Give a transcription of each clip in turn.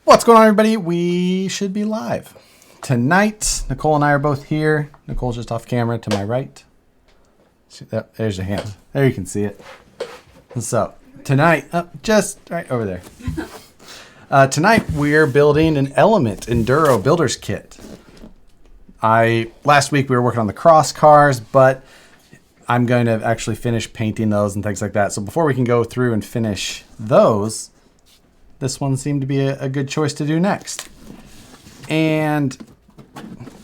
What's going on, everybody? We should be live. Tonight, Nicole and I are both here. Nicole's just off camera to my right. See that? There's your hand. There you can see it. So, tonight, just right over there. Tonight, we're building an Element Enduro Builders Kit. Last week, we were working on the cross cars, but I'm going to actually finish painting those and things like that. So before we can go through and finish those, this one seemed to be a good choice to do next. And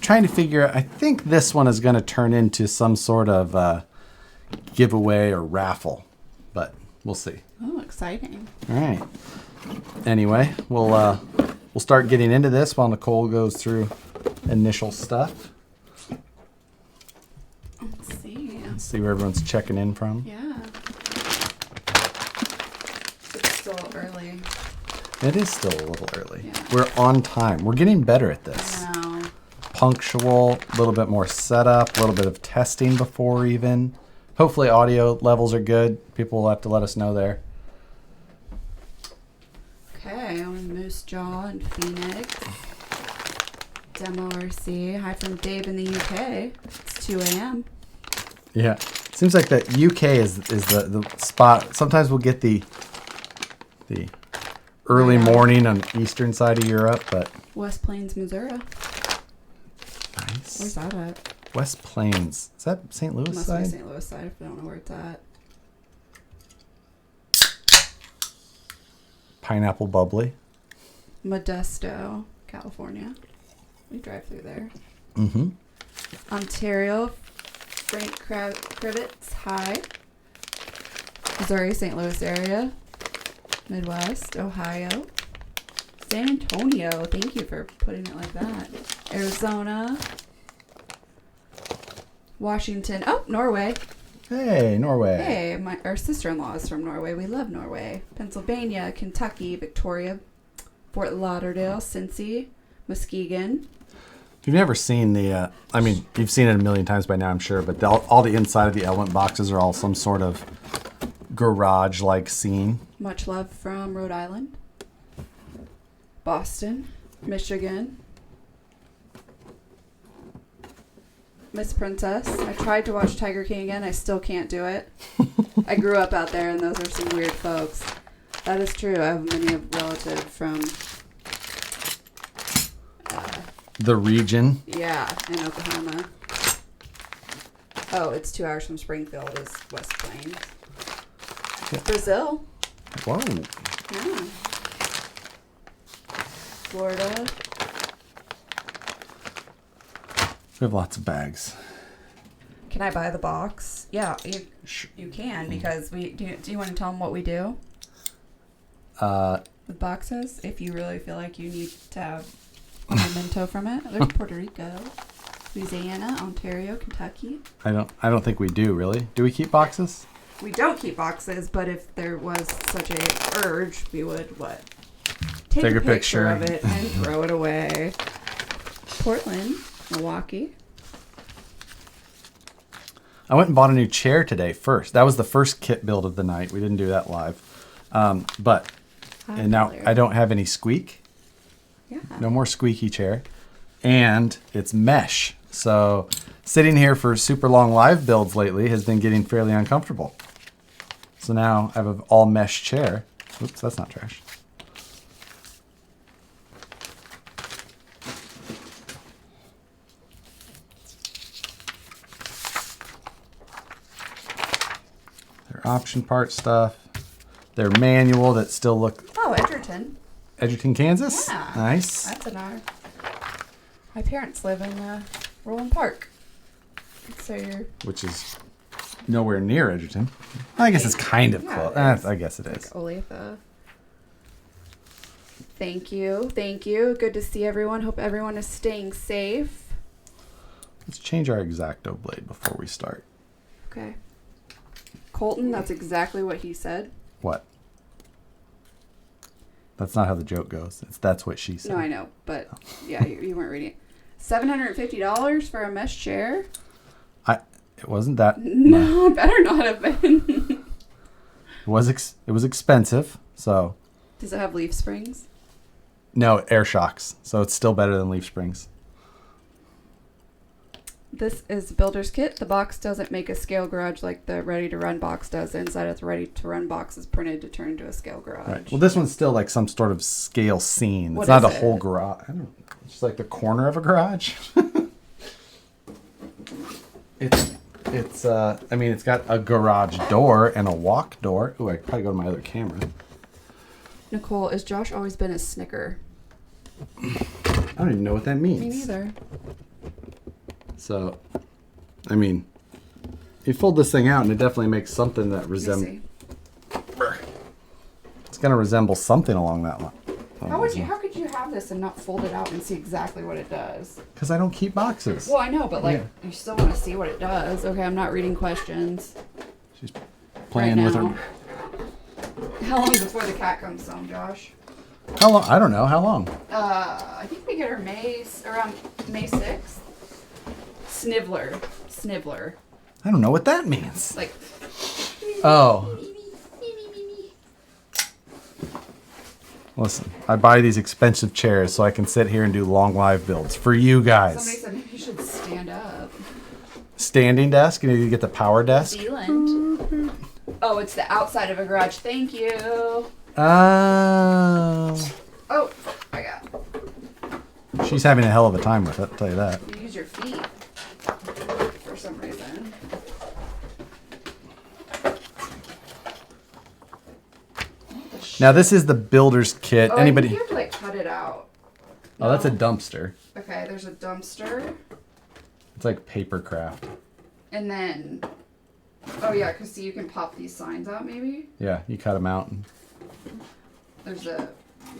trying to figure out, I think this one is going to turn into some sort of giveaway or raffle, but we'll see. Oh, exciting. All right. Anyway, we'll start getting into this while Nicole goes through initial stuff. Let's see. Let's see where everyone's checking in from. Yeah. It's still early. It is still a little early. Yeah. We're on time. We're getting better at this. I know. Punctual, a little bit more setup, a little bit of testing before even. Hopefully audio levels are good. People will have to let us know there. Okay, on Moose Jaw and Phoenix. Demo RC. Hi from Dave in the UK. It's 2 a.m. Yeah. Seems like the UK is the spot. Sometimes we'll get the early morning on the eastern side of Europe, but West Plains, Missouri. nice. Where's that at? West Plains. Is that St. Louis Must side? be St. Louis side if I don't know where it's at. Pineapple bubbly. Modesto, California. We drive through there. Mm-hmm. Ontario, Frank Krivitz, hi. Missouri, St. Louis area. Midwest, Ohio. San Antonio, thank you for putting it like that. Arizona. Washington, oh, Norway. Hey, Norway. Hey, our sister-in-law is from Norway. We love Norway. Pennsylvania, Kentucky, Victoria, Fort Lauderdale, Cincy, Muskegon. If you've never seen you've seen it a million times by now, I'm sure, but all the inside of the Element boxes are all some sort of garage-like scene. Much love from Rhode Island. Boston, Michigan. Miss Princess. I tried to watch Tiger King again. I still can't do it. I grew up out there, and those are some weird folks. That is true. I have many relatives from... The region. Yeah, in Oklahoma. Oh, it's 2 hours from Springfield is West Plains. Yeah. Brazil. Whoa. Yeah. Florida. We have lots of bags. Can I buy the box? Yeah, you can because we do you want to tell them what we do? With boxes, if you really feel like you need to have a memento from it. There's Puerto Rico, Louisiana, Ontario, Kentucky. I don't think we do, really. Do we keep boxes? We don't keep boxes, but if there was such a urge, we would what? Take a picture of it and throw it away. Portland, Milwaukee. I went and bought a new chair today first. That was the first kit build of the night. We didn't do that live. And now I don't have any squeak. Yeah. No more squeaky chair. And it's mesh. So sitting here for super long live builds lately has been getting fairly uncomfortable. So now I have an all mesh chair. Oops, that's not trash. Their option part stuff. Their manual that still look... Oh, Edgerton. Edgerton, Kansas? Yeah. Nice. That's an hour. My parents live in Roland Park. So you're... Which is nowhere near Edgerton. I guess it's kind of close. I guess it is. Like Olathe. Thank you. Thank you. Good to see everyone. Hope everyone is staying safe. Let's change our X-Acto blade before we start. Okay. Colton, that's exactly what he said. What? That's not how the joke goes. That's what she said. No, I know. But, yeah, you weren't reading it. $750 for a mesh chair? It wasn't that. No, it better not have been. It was expensive, so. Does it have leaf springs? No, air shocks. So it's still better than leaf springs. This is Builder's Kit. The box doesn't make a scale garage like the Ready to Run box does. The inside of the Ready to Run box is printed to turn into a scale garage. Right. Well, this one's still like some sort of scale scene. What It's not a is whole it? garage. I don't know. It's just like the corner of a garage. It's I mean, it's got a garage door and a walk door. Ooh, I could probably go to my other camera. Nicole, has Josh always been a snicker? I don't even know what that means. Me neither. So, I mean, you fold this thing out and it definitely makes something that resembles. It's gonna resemble something along that line. How could you have this and not fold it out and see exactly what it does? Because I don't keep boxes. Well, I know, but like, Yeah. you still want to see what it does. Okay, I'm not reading questions. She's playing right with now. her. How long before the cat comes home, Josh? How long? I don't know. How long? I think we get her around May 6th. Sniveler. I don't know what that means. Like, Oh. Listen, I buy these expensive chairs so I can sit here and do long live builds for you guys. somebody said maybe you should stand up. Standing desk? You need to get the power desk? Zealand. Oh, it's the outside of a garage. Thank you. Oh. Oh, I got. She's having a hell of a time with it, I'll tell you that. You use your feet for some reason. Now this is the builder's kit. Oh, Anybody? I think you have to like cut it out. Oh, that's a No. dumpster. Okay, there's a dumpster, It's like paper craft. and then. Oh yeah, cause see, you can pop these signs out maybe. Yeah, you cut them out. And There's a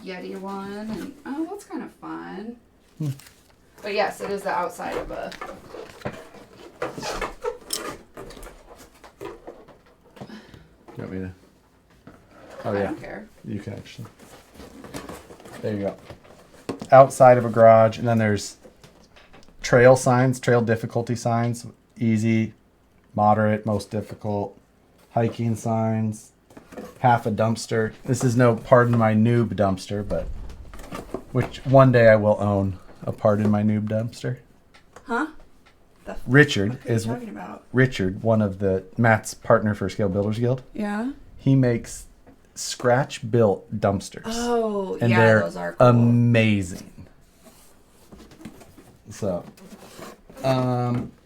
Yeti one, and oh, that's kind of fun. But yes, it is the outside of a. you want me to? Oh I yeah, don't care. you can actually. There you go. Outside of a garage, and then there's trail signs, trail difficulty signs, easy, moderate, most difficult, hiking signs, half a dumpster. This is no pardon my noob dumpster, but which one day I will own a pardon my noob dumpster. Huh? Richard What are you is talking about? Richard, one of the Matt's partner for Scale Builders Guild. Yeah. He makes scratch built dumpsters. Oh, and yeah, they're those are cool. amazing. So,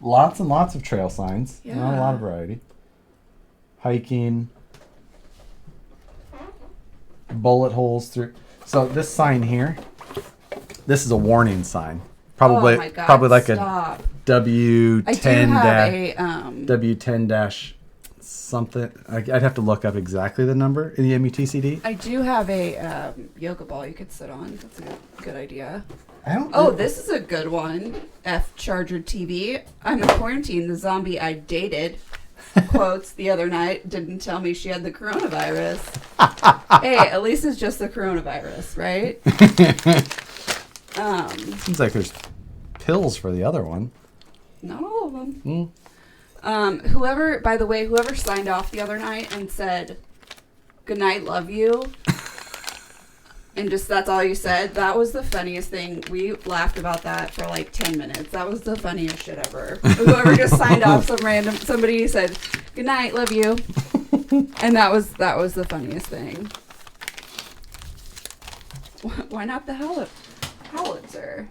lots and lots of trail signs. Not a lot of variety. Hiking. Bullet holes through. So this sign here, this is a warning sign. Probably, oh my God, probably like stop. a W10 I do have dash a W10 dash something. I'd have to look up exactly the number in the MUTCD. I do have a yoga ball you could sit on. That's a good idea. I don't. Oh, this is a good one. F charger TV. I'm in quarantine. The zombie I dated, quotes, the other night didn't tell me she had the coronavirus. Hey, at least it's just the coronavirus, right? Seems like there's pills for the other one. Not all of them. Whoever signed off the other night and said, "Good night, love you," and just that's all you said, that was the funniest thing. We laughed about that for like 10 minutes. That was the funniest shit ever. Whoever just signed off somebody said, "Good night, love you," and that was the funniest thing. Why not the howitzer?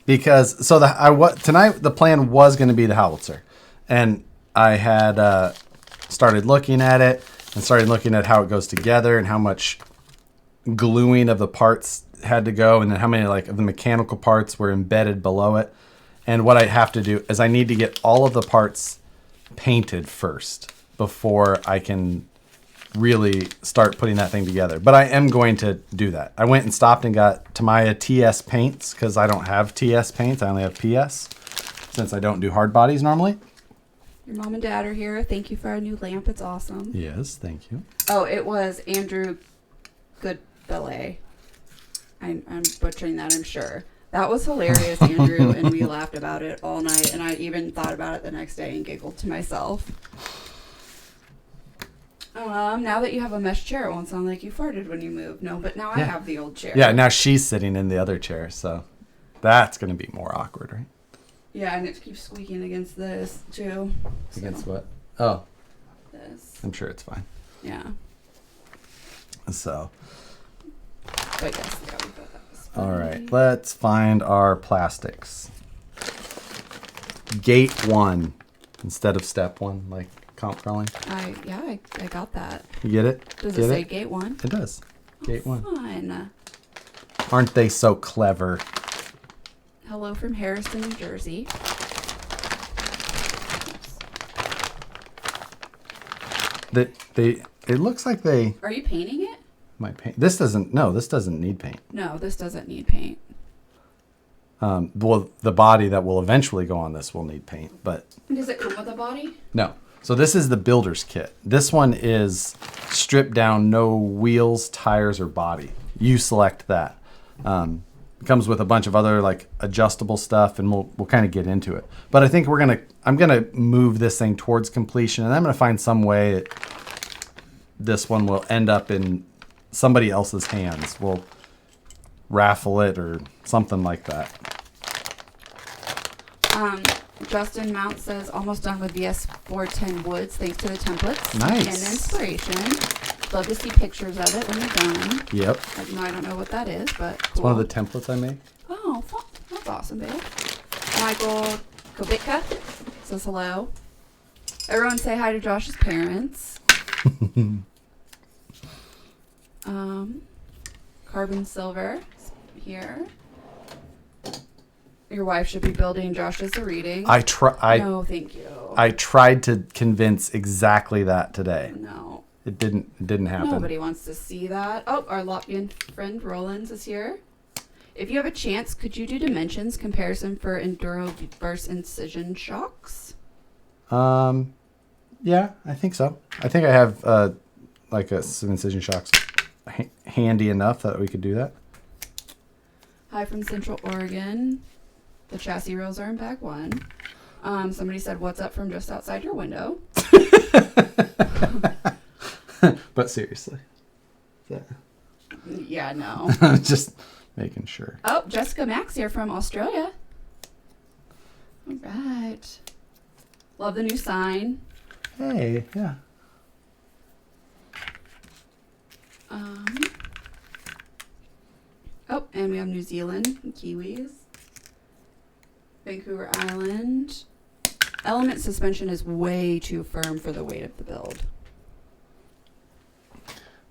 Because tonight the plan was going to be the howitzer, and I had started looking at it and started looking at how it goes together and how much gluing of the parts had to go, and then how many of the mechanical parts were embedded below it. And what I have to do is I need to get all of the parts painted first before I can really start putting that thing together. But I am going to do that. I went and stopped and got Tamiya TS paints because I don't have TS paints. I only have PS since I don't do hard bodies normally. Your mom and dad are here. Thank you for our new lamp. It's awesome. Yes, thank you. Oh, it was Andrew Goodbelay. I'm butchering that, I'm sure. That was hilarious, Andrew, and we laughed about it all night, and I even thought about it the next day and giggled to myself. Now that you have a mesh chair, it won't sound like you farted when you move. No, but now I Yeah. have the old chair. Yeah, now she's sitting in the other chair, so that's going to be more awkward, right? Yeah, and it keeps squeaking against this, too. Against what? Oh, This. I'm sure it's fine. Yeah. So, But yes, yeah, we thought that was all funny. right, let's find our plastics. Gate 1 instead of step 1, like comp crawling. I got that. You get it? Does Get it say gate 1? It does. Gate 1. Fun. Aren't they so clever? Hello from Harrison, New Jersey. It looks like they Are you painting it? might paint. This doesn't need paint. No, this doesn't need paint. Well, the body that will eventually go on this will need paint, but Does it come with a body? no. So this is the builder's kit. This one is stripped down, no wheels, tires, or body. You select that. It comes with a bunch of other like adjustable stuff, and we'll kind of get into it. But I think I'm gonna move this thing towards completion, and I'm gonna find some way that this one will end up in somebody else's hands. We'll raffle it or something like that. Justin Mount says, almost done with VS 410 Woods, thanks to the templates Nice. and the inspiration. Love to see pictures of it when you're done. Yep. I don't know what that is, but cool. It's one of the templates I made. Oh, fun. That's awesome, babe. Michael Kobitka says hello. Everyone say hi to Josh's parents. Carbon Silver is here. Your wife should be building Josh's a reading. No, thank you. I tried to convince exactly that today. No. It didn't happen. Nobody wants to see that. Oh, our Latvian friend Rollins is here. If you have a chance, could you do dimensions comparison for Enduro versus Incision shocks? Yeah, I think so. I think I have some Incision shocks handy enough that we could do that. Hi from Central Oregon. The chassis rails are in bag 1. Somebody said, "What's up?" from just outside your window. But seriously. Yeah, no. Just making sure. Oh, Jessica Max here from Australia. All right. Love the new sign. Hey, yeah. Oh, and we have New Zealand and Kiwis. Vancouver Island. Element suspension is way too firm for the weight of the build.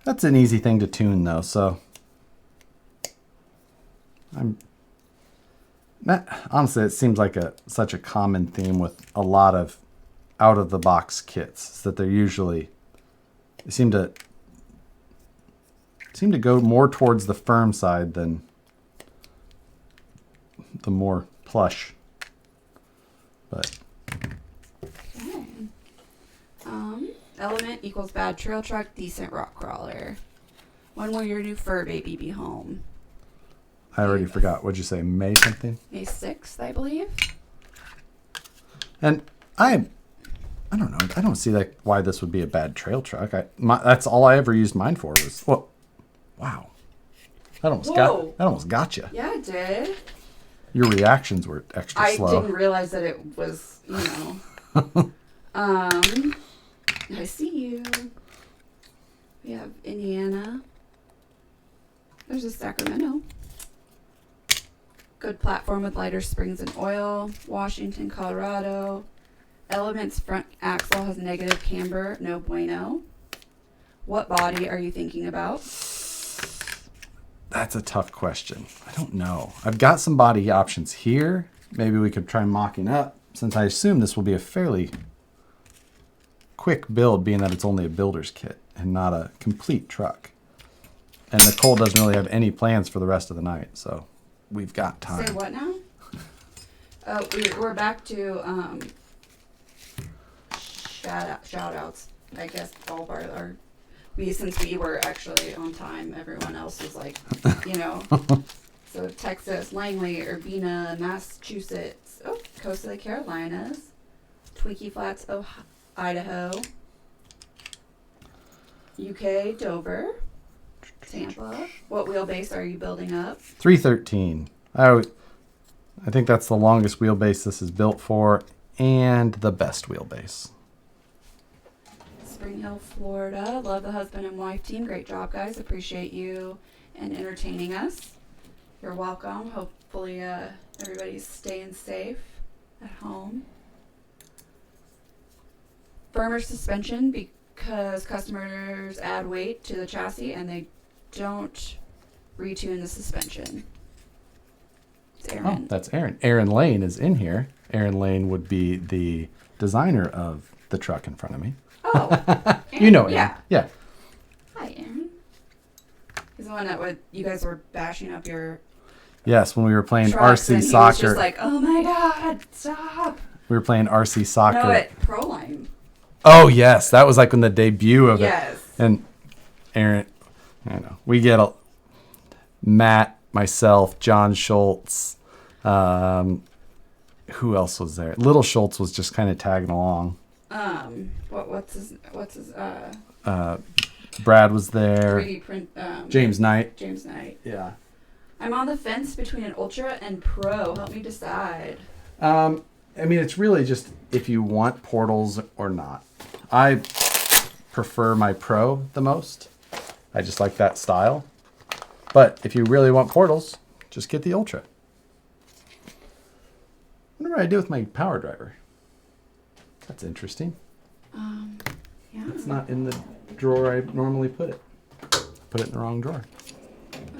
That's an easy thing to tune though, so honestly, it seems like such a common theme with a lot of out of the box kits that they seem to go more towards the firm side than the more plush. But Okay. Element equals bad trail truck, decent rock crawler. When will your new fur baby be home? I already forgot. What'd you say? May something? May 6th, I believe. And I don't know. I don't see why this would be a bad trail truck. That's all I ever used mine for was. Well, wow. That almost got you. Yeah, it did. Your reactions were extra slow. I didn't realize that it was, I see you. We have Indiana. There's a Sacramento. Good platform with lighter springs and oil. Washington, Colorado. Element's front axle has negative camber. No bueno. What body are you thinking about? That's a tough question. I don't know. I've got some body options here. Maybe we could try mocking up, since I assume this will be a fairly quick build, being that it's only a builder's kit and not a complete truck. And Nicole doesn't really have any plans for the rest of the night, so we've got time. Say what now? Oh, we're back to shout outs. I guess all of our since we were actually on time, everyone else was like, So Texas, Langley, Urbana, Massachusetts, Coast of the Carolinas, Twinkie Flats, Idaho. UK, Dover, Tampa. What wheelbase are you building up? 313. I think that's the longest wheelbase this is built for and the best wheelbase. Spring Hill, Florida. Love the husband and wife team. Great job, guys. Appreciate you and entertaining us. You're welcome. Hopefully everybody's staying safe at home. Firmer suspension because customers add weight to the chassis and they don't retune the suspension. It's Aaron. Oh, that's Aaron. Aaron Lane is in here. Aaron Lane would be the designer of the truck in front of me. Oh, You know Aaron. Yeah. Yeah. Hi, Aaron. He's the one that you guys were bashing up your Yes, when we were playing trucks, RC and soccer. He was just like, oh my God, stop. We were playing RC soccer. No, at Proline. Oh, yes. That was like when the debut of Yes. it. And Aaron, I know. We get Matt, myself, John Schultz. Who else was there? Little Schultz was just kind of tagging along. What's his Brad was there. 3D print, James Knight. James Knight. Yeah. I'm on the fence between an Ultra and Pro. Help me decide. I mean, it's really just if you want portals or not. I prefer my Pro the most. I just like that style. But if you really want portals, just get the Ultra. I wonder what I do with my power driver. That's interesting. Yeah. It's not in the drawer I normally put it. Put it in the wrong drawer.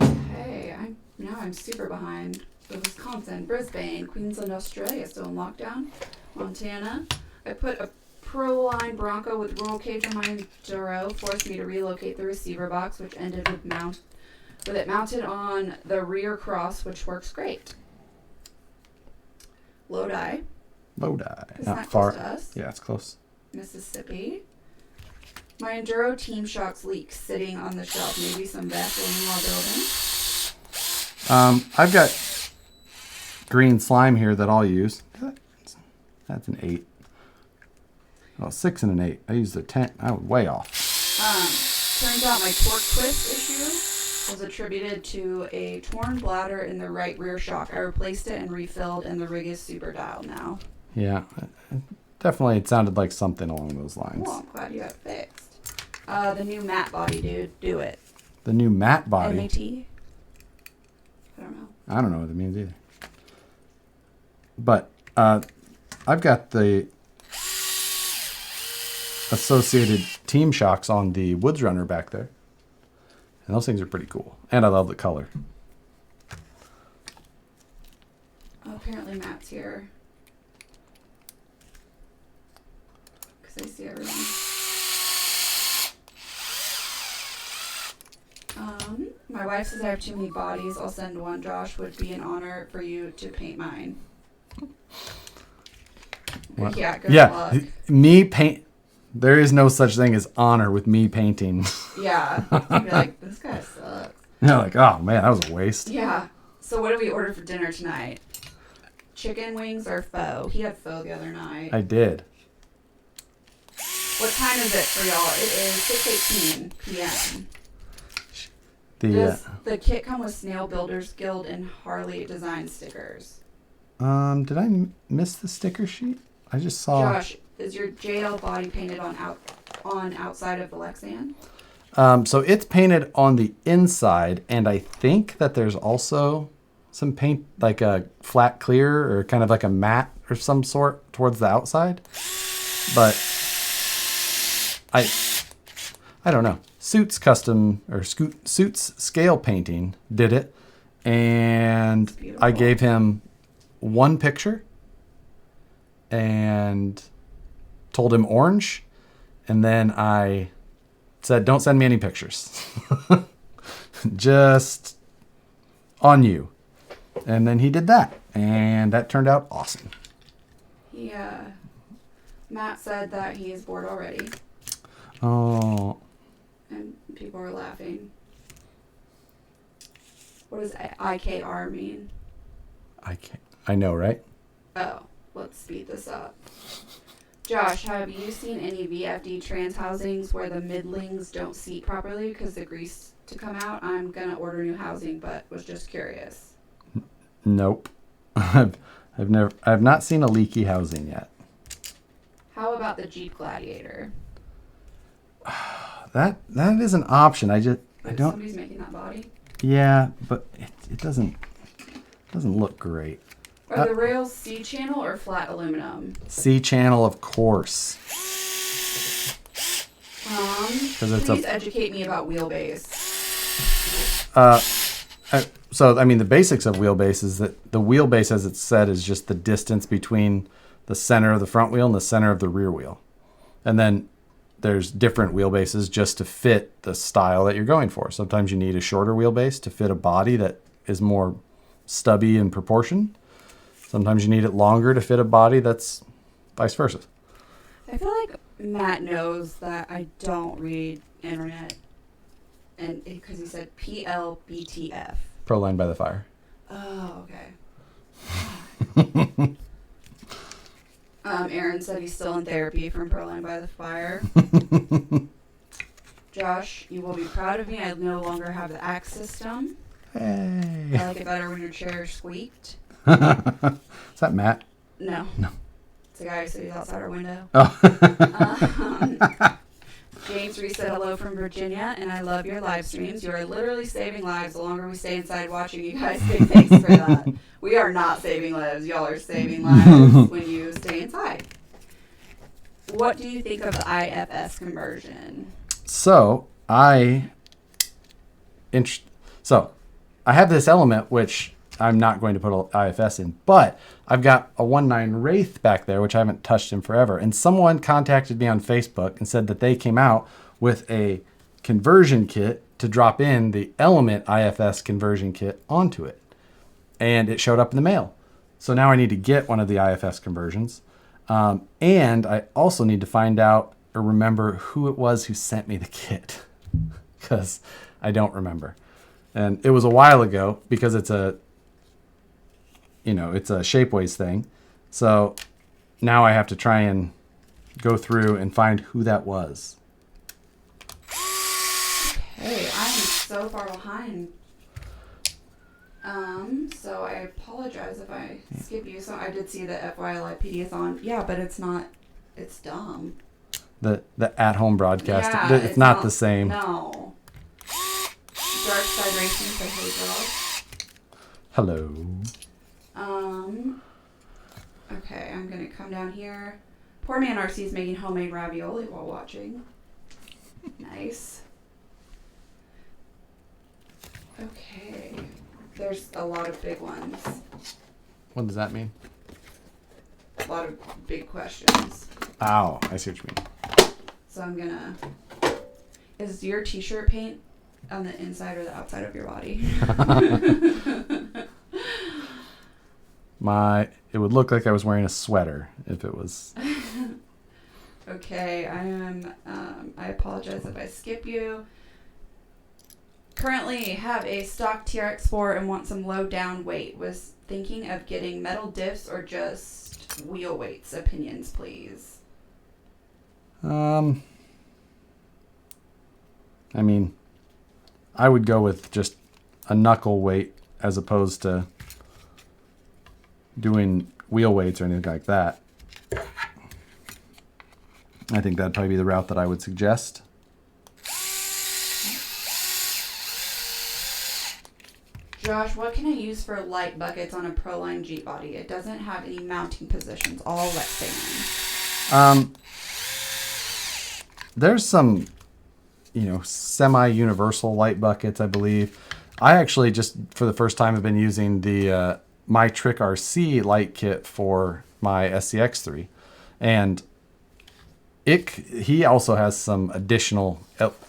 Okay, I'm super behind. So Wisconsin, Brisbane, Queensland, Australia still in lockdown. Montana. I put a Proline Bronco with roll cage on my Enduro, forced me to relocate the receiver box, which ended with it mounted on the rear cross, which works great. Lodi. Lodi. Is Not that far. close to us? Yeah, it's close. Mississippi. My Enduro Team Shocks leaks sitting on the shelf. Maybe some Vaseline while building. I've got green slime here that I'll use. That's an 8. Oh, 6 and an 8. I used a 10. I was way off. Turns out my torque twist issue was attributed to a torn bladder in the right rear shock. I replaced it and refilled, and the rig is super dialed now. Yeah, definitely. It sounded like something along those lines. Well, I'm glad you got it fixed. The new matte body, dude. Do it. The new matte body. M-A-T? I don't know. I don't know what it means either. But I've got the associated team shocks on the Woods Runner back there. And those things are pretty cool. And I love the color. Oh, apparently Matt's here. Because I see everyone. My wife says I have too many bodies. I'll send one. Josh, would be an honor for you to paint mine. What? Yeah, good luck. Me paint. There is no such thing as honor with me painting. Yeah. You'd be like, this guy sucks. You're like, oh man, that was a waste. Yeah. So what did we order for dinner tonight? Chicken wings or pho? He had pho the other night. I did. What time is it for y'all? It is 6:18 p.m. Does the kit come with Snail Builders Guild and Harley design stickers? Did I miss the sticker sheet? I just saw. Josh, is your JL body painted on outside of the Lexan? So it's painted on the inside, and I think that there's also some paint, like a flat clear or kind of like a matte or some sort towards the outside. But I don't know. Suits Scale Painting did it, and I gave him one picture and told him orange, and then I said, don't send me any pictures. Just on you. And then he did that, and that turned out awesome. Yeah. Matt said that he is bored already. Oh. And people are laughing. What does IKR mean? I know, right? Oh, let's speed this up. Josh, have you seen any VFD trans housings where the middlings don't seat properly because the grease to come out? I'm gonna order new housing, but was just curious. Nope. I've not seen a leaky housing yet. How about the Jeep Gladiator? That is an option. I don't. Somebody's making that body. Yeah, but it doesn't look great. Are the rails C-channel or flat aluminum? C-channel, of course. Please educate me about wheelbase. So, I mean, the basics of wheelbase is that the wheelbase, as it's said, is just the distance between the center of the front wheel and the center of the rear wheel. And then there's different wheelbases just to fit the style that you're going for. Sometimes you need a shorter wheelbase to fit a body that is more stubby in proportion. Sometimes you need it longer to fit a body that's vice versa. I feel like Matt knows that I don't read internet, and because he said PLBTF. Proline by the fire. Oh, okay. Aaron said he's still in therapy from Proline by the Fire. Josh, you will be proud of me. I no longer have the axe system. Hey. I like it better when your chair squeaked. Is that Matt? No. No. It's a guy who sits outside our window. Oh. James Reese said hello from Virginia, and I love your live streams. You are literally saving lives the longer we stay inside watching you guys. Say thanks for that. We are not saving lives. Y'all are saving lives when you stay inside. What do you think of the IFS conversion? So I have this Element, which I'm not going to put an IFS in, but I've got a 1.9 Wraith back there, which I haven't touched in forever. And someone contacted me on Facebook and said that they came out with a conversion kit to drop in the Element IFS conversion kit onto it. And it showed up in the mail. So now I need to get one of the IFS conversions. And I also need to find out or remember who it was who sent me the kit, because I don't remember. And it was a while ago, because it's a Shapeways thing. So now I have to try and go through and find who that was. Hey, I'm so far behind. So I apologize if I skip you. So I did see the FYLIPD is on. Yeah, but it's not. It's dumb. The at-home broadcast. Yeah, it's not the same. No. Dark Side Racing for hey girl. Hello. Okay, I'm gonna come down here. Poor man RC is making homemade ravioli while watching. Nice. Okay. There's a lot of big ones. What does that mean? A lot of big questions. Ow, I see what you mean. So I'm gonna... Is your t-shirt paint on the inside or the outside of your body? It would look like I was wearing a sweater if it was. Okay, I apologize if I skip you. Currently have a stock TRX4 and want some low down weight. Was thinking of getting metal diffs or just wheel weights. Opinions, please. I mean, I would go with just a knuckle weight as opposed to doing wheel weights or anything like that. I think that'd probably be the route that I would suggest. Josh, what can I use for light buckets on a Proline Jeep body? It doesn't have any mounting positions, all wet sand. There's some, semi-universal light buckets, I believe. I actually just, for the first time, have been using the My Trick RC light kit for my SCX3. And he also has some additional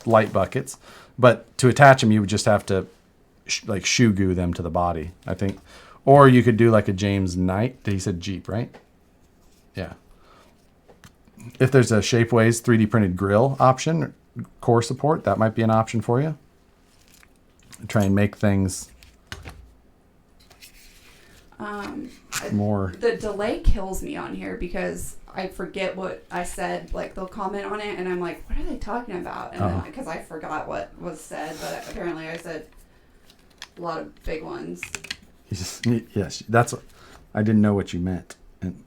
light buckets. But to attach them, you would just have to shoe goo them to the body, I think. Or you could do like a James Knight. He said Jeep, right? Yeah. If there's a Shapeways 3D printed grill option, core support, that might be an option for you. Try and make things. more. The delay kills me on here because I forget what I said. Like, they'll comment on it, and I'm like, what are they talking about? And then, because I forgot what was said, but apparently I said a lot of big ones. Yes, I didn't know what you meant. And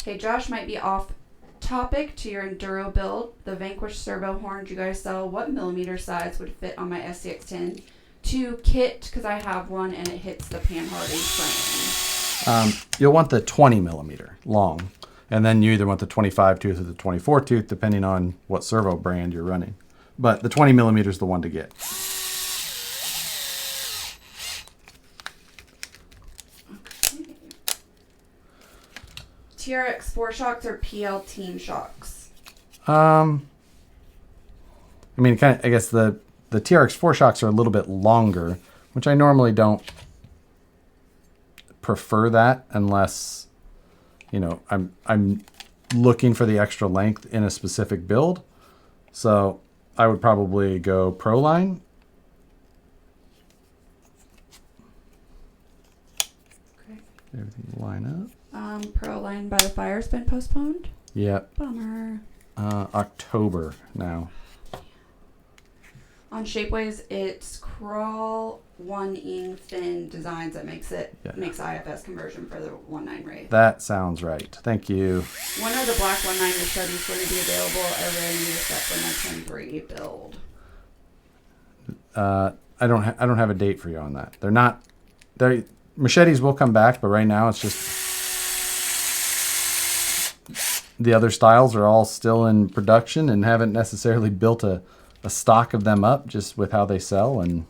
Hey, Josh might be off topic to your enduro build. The Vanquish servo horns you guys sell, what millimeter size would fit on my SCX10 to kit? Because I have one and it hits the panharding frame. You'll want the 20 millimeter long, and then you either want the 25 tooth or the 24 tooth, depending on what servo brand you're running. But the 20 millimeter is the one to get. Okay. TRX 4 shocks or PL Team shocks? I mean, I guess the TRX 4 shocks are a little bit longer, which I normally don't prefer that unless, I'm looking for the extra length in a specific build. So I would probably go Proline. Okay. Everything will line up. Proline by the Fire's been postponed? Yep. Bummer. October now. On Shapeways, it's Crawl 1-ing Fin Designs that makes IFS conversion for the 1.9 Wraith. That sounds right. Thank you. When are the black 1.9 machetes going to be available? I really need a set for my 10.3 build. I don't have a date for you on that. Machetes will come back, but right now it's just the other styles are all still in production and haven't necessarily built a stock of them up just with how they sell, and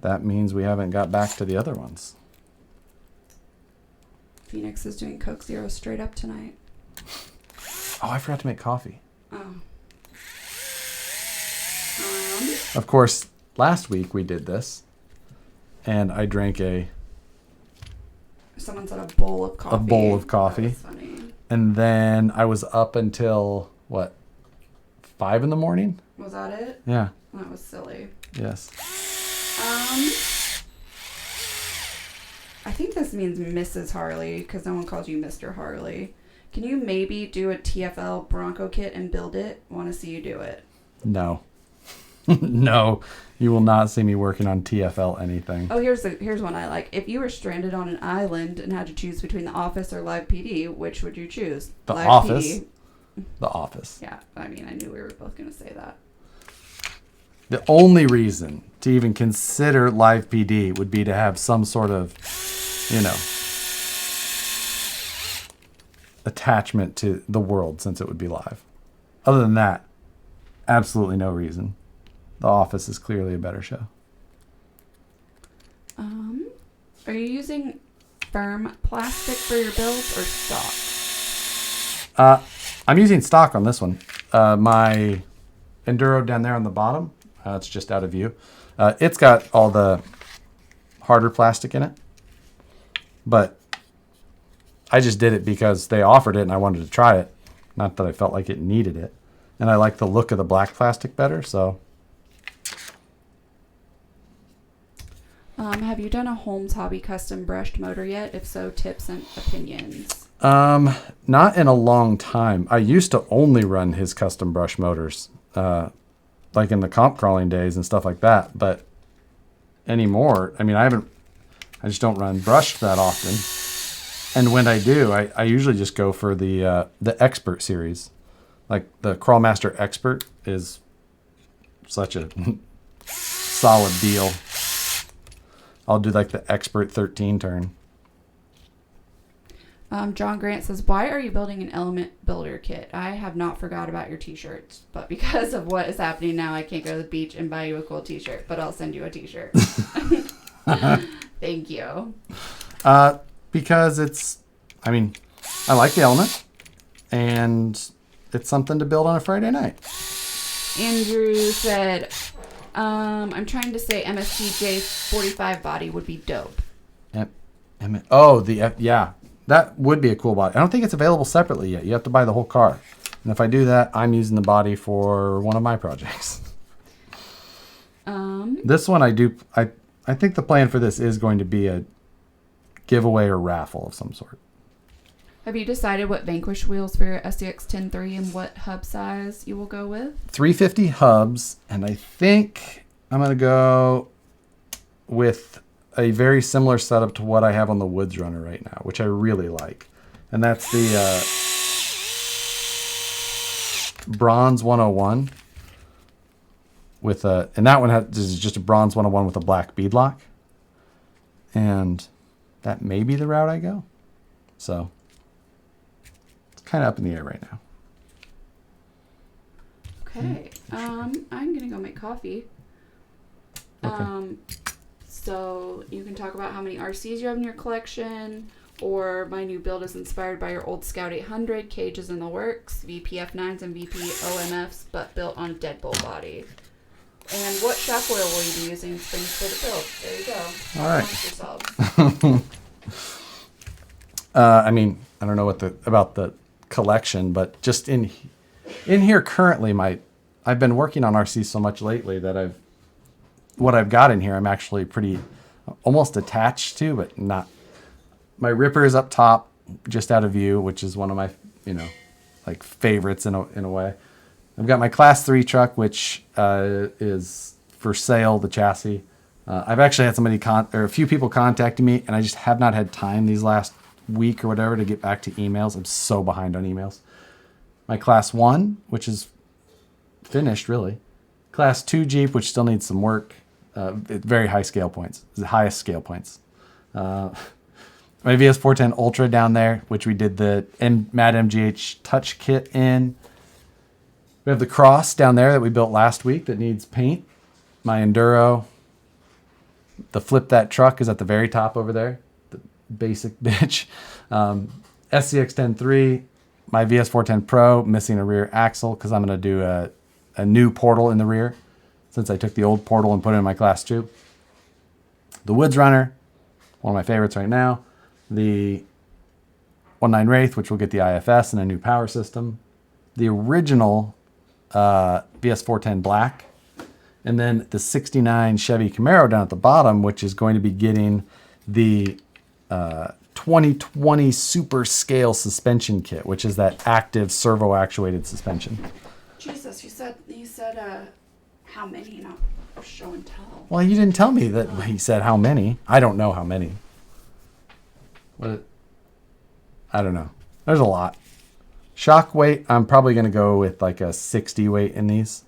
that means we haven't got back to the other ones. Phoenix is doing Coke Zero straight up tonight. Oh, I forgot to make coffee. Oh. Of course, last week we did this, and I drank Someone said a bowl of coffee. A bowl of coffee. That was funny. And then I was up until, 5 in the morning? Was that it? Yeah. That was silly. Yes. I think this means Mrs. Harley because no one calls you Mr. Harley. Can you maybe do a TFL Bronco kit and build it? Want to see you do it. No. No, you will not see me working on TFL anything. Oh, here's one I like. If you were stranded on an island and had to choose between The Office or Live PD, which would you choose? The Live Office. PD. The Office. Yeah, I mean, I knew we were both going to say that. The only reason to even consider Live PD would be to have some sort of, attachment to the world since it would be live. Other than that, absolutely no reason. The Office is clearly a better show. Are you using firm plastic for your builds or stock? I'm using stock on this one. My Enduro down there on the bottom, it's just out of view. It's got all the harder plastic in it. But I just did it because they offered it and I wanted to try it. Not that I felt like it needed it. And I like the look of the black plastic better, so. Have you done a Holmes Hobby custom brushed motor yet? If so, tips and opinions. Not in a long time. I used to only run his custom brush motors, like in the comp crawling days and stuff like that. But anymore, I mean, I just don't run brushed that often. And when I do, I usually just go for the Expert series. Like the Crawlmaster Expert is such a solid deal. I'll do like the Expert 13 turn. John Grant says, why are you building an Element Builder Kit? I have not forgot about your t-shirts, but because of what is happening now, I can't go to the beach and buy you a cool t-shirt, but I'll send you a t-shirt. Thank you. Because I like the Element, and it's something to build on a Friday night. Andrew said, I'm trying to say MSTJ 45 body would be dope. Yeah. That would be a cool body. I don't think it's available separately yet. You have to buy the whole car. And if I do that, I'm using the body for one of my projects. This one I I think the plan for this is going to be a giveaway or raffle of some sort. Have you decided what Vanquish wheels for your SCX 10.3 and what hub size you will go with? 350 hubs, and I think I'm going to go with a very similar setup to what I have on the Woods Runner right now, which I really like. And that's the Bronze 101 with and that one is just a Bronze 101 with a black beadlock. And that may be the route I go. So it's kind of up in the air right now. Okay. I'm gonna go make coffee. Okay. So you can talk about how many RCs you have in your collection, or my new build is inspired by your old Scout 800, cages in the works, VPF 9s and VP OMFs, but built on a deadbolt body. And what shock oil will you be using springs for the build? There you go. All right. I mean, I don't know about the collection, but just in here currently, I've been working on RC so much lately that what I've got in here, I'm actually pretty almost attached to, but not. My ripper is up top, just out of view, which is one of my, like favorites in a way. I've got my Class 3 truck, which is for sale, the chassis. I've actually had a few people contacting me, and I just have not had time these last week or whatever to get back to emails. I'm so behind on emails. My Class 1, which is finished, really. Class 2 Jeep, which still needs some work. Very high scale points. The highest scale points. My VS410 Ultra down there, which we did the Mad MGH Touch Kit in. We have the Cross down there that we built last week that needs paint. My Enduro. The Flip That Truck is at the very top over there. The basic bitch. SCX 10.3. My VS410 Pro, missing a rear axle because I'm going to do a new portal in the rear since I took the old portal and put it in my Class 2. The Woods Runner, one of my favorites right now. The 19 Wraith, which will get the IFS and a new power system. The original VS410 Black. And then the 69 Chevy Camaro down at the bottom, which is going to be getting the 2020 Super Scale Suspension Kit, which is that active servo-actuated suspension. Jesus, you said how many, not show and tell. Well, you didn't tell me that he said how many. I don't know how many. What? I don't know. There's a lot. Shock weight, I'm probably going to go with like a 60 weight in these.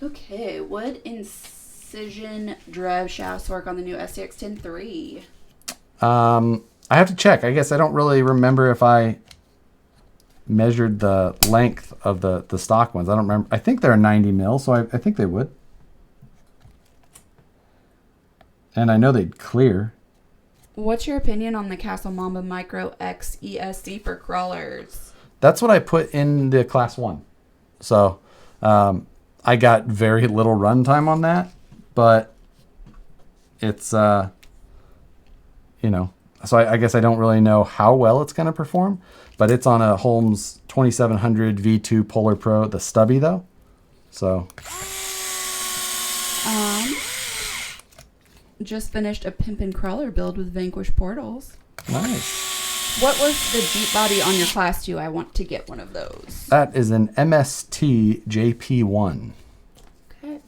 Okay, would incision drive shafts work on the new SCX 10.3? I have to check. I guess I don't really remember if I measured the length of the stock ones. I don't remember. I think they're 90 mil, so I think they would. And I know they'd clear. What's your opinion on the Castle Mamba Micro X ESC for crawlers? That's what I put in the Class 1. So I got very little runtime on that, but it's, so I guess I don't really know how well it's going to perform, but it's on a Holmes 2700 V2 Polar Pro, the stubby though. So. Just finished a Pimpin' Crawler build with Vanquish Portals. Nice. What was the Jeep body on your Class 2? I want to get one of those. That is an MST JP1. Okay.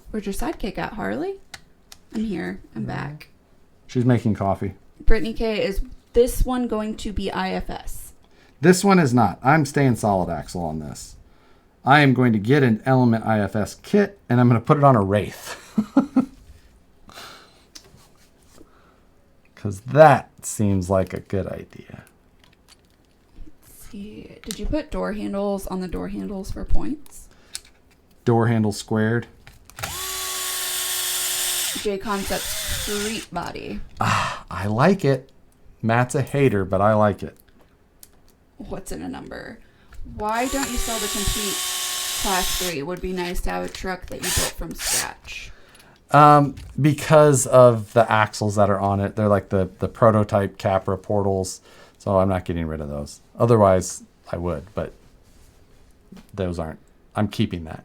Where's your sidekick at, Harley? I'm here. I'm back. She's making coffee. Brittany K, is this one going to be IFS? This one is not. I'm staying solid axle on this. I am going to get an Element IFS kit, and I'm going to put it on a Wraith. Because that seems like a good idea. Let's see. Did you put door handles on the door handles for points? Door handle squared. J Concept Street Body. I like it. Matt's a hater, but I like it. What's in a number? Why don't you sell the complete Class 3? It would be nice to have a truck that you built from scratch. Because of the axles that are on it. They're like the prototype Capra portals. So I'm not getting rid of those. Otherwise, I would, but those aren't. I'm keeping that.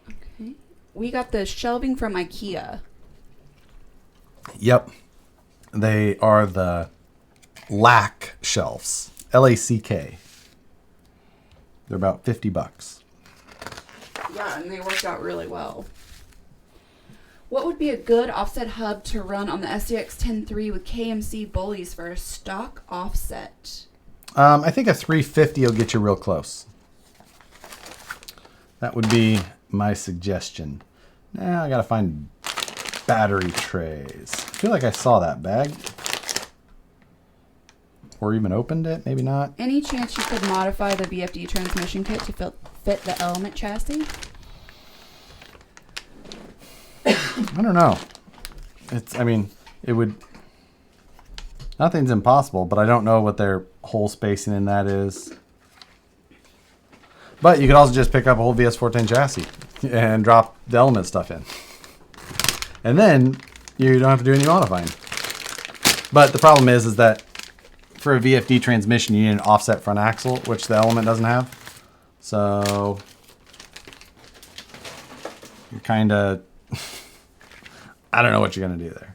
Okay. we got the shelving from IKEA. Yep. They are the LACK shelves. LACK. They're about $50. Yeah, and they worked out really well. What would be a good offset hub to run on the SDX 10.3 with KMC bullies for a stock offset? I think a 350 will get you real close. That would be my suggestion. Now I gotta find battery trays. I feel like I saw that bag. Or even opened it, maybe not. Any chance you could modify the VFD transmission kit to fit the Element chassis? I don't know. It would... Nothing's impossible, but I don't know what their hole spacing in that is. But you could also just pick up a whole VS410 chassis and drop the Element stuff in. And then you don't have to do any modifying. But the problem is that for a VFD transmission, you need an offset front axle, which the Element doesn't have. So you kind of... I don't know what you're going to do there.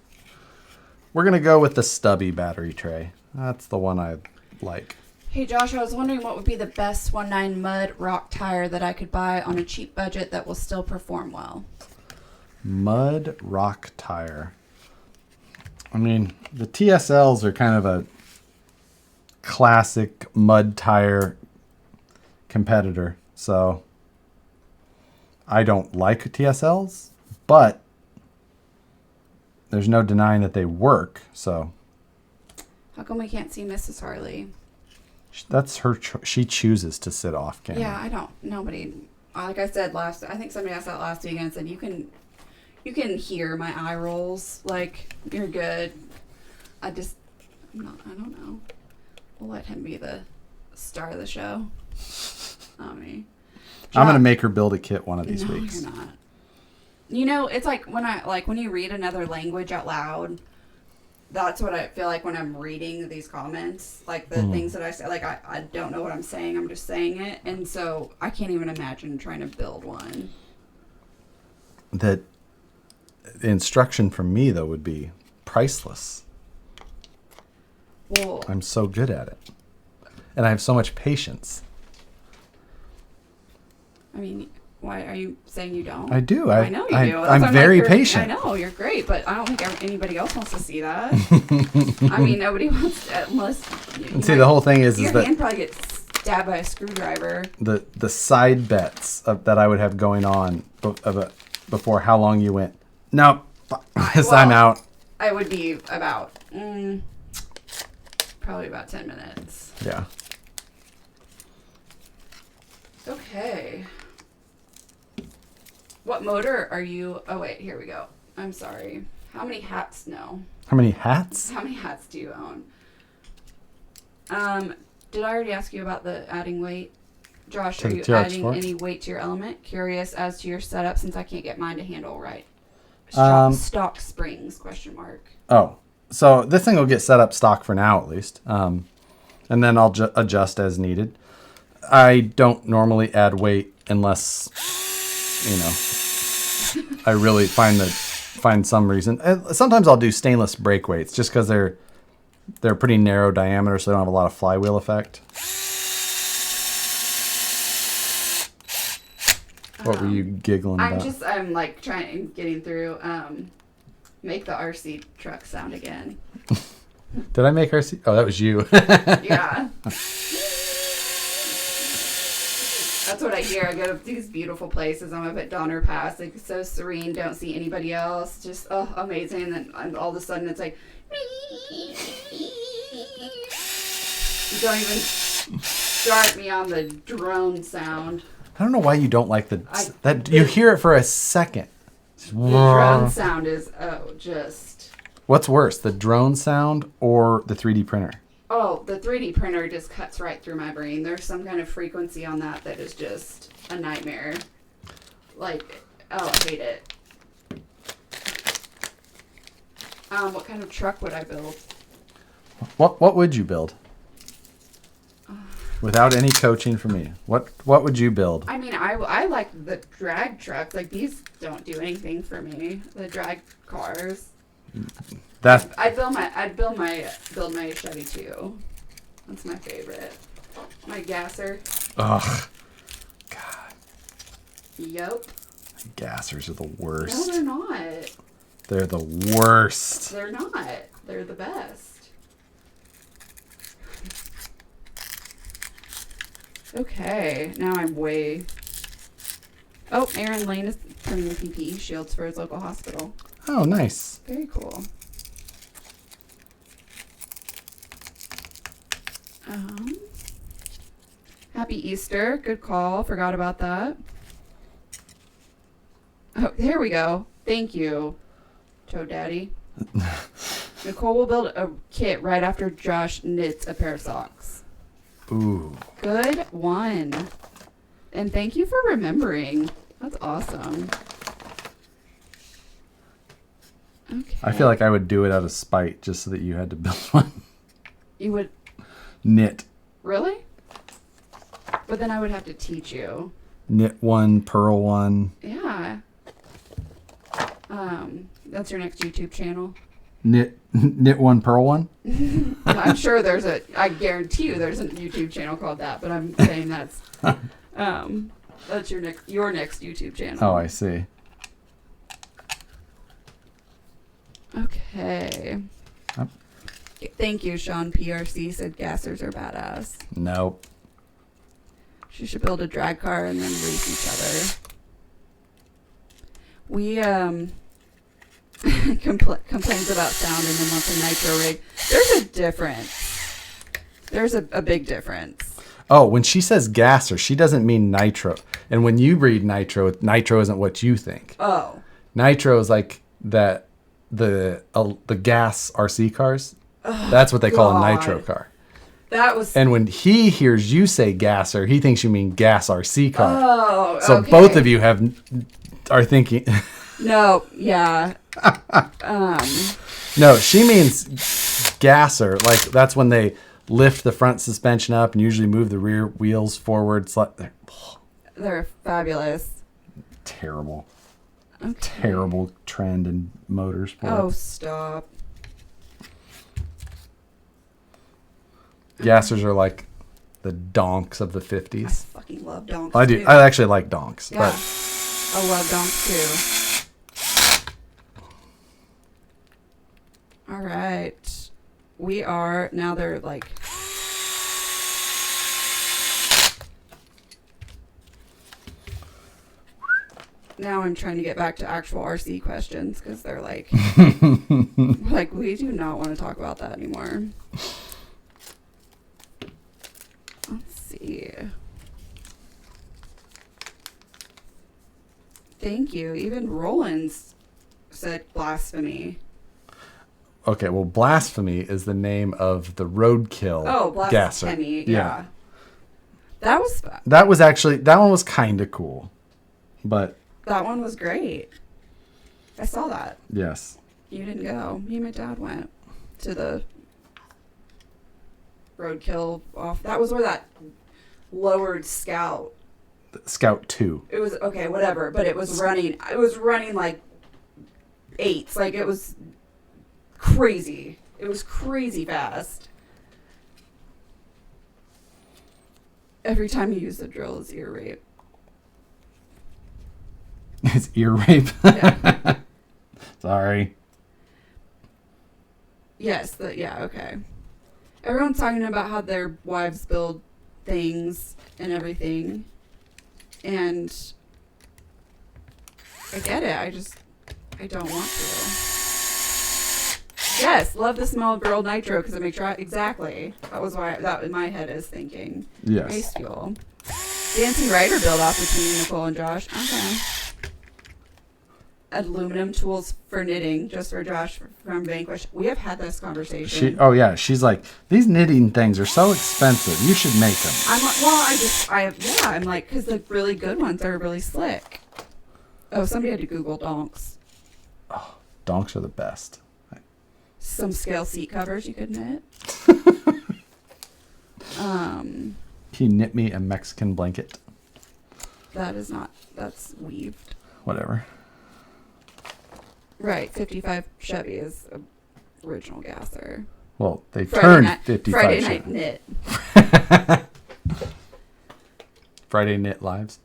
We're going to go with the stubby battery tray. That's the one I like. Hey Josh, I was wondering what would be the best 1.9 mud rock tire that I could buy on a cheap budget that will still perform well. Mud rock tire. I mean, the TSLs are kind of a classic mud tire competitor. So I don't like TSLs, but there's no denying that they work. So How come we can't see Mrs. Harley? that's her. She chooses to sit off camera. Yeah, I don't. Nobody. Like I said I think somebody asked that last week and said you can hear my eye rolls. Like you're good. I don't know. We'll let him be the star of the show. Not me. I'm gonna make her build a kit one of these weeks. You're not. You know, it's like when you read another language out loud. That's what I feel like when I'm reading these comments. Like the things that I say, like I don't know what I'm saying. I'm just saying it, and so I can't even imagine trying to build one. The instruction from me though would be priceless. Well, I'm so good at it, and I have so much patience. I mean, why are you saying you don't? I do. I know you do. I'm very patient. I know you're great, but I don't think anybody else wants to see that. I mean, nobody wants to, unless. See, the whole thing is your that hand probably gets stabbed by a screwdriver. the side bets that I would have going on before how long you went. No, I'm out. I would be about probably about 10 minutes. Yeah. Okay. What motor are you? Oh wait, here we go. I'm sorry. How many hats? No. How many hats? How many hats do you own? Did I already ask you about the adding weight? Josh, are you adding any weight to your Element? Curious as to your setup since I can't get mine to handle right. Stock springs, question mark. Oh, so this thing will get set up stock for now at least. And then I'll adjust as needed. I don't normally add weight unless, I really find some reason. Sometimes I'll do stainless brake weights just because they're pretty narrow diameter, so they don't have a lot of flywheel effect. What were you giggling about? I'm like getting through, make the RC truck sound again. Did I make RC? Oh, that was you. Yeah. That's what I hear. I go to these beautiful places. I'm up at Donner Pass. Like, so serene. Don't see anybody else. Just, amazing. And then all of a sudden it's like, you don't even start me on the drone sound. I don't know why you don't like you hear it for a second. The drone sound is, just. What's worse, the drone sound or the 3D printer? Oh, the 3D printer just cuts right through my brain. There's some kind of frequency on that is just a nightmare. Like, I hate it. What kind of truck would I build? What would you build? Without any coaching from me, what would you build? I mean, I like the drag trucks. Like, these don't do anything for me. The drag cars. I'd build my Chevy too. That's my favorite. My gasser. Ugh. God. Yep. Gassers are the worst. No, they're not. They're the worst. They're not. They're the best. Okay, now I'm way... Oh, Aaron Lane is printing PPE shields for his local hospital. Oh, nice. Very cool. Happy Easter. Good call. Forgot about that. Oh, here we go. Thank you, Joe Daddy. Nicole will build a kit right after Josh knits a pair of socks. Ooh. Good one. And thank you for remembering. That's awesome. Okay. I feel like I would do it out of spite just so that you had to build one. You would... Knit. Really? But then I would have to teach you. Knit one, purl one. Yeah. That's your next YouTube channel. Knit one, purl one? I'm sure I guarantee you there's a YouTube channel called that, but I'm saying that's your next YouTube channel. Oh, I see. Okay. Yep. Thank you, Sean PRC said gassers are badass. Nope. She should build a drag car and then race each other. We complains about sound in the monthly nitro rig. There's a difference. There's a big difference. Oh, when she says gasser, she doesn't mean nitro. And when you read nitro, nitro isn't what you think. Oh. Nitro is like that the gas RC cars. That's what they call a nitro car. That was. And when he hears you say gasser, he thinks you mean gas RC car. Oh, so okay. both of you are thinking. No, yeah. No, she means gasser. Like that's when they lift the front suspension up and usually move the rear wheels forward. They're fabulous. Terrible. Okay. Terrible trend in motorsports. Oh, stop. Gassers are like the donks of the I 50s. fucking love donks. I do. Too. I actually like donks. Yeah. But I love donks too. All right. We are now. They're like. Now I'm trying to get back to actual RC questions because they're like, like we do not want to talk about that anymore. Let's see. Thank you. Even Rollins said blasphemy. okay, well, blasphemy is the name of the roadkill. Oh, gasser. blasphemy. Yeah. That was That one was kind of cool, but that one was great. I saw that. yes. You didn't go. Me and my dad went to the roadkill off. That was where that lowered Scout. Scout 2. It was okay, whatever. But it was running. It was running like eights. Like it was crazy. It was crazy fast. Every time you use the drill is ear rape. It's ear rape. Yeah. Sorry. Yes. Yeah. Okay. Everyone's talking about how their wives build things and everything, and I get it. I don't want to. Yes, love the smell of grilled nitro because it makes exactly. That was why that in my head is thinking. Yes. Race fuel. Dancing rider build off between Nicole and Josh. Okay. Aluminum tools for knitting, just for Josh from Vanquish. We have had this conversation. She's like, these knitting things are so expensive. You should make them. I'm like, well, I'm like, because the really good ones are really slick. Oh, somebody had to Google donks. Oh, donks are the best. Some scale seat covers you could knit. Can you knit me a Mexican blanket? That is not. That's weaved. Whatever. Right. 55 Chevy is a original gasser. Well, they turned 55 Friday Chevy. night knit. Friday knit lives.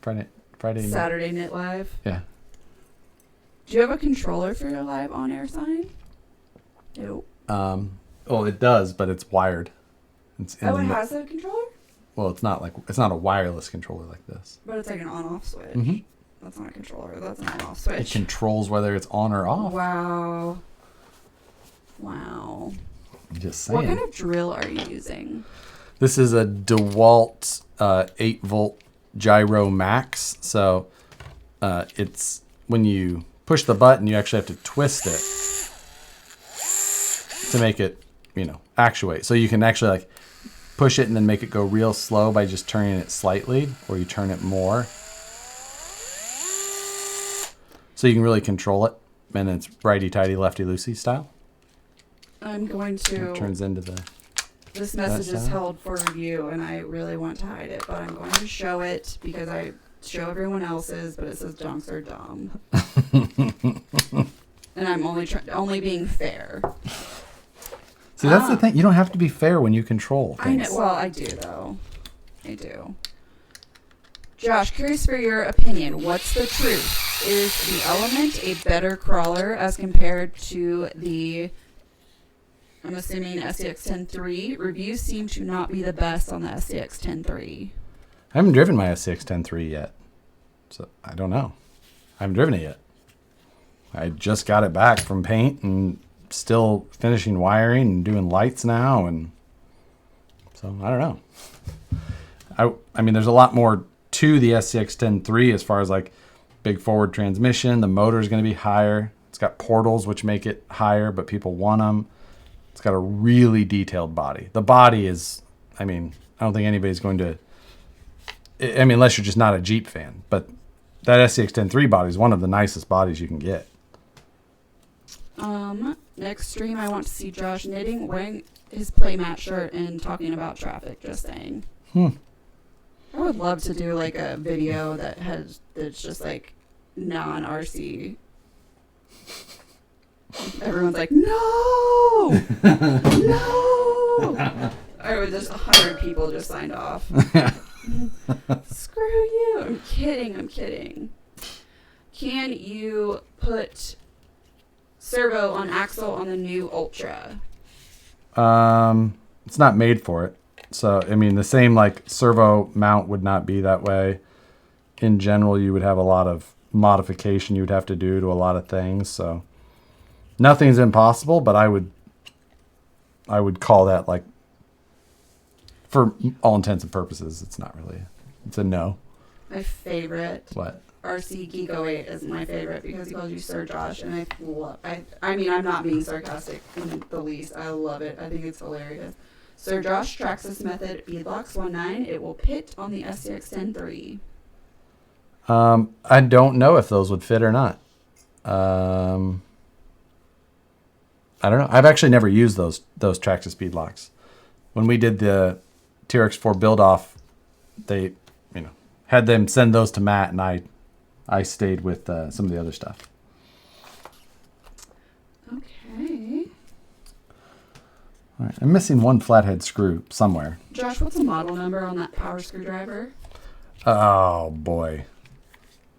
Friday knit. Saturday knit live. Yeah. Do you have a controller for your live on air sign? Nope. Well, it does, but it's wired. It's in It has a controller? Well, it's not a wireless controller like this. But it's like an on-off switch. Mm-hmm. That's not a controller. That's an on-off switch. It controls whether it's on or off. Wow. I'm just saying. What kind of drill are you using? This is a DeWalt 8-volt gyro max. So it's when you push the button, you actually have to twist it to make it, actuate. So you can actually like push it and then make it go real slow by just turning it slightly, or you turn it more. So you can really control it, and it's righty-tighty, lefty-loosey style. I'm going to... It turns into the... This message is held for review, and I really want to hide it, but I'm going to show it because I show everyone else's, but it says dunks are dumb. And I'm only being fair. See, that's the thing. You don't have to be fair when you control things. I know. Well, I do, though. I do. Josh, curious for your opinion. What's the truth? Is the Element a better crawler as compared to the, I'm assuming, SCX-10.3? Reviews seem to not be the best on the SCX-10.3. I haven't driven my SCX-10.3 yet, so I don't know. I haven't driven it yet. I just got it back from paint and still finishing wiring and doing lights now, and so I don't know. I mean, there's a lot more to the SCX-10.3 as far as like big forward transmission. The motor is going to be higher. It's got portals which make it higher, but people want them. It's got a really detailed body. The body is, I mean, I don't think anybody's going to, I mean, unless you're just not a Jeep fan, but that SCX-10.3 body is one of the nicest bodies you can get. Next stream, I want to see Josh knitting, wearing his playmat shirt, and talking about traffic. Just saying. I would love to do like a video that's just like non-RC. Everyone's like, no, no. Or just 100 people just signed off. Screw you! I'm kidding. Can you put servo on axle on the new Ultra? It's not made for it. So, I mean, the same like servo mount would not be that way. In general, you would have a lot of modification you would have to do to a lot of things. So nothing's impossible, but I would call that, like, for all intents and purposes, it's not really, it's a no. My favorite. What? RC Geek 08 is my favorite because he calls you Sir Josh, and I mean, I'm not being sarcastic in the least. I love it. I think it's hilarious. Sir Josh Traxxas Method Beadlocks 19. It will pit on the SCX-10.3. I don't know if those would fit or not. I don't know. I've actually never used those Traxxas beadlocks. When we did the TRX4 build off, they, had them send those to Matt, and I stayed with some of the other stuff. Okay. All right, I'm missing one flathead screw somewhere. Josh, what's the model number on that power screwdriver? Oh boy,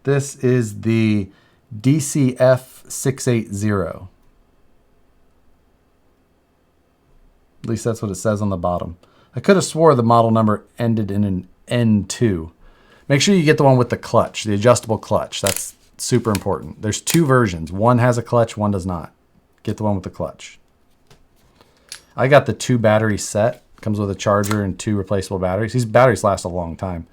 this is the DCF 680. At least that's what it says on the bottom. I could have swore the model number ended in an N2. Make sure you get the one with the clutch, the adjustable clutch. That's super important. There's two versions. One has a clutch, one does not. Get the one with the clutch. I got the 2 battery set. Comes with a charger and 2 replaceable batteries. These batteries last a long time.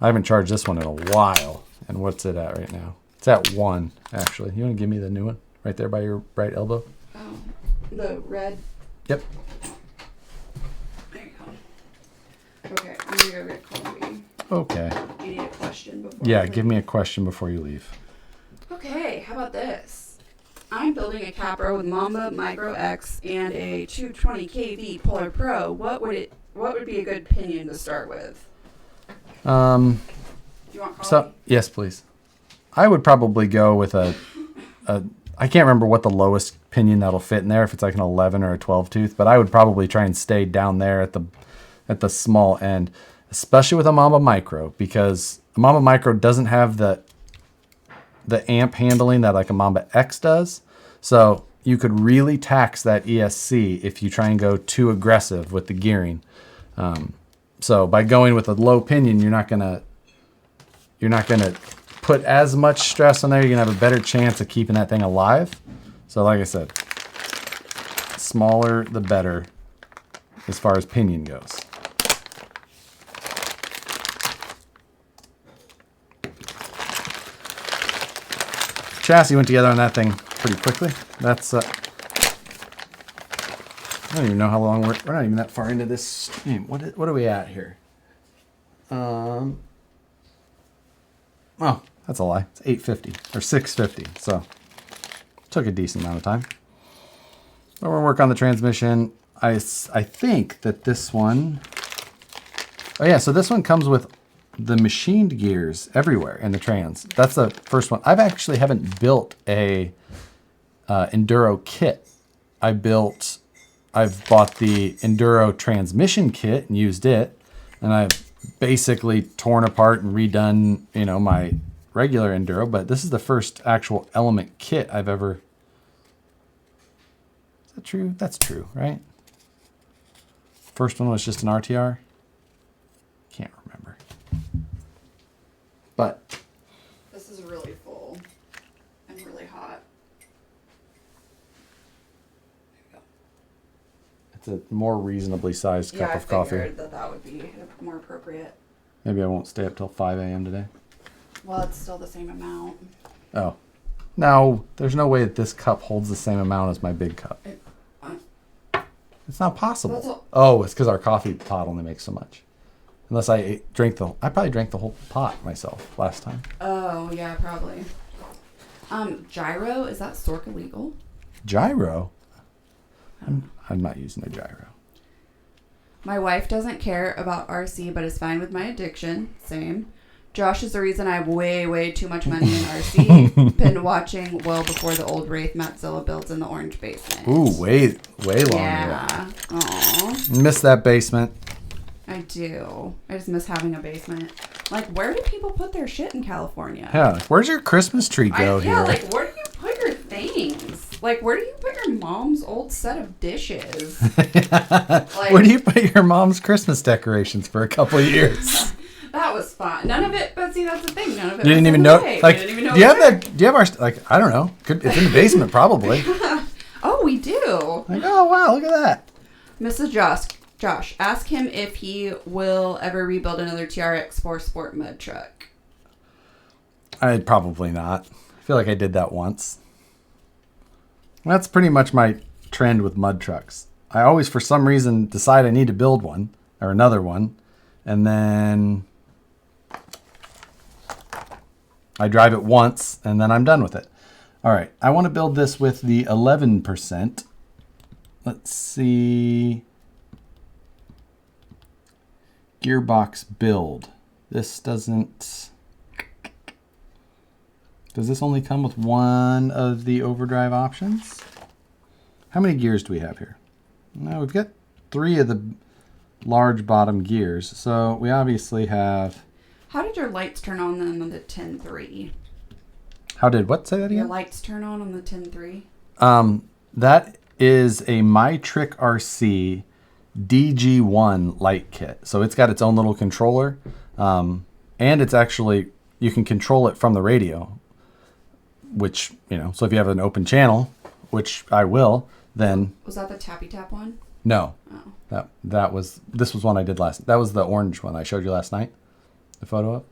I haven't charged this one in a while. And what's it at right now? It's at 1, actually. You want to give me the new one? Right there by your right elbow? Oh, the red. Yep. There you go. Okay, I'm going to go get coffee. Okay. You need a question before Yeah, give me a question before you leave. Okay, how about this? I'm building a Capra with Mamba Micro X and a 220 kV Polar Pro. What would it what would be a good pinion to start with? Um, Do you want coffee? so yes, please. I would probably go with a I can't remember what the lowest pinion that'll fit in there, if it's like an 11 or a 12 tooth, but I would probably try and stay down there at the small end, especially with a Mamba Micro, because a Mamba Micro doesn't have the amp handling that like a Mamba X does. So you could really tax that ESC if you try and go too aggressive with the gearing. So by going with a low pinion, you're not gonna put as much stress on there. You're gonna have a better chance of keeping that thing alive. So like I said, smaller the better as far as pinion goes. Chassis went together on that thing pretty quickly. That's I don't even know how long we're not even that far into this stream. What are we at here? Oh, that's a lie. It's 850 or 650. So took a decent amount of time. But we're gonna work on the transmission. I think that this one. Oh yeah, so this one comes with the machined gears everywhere in the trans. That's the first one. Haven't built a Enduro kit. I've bought the Enduro transmission kit and used it, and I've basically torn apart and redone, my regular Enduro, but this is the first actual Element kit I've ever. Is that true? That's true, right? First one was just an RTR. Can't remember. But This is really full and really hot. it's a more reasonably sized cup of coffee. I figured that would be more appropriate. Maybe I won't stay up till 5 a.m. today. Well, it's still the same amount. Oh. No, there's no way that this cup holds the same amount as my big cup. It's not possible. Oh, it's because our coffee pot only makes so much. Unless I probably drank the whole pot myself last time. Oh, yeah, probably. Gyro, is that stork illegal? Gyro? I'm not using a gyro. My wife doesn't care about RC, but is fine with my addiction. Same. Josh is the reason I have way, way too much money in RC. Been watching well before the old Wraith Matzilla builds in the orange basement. Ooh, way long. Yeah. Aw. Miss that basement. I do. I just miss having a basement. Like, where do people put their shit in California? Yeah, where's your Christmas tree go here? Yeah, like, where do you put your things? Like, where do you put your mom's old set of dishes? Where do you put your mom's Christmas decorations for a couple of years? That was fun. None of it, but see, that's the thing. None of it. You didn't even know. Like, do you have our? Like, I don't know. It's in the basement probably. Oh, we do. Like, oh wow, look at that. Mrs. Josh, ask him if he will ever rebuild another TRX 4 Sport mud truck. I'd probably not. I feel like I did that once. That's pretty much my trend with mud trucks. I always, for some reason, decide I need to build one or another one, and then I drive it once, and then I'm done with it. All right, I want to build this with the 11%. Let's see. Gearbox build. This doesn't. Does this only come with one of the overdrive options? How many gears do we have here? No, we've got 3 of the large bottom gears. So we obviously have. How did your lights turn on then on the 10.3? How did what? Say that again? Your lights turn on the 10.3? That is a MyTrick RC DG1 light kit. So it's got its own little controller. And it's actually, you can control it from the radio. Which, so if you have an open channel, which I will, then... Was that the Tappy Tap one? No. Oh. This was one I did that was the orange one I showed you last night. The photo of.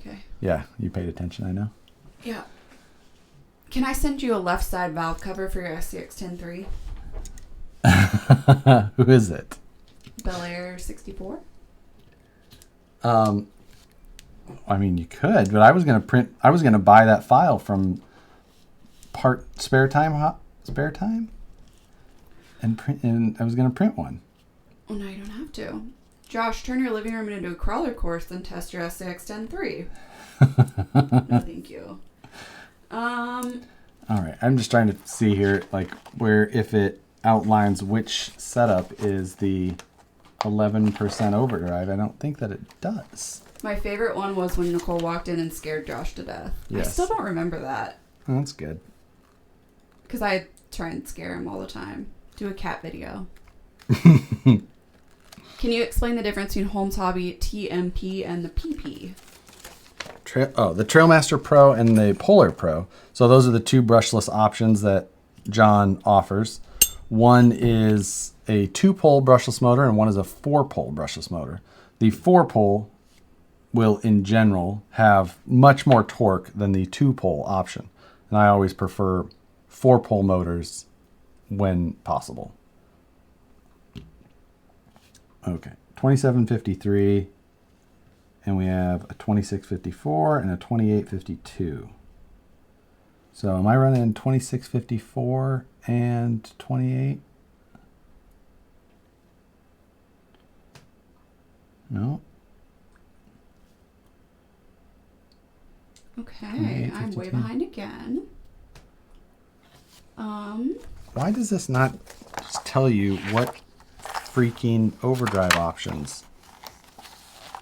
Okay. Yeah, you paid attention, I know. Yeah. Can I send you a left side valve cover for your SCX 10.3? Who is it? Bel Air 64? I mean, you could, but I was gonna buy that file from Spare Time, and I was gonna print one. Well, now you don't have to. Josh, turn your living room into a crawler course and test your SCX-10-3. No, thank you. All right. I'm just trying to see here, like, where if it outlines which setup is the 11% overdrive. I don't think that it does. My favorite one was when Nicole walked in and scared Josh to death. Yes. I still don't remember that. Oh, that's good. Because I try and scare him all the time. Do a cat video. Can you explain the difference between Holmes Hobby TMP and the PP? The Trailmaster Pro and the Polar Pro. So those are the two brushless options that John offers. One is a 2-pole brushless motor and one is a 4-pole brushless motor. The 4-pole will, in general, have much more torque than the 2-pole option. And I always prefer 4-pole motors when possible. Okay, 2753, and we have a 2654 and a 2852. So am I running 2654 and 28? No. Okay, I'm way behind again. Why does this not just tell you what freaking overdrive options?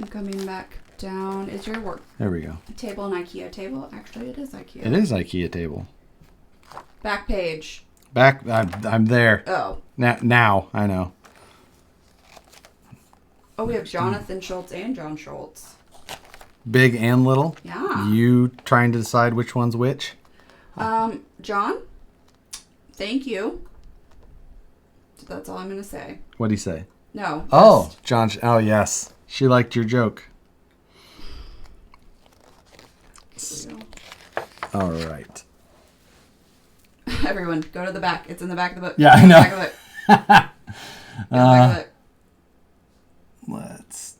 I'm coming back down. Is your work There we go. table an IKEA table? Actually, it is IKEA. It is IKEA table. Back page. Back, I'm there. Oh. Now, I know. Oh, we have Jonathan Schultz and John Schultz. Big and little. Yeah. You trying to decide which one's which? John, thank you. That's all I'm going to say. What'd he say? No. Oh, John. Oh, yes. She liked your joke. All right. Everyone, go to the back. It's in the back of the book. Yeah, I know. Back of the book. Back of the book. Let's.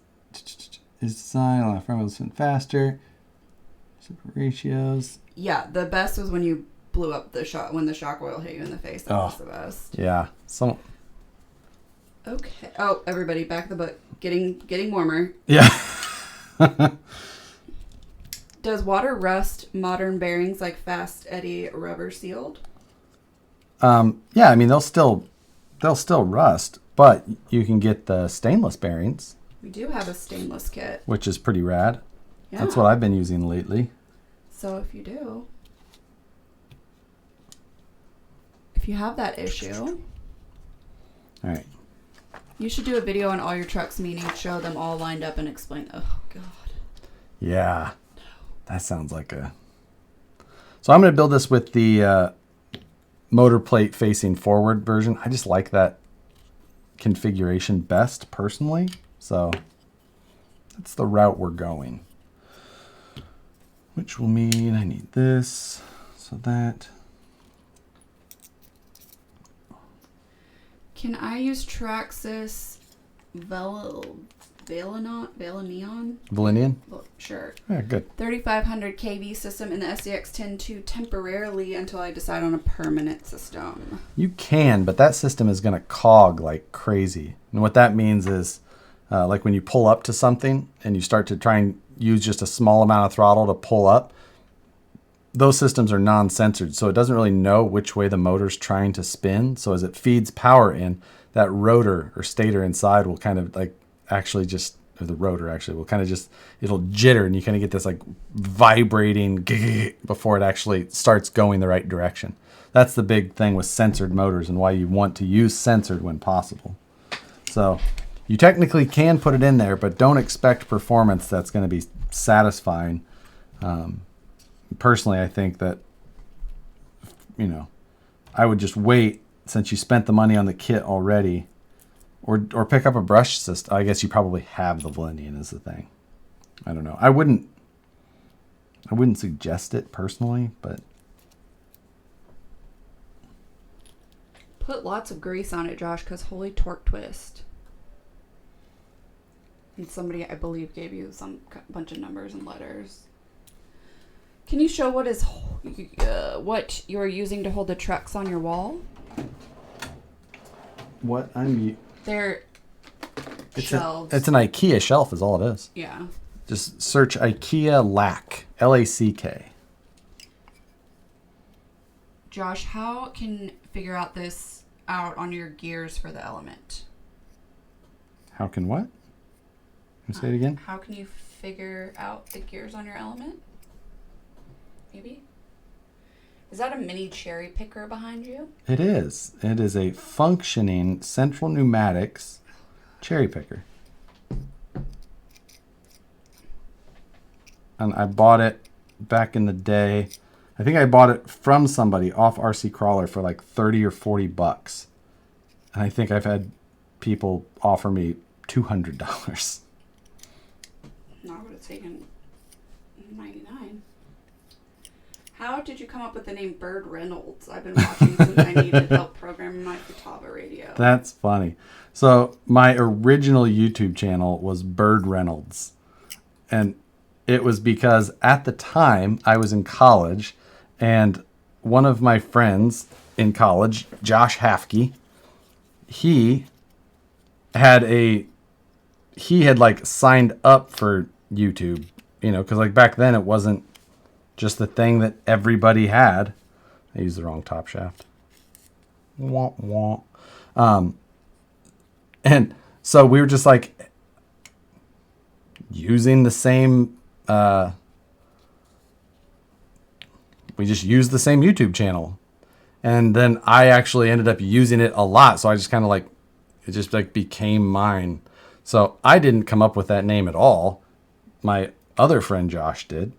Is design on the front wheel spin faster. Super ratios. Yeah, the best was when you blew up the shock when the shock oil hit you in the face. That was the best. Yeah. Okay. Oh, everybody, back of the book. Getting warmer. Yeah. Does water rust modern bearings like Fast Eddy rubber sealed? Yeah. I mean, they'll still rust, but you can get the stainless bearings. We do have a stainless kit. Which is pretty rad. Yeah. That's what I've been using lately. So if you have that issue, all right. You should do a video on all your trucks, meaning show them all lined up and explain. Oh, God. Yeah. That sounds like a... So I'm going to build this with the motor plate facing forward version. I just like that configuration best, personally. So that's the route we're going. Which will mean I need this, so that... Can I use Traxxas Valenion? Well, sure. Yeah, good. 3500 kV system in the SCX-10-2 temporarily until I decide on a permanent system. You can, but that system is going to cog like crazy. And what that means is, like when you pull up to something and you start to try and use just a small amount of throttle to pull up, those systems are non-censored, so it doesn't really know which way the motor's trying to spin. So as it feeds power in, that rotor or stator inside will kind of like actually just, or the rotor actually will kind of just, it'll jitter and you kind of get this like vibrating before it actually starts going the right direction. That's the big thing with censored motors and why you want to use censored when possible. So you technically can put it in there, but don't expect performance that's going to be satisfying. Personally, I think that, you know, I would just wait since you spent the money on the kit already, or pick up a brush system. I guess you probably have the Valenian is the thing. I don't know. I wouldn't suggest it personally, but Put lots of grease on it, Josh, because holy torque twist. And somebody, I believe, gave you some bunch of numbers and letters. Can you show what you're using to hold the trucks on your wall? what They're shelves. It's an IKEA shelf is all it is. Yeah. Just search IKEA lack. L-A-C-K. Josh, how can figure out this out on your gears for the Element? How can what? Can you say it again? How can you figure out the gears on your Element? Maybe? Is that a mini cherry picker behind you? It is. It is a functioning Central Pneumatics cherry picker. And I bought it back in the day. I think I bought it from somebody off RC Crawler for like 30 or 40 bucks. And I think I've had people offer me $200. No, I would have taken $99. How did you come up with the name Bird Reynolds? I've been watching since I needed help programming my Futaba radio. That's funny. So my original YouTube channel was Bird Reynolds. And it was because at the time I was in college and one of my friends in college, Josh Hafke, he had like signed up for YouTube, you know, because like back then it wasn't just the thing that everybody had. I used the wrong top shaft. Womp womp. And so we were just like using the same, we just used the same YouTube channel. And then I actually ended up using it a lot. So I just kind of like, it just like became mine. So I didn't come up with that name at all. My other friend Josh did.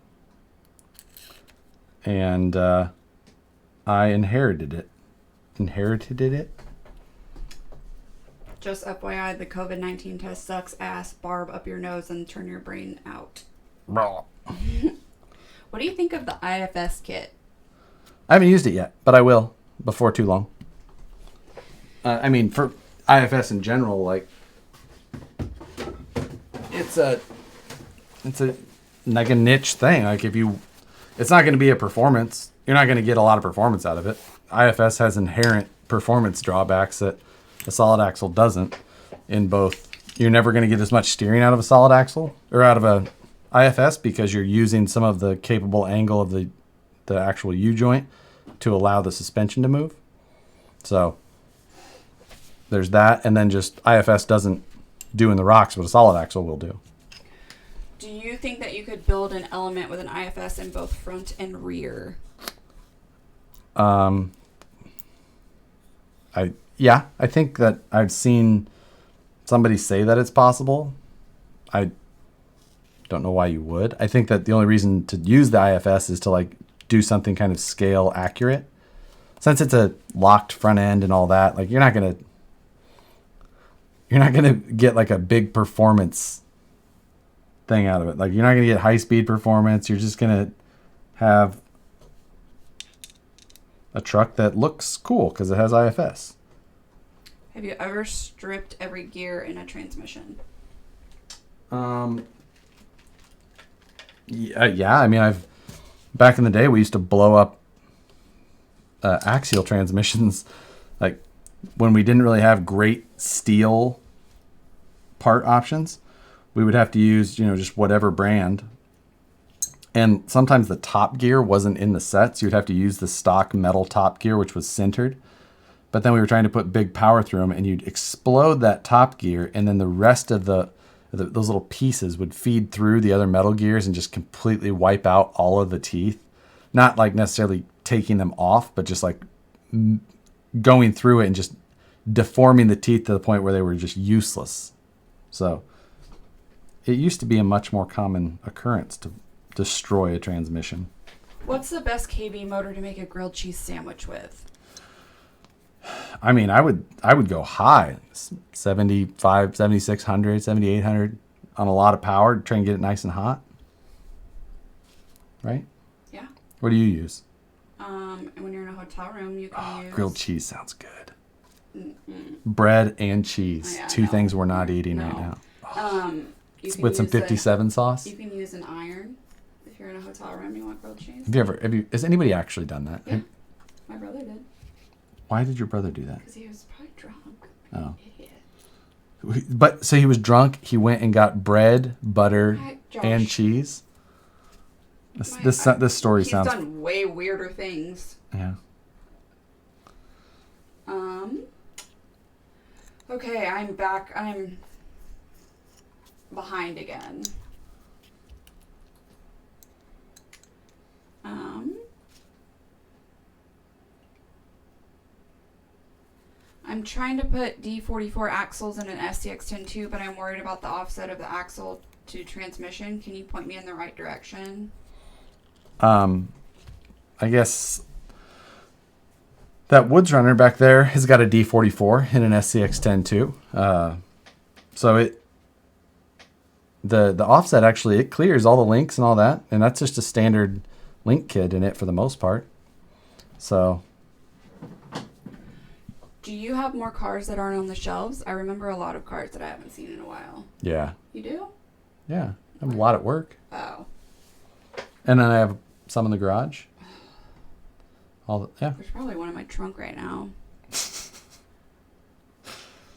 And I inherited it. Just FYI, the COVID-19 test sucks ass. Barb up your nose and turn your brain out. Raw. What do you think of the IFS kit? I haven't used it yet, but I will before too long. I mean, for IFS in general, like it's like a niche thing. Like it's not going to be a performance. You're not going to get a lot of performance out of it. IFS has inherent performance drawbacks that a solid axle doesn't. In both, you're never going to get as much steering out of a solid axle or out of a IFS because you're using some of the capable angle of the actual U-joint to allow the suspension to move. So there's that. And then just IFS doesn't do in the rocks what a solid axle will do. Do you think that you could build an Element with an IFS in both front and rear? I think that I've seen somebody say that it's possible. I don't know why you would. I think that the only reason to use the IFS is to like do something kind of scale accurate. Since it's a locked front end and all that, like you're not gonna get like a big performance thing out of it. Like you're not gonna get high speed performance. You're just gonna have a truck that looks cool because it has IFS. Have you ever stripped every gear in a transmission? Yeah. I mean, back in the day we used to blow up axial transmissions, like when we didn't really have great steel part options. We would have to use, just whatever brand. And sometimes the top gear wasn't in the sets. You'd have to use the stock metal top gear, which was sintered. But then we were trying to put big power through them, and you'd explode that top gear, and then the rest of those little pieces would feed through the other metal gears and just completely wipe out all of the teeth. Not like necessarily taking them off, but just like going through it and just deforming the teeth to the point where they were just useless. So it used to be a much more common occurrence to destroy a transmission. What's the best KB motor to make a grilled cheese sandwich with? I mean, I would go high, 75, 7600, 7800 on a lot of power to try and get it nice and hot. Right? Yeah. What do you use? And when you're in a hotel room, you can use... Grilled cheese sounds good. Mm-mm. Bread and cheese. Two things we're not eating right now. With some 57 sauce? You can use an iron if you're in a hotel room. You want grilled cheese? Has anybody actually done that? Yeah. My brother did. Why did your brother do that? Because he was probably drunk. Oh. Idiot. But so he was drunk. He went and got bread, butter, Josh. and cheese. This story sounds. He's done way weirder things. Yeah. Okay, I'm back. I'm behind again. I'm trying to put D44 axles in an SCX-10-2, but I'm worried about the offset of the axle to transmission. Can you point me in the right direction? I guess that Woods Runner back there has got a D44 in an SCX-10-2. So the offset actually, it clears all the links and all that, and that's just a standard link kit in it for the most part. So. Do you have more cars that aren't on the shelves? I remember a lot of cars that I haven't seen in a while. Yeah. You do? Yeah. I have a lot at work. Oh. And then I have some in the garage. Yeah. There's probably one in my trunk right now.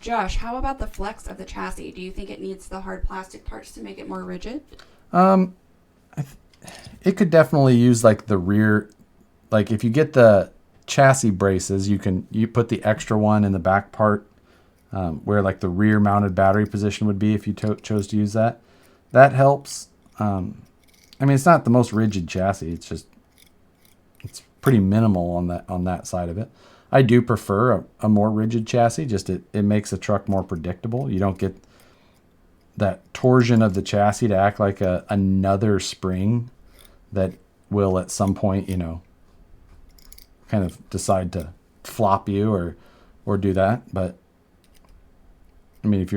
Josh, how about the flex of the chassis? Do you think it needs the hard plastic parts to make it more rigid? It could definitely use like the rear, like if you get the chassis braces, you put the extra one in the back part, where like the rear mounted battery position would be if you chose to use that. That helps. I mean, it's not the most rigid chassis. It's pretty minimal on that side of it. I do prefer a more rigid chassis. Just it makes the truck more predictable. You don't get that torsion of the chassis to act like another spring that will at some point, kind of decide to flop you or do that. But I mean, it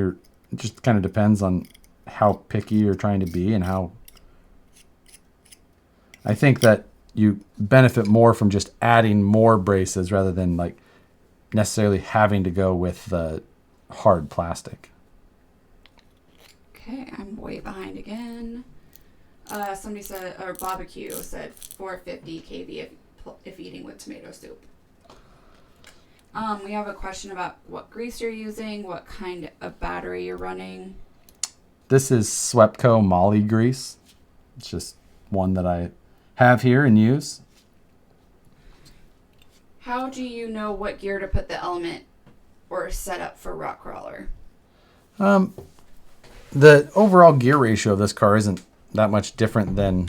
just kind of depends on how picky you're trying to be and how. I think that you benefit more from just adding more braces rather than like necessarily having to go with the hard plastic. Okay, I'm way behind again. Somebody said, or barbecue said 450 kV if eating with tomato soup. We have a question about what grease you're using, what kind of battery you're running. This is Swepco Moly grease. It's just one that I have here and use. How do you know what gear to put the Element or set up for rock crawler? The overall gear ratio of this car isn't that much different than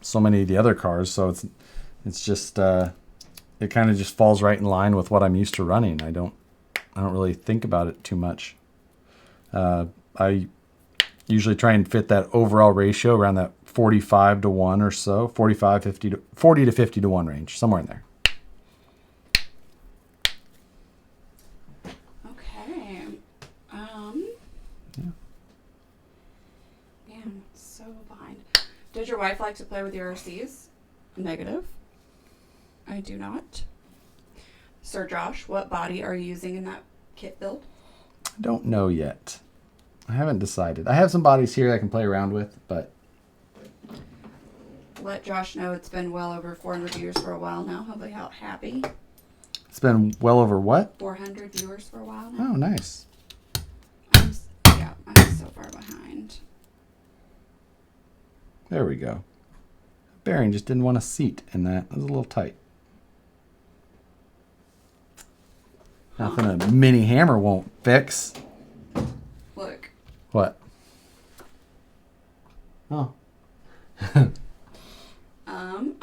so many of the other cars, so it's just it kind of just falls right in line with what I'm used to running. I don't really think about it too much. I usually try and fit that overall ratio around that 45 to 1 or so, 40 to 50 to 1 range, somewhere in there. Okay. Yeah. Man, so behind. Does your wife like to play with your RCs? Negative. I do not. Sir Josh, what body are you using in that kit build? I don't know yet. I haven't decided. I have some bodies here I can play around with, but let Josh know it's been well over 400 viewers for a while now. He'll be out happy. It's been well over what? 400 viewers for a while now. Oh, nice. I'm so far behind. There we go. Bearing just didn't want a seat in that. It was a little tight. Nothing a mini hammer won't fix. Look. What? Oh.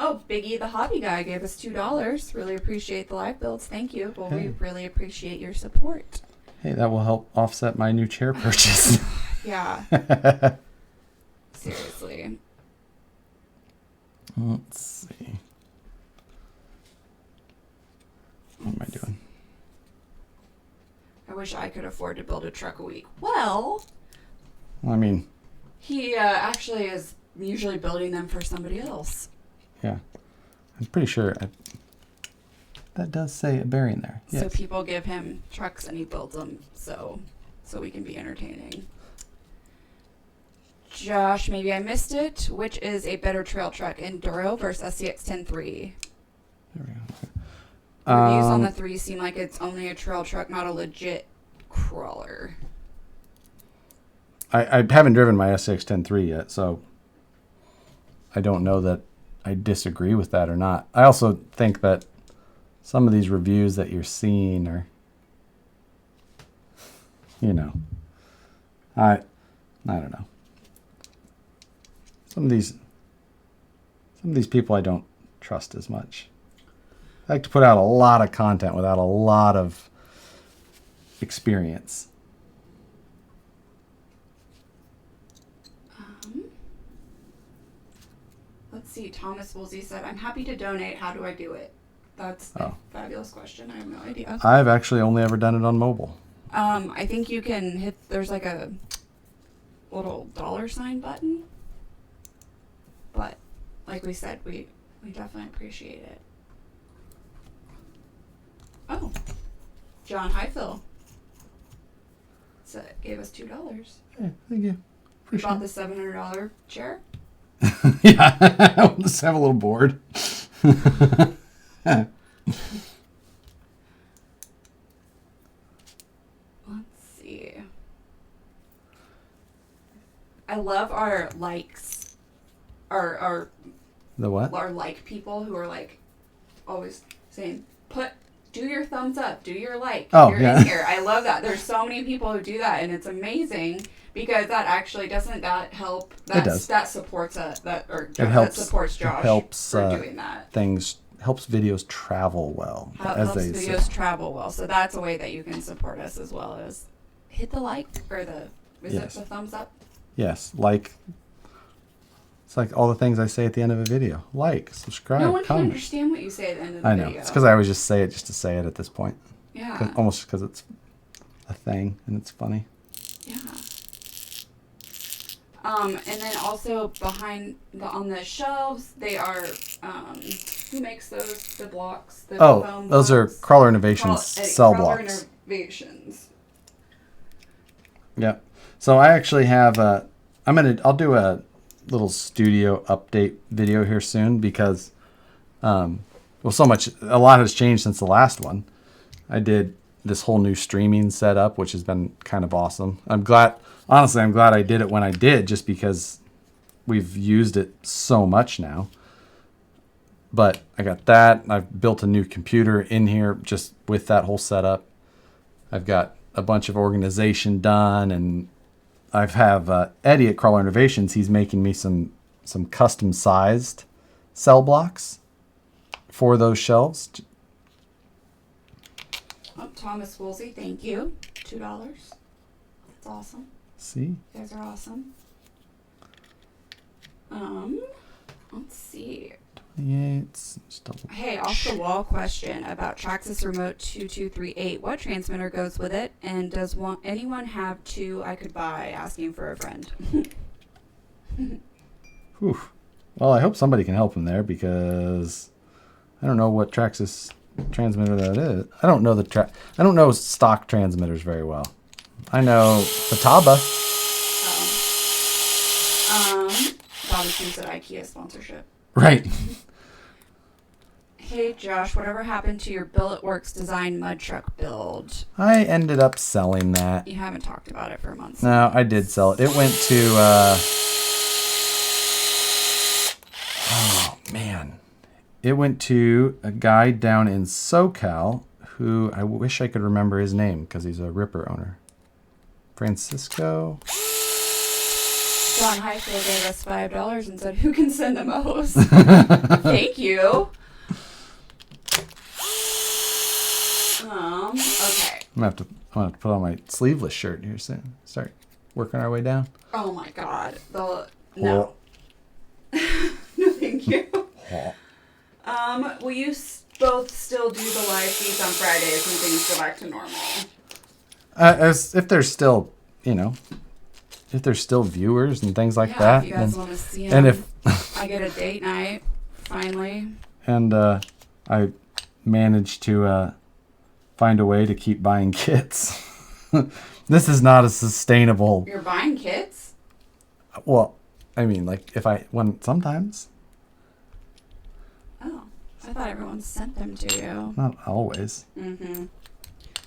Oh, Biggie the hobby guy gave us $2. Really appreciate the live builds. Thank you. Well, hey. We really appreciate your support. Hey, that will help offset my new chair purchase. Yeah. Seriously. Let's see. What am I doing? I wish I could afford to build a truck a week. Well, I mean, he actually is usually building them for somebody else. Yeah. I'm pretty sure that does say a bearing there. Yes. So people give him trucks and he builds them so we can be entertaining. Josh, maybe I missed it. Which is a better trail truck, Enduro versus SCX-10-3? There we go. Reviews on the 3 seem like it's only a trail truck, not a legit crawler. I haven't driven my SX-10-3 yet, so I don't know that I disagree with that or not. I also think that some of these reviews that you're seeing are, you know, I don't know. Some of these people I don't trust as much. I like to put out a lot of content without a lot of experience. Let's see. Thomas Woolsey said, "I'm happy to donate. How do I do it?" That's a fabulous question. I have no idea. I've actually only ever done it on mobile. I think you can hit. There's like a little $sign button. But like we said, we definitely appreciate it. Oh, John Highfill gave us $2. Hey, thank you. We bought the $700 chair. Yeah, I'll just have a little board. Let's see. I love our likes. Our The what? Our like people who are like always saying, do your thumbs up, do your like. Oh, You're yeah. in here. I love that. There's so many people who do that, and it's amazing because that actually doesn't that help. It does. That supports that supports Josh helps for doing that. Helps videos travel well. Helps videos travel well. So that's a way that you can support us as well as hit the like or it the thumbs up? Yes, like. It's like all the things I say at the end of a video. Like, subscribe, no one comment. can understand what you say at the end of the I know. video. It's because I always just say it just to say it at this point. Yeah. Almost because it's a thing and it's funny. Yeah. And then also on the shelves, they are, who makes those, the blocks? The foam those blocks? are Crawler Innovations cell Crawler blocks. Innovations. Yeah. So I actually have I'll do a little studio update video here soon because, a lot has changed since the last one. I did this whole new streaming setup, which has been kind of awesome. I'm glad I did it when I did, just because we've used it so much now. But I got that. I've built a new computer in here just with that whole setup. I've got a bunch of organization done, and I have Eddie at Crawler Innovations. He's making me some custom sized cell blocks for those shelves. Oh, Thomas Woolsey, thank you. $2. That's awesome. See? You guys are awesome. Let's see. 28. Hey, off the wall question about Traxxas Remote 2238. What transmitter goes with it? And does anyone have two I could buy? Asking for a friend. Whew. Well, I hope somebody can help him there because I don't know what Traxxas transmitter that is. I don't know stock transmitters very well. I know Fataba. Bobby Shoes at IKEA sponsorship. Right. Hey Josh, whatever happened to your Billet Works design mud truck build? I ended up selling that. You haven't talked about it for months. No, I did sell it. It went to it went to a guy down in SoCal who I wish I could remember his name because he's a Ripper owner. Francisco. John Highfield gave us $5 and said, "Who can send the most?" Thank you. Okay. I'm gonna have to put on my sleeveless shirt here soon. Start working our way down. Oh my God. No. No, thank you. Will you both still do the live feeds on Fridays when things go back to normal? If there's still, if there's still viewers and things like that. If you guys want to see them. And if I get a date night, finally. And I managed to find a way to keep buying kits. This is not a sustainable. You're buying kits? Well, I mean, like sometimes. Oh, I thought everyone sent them to you. Not always. Mm-hmm.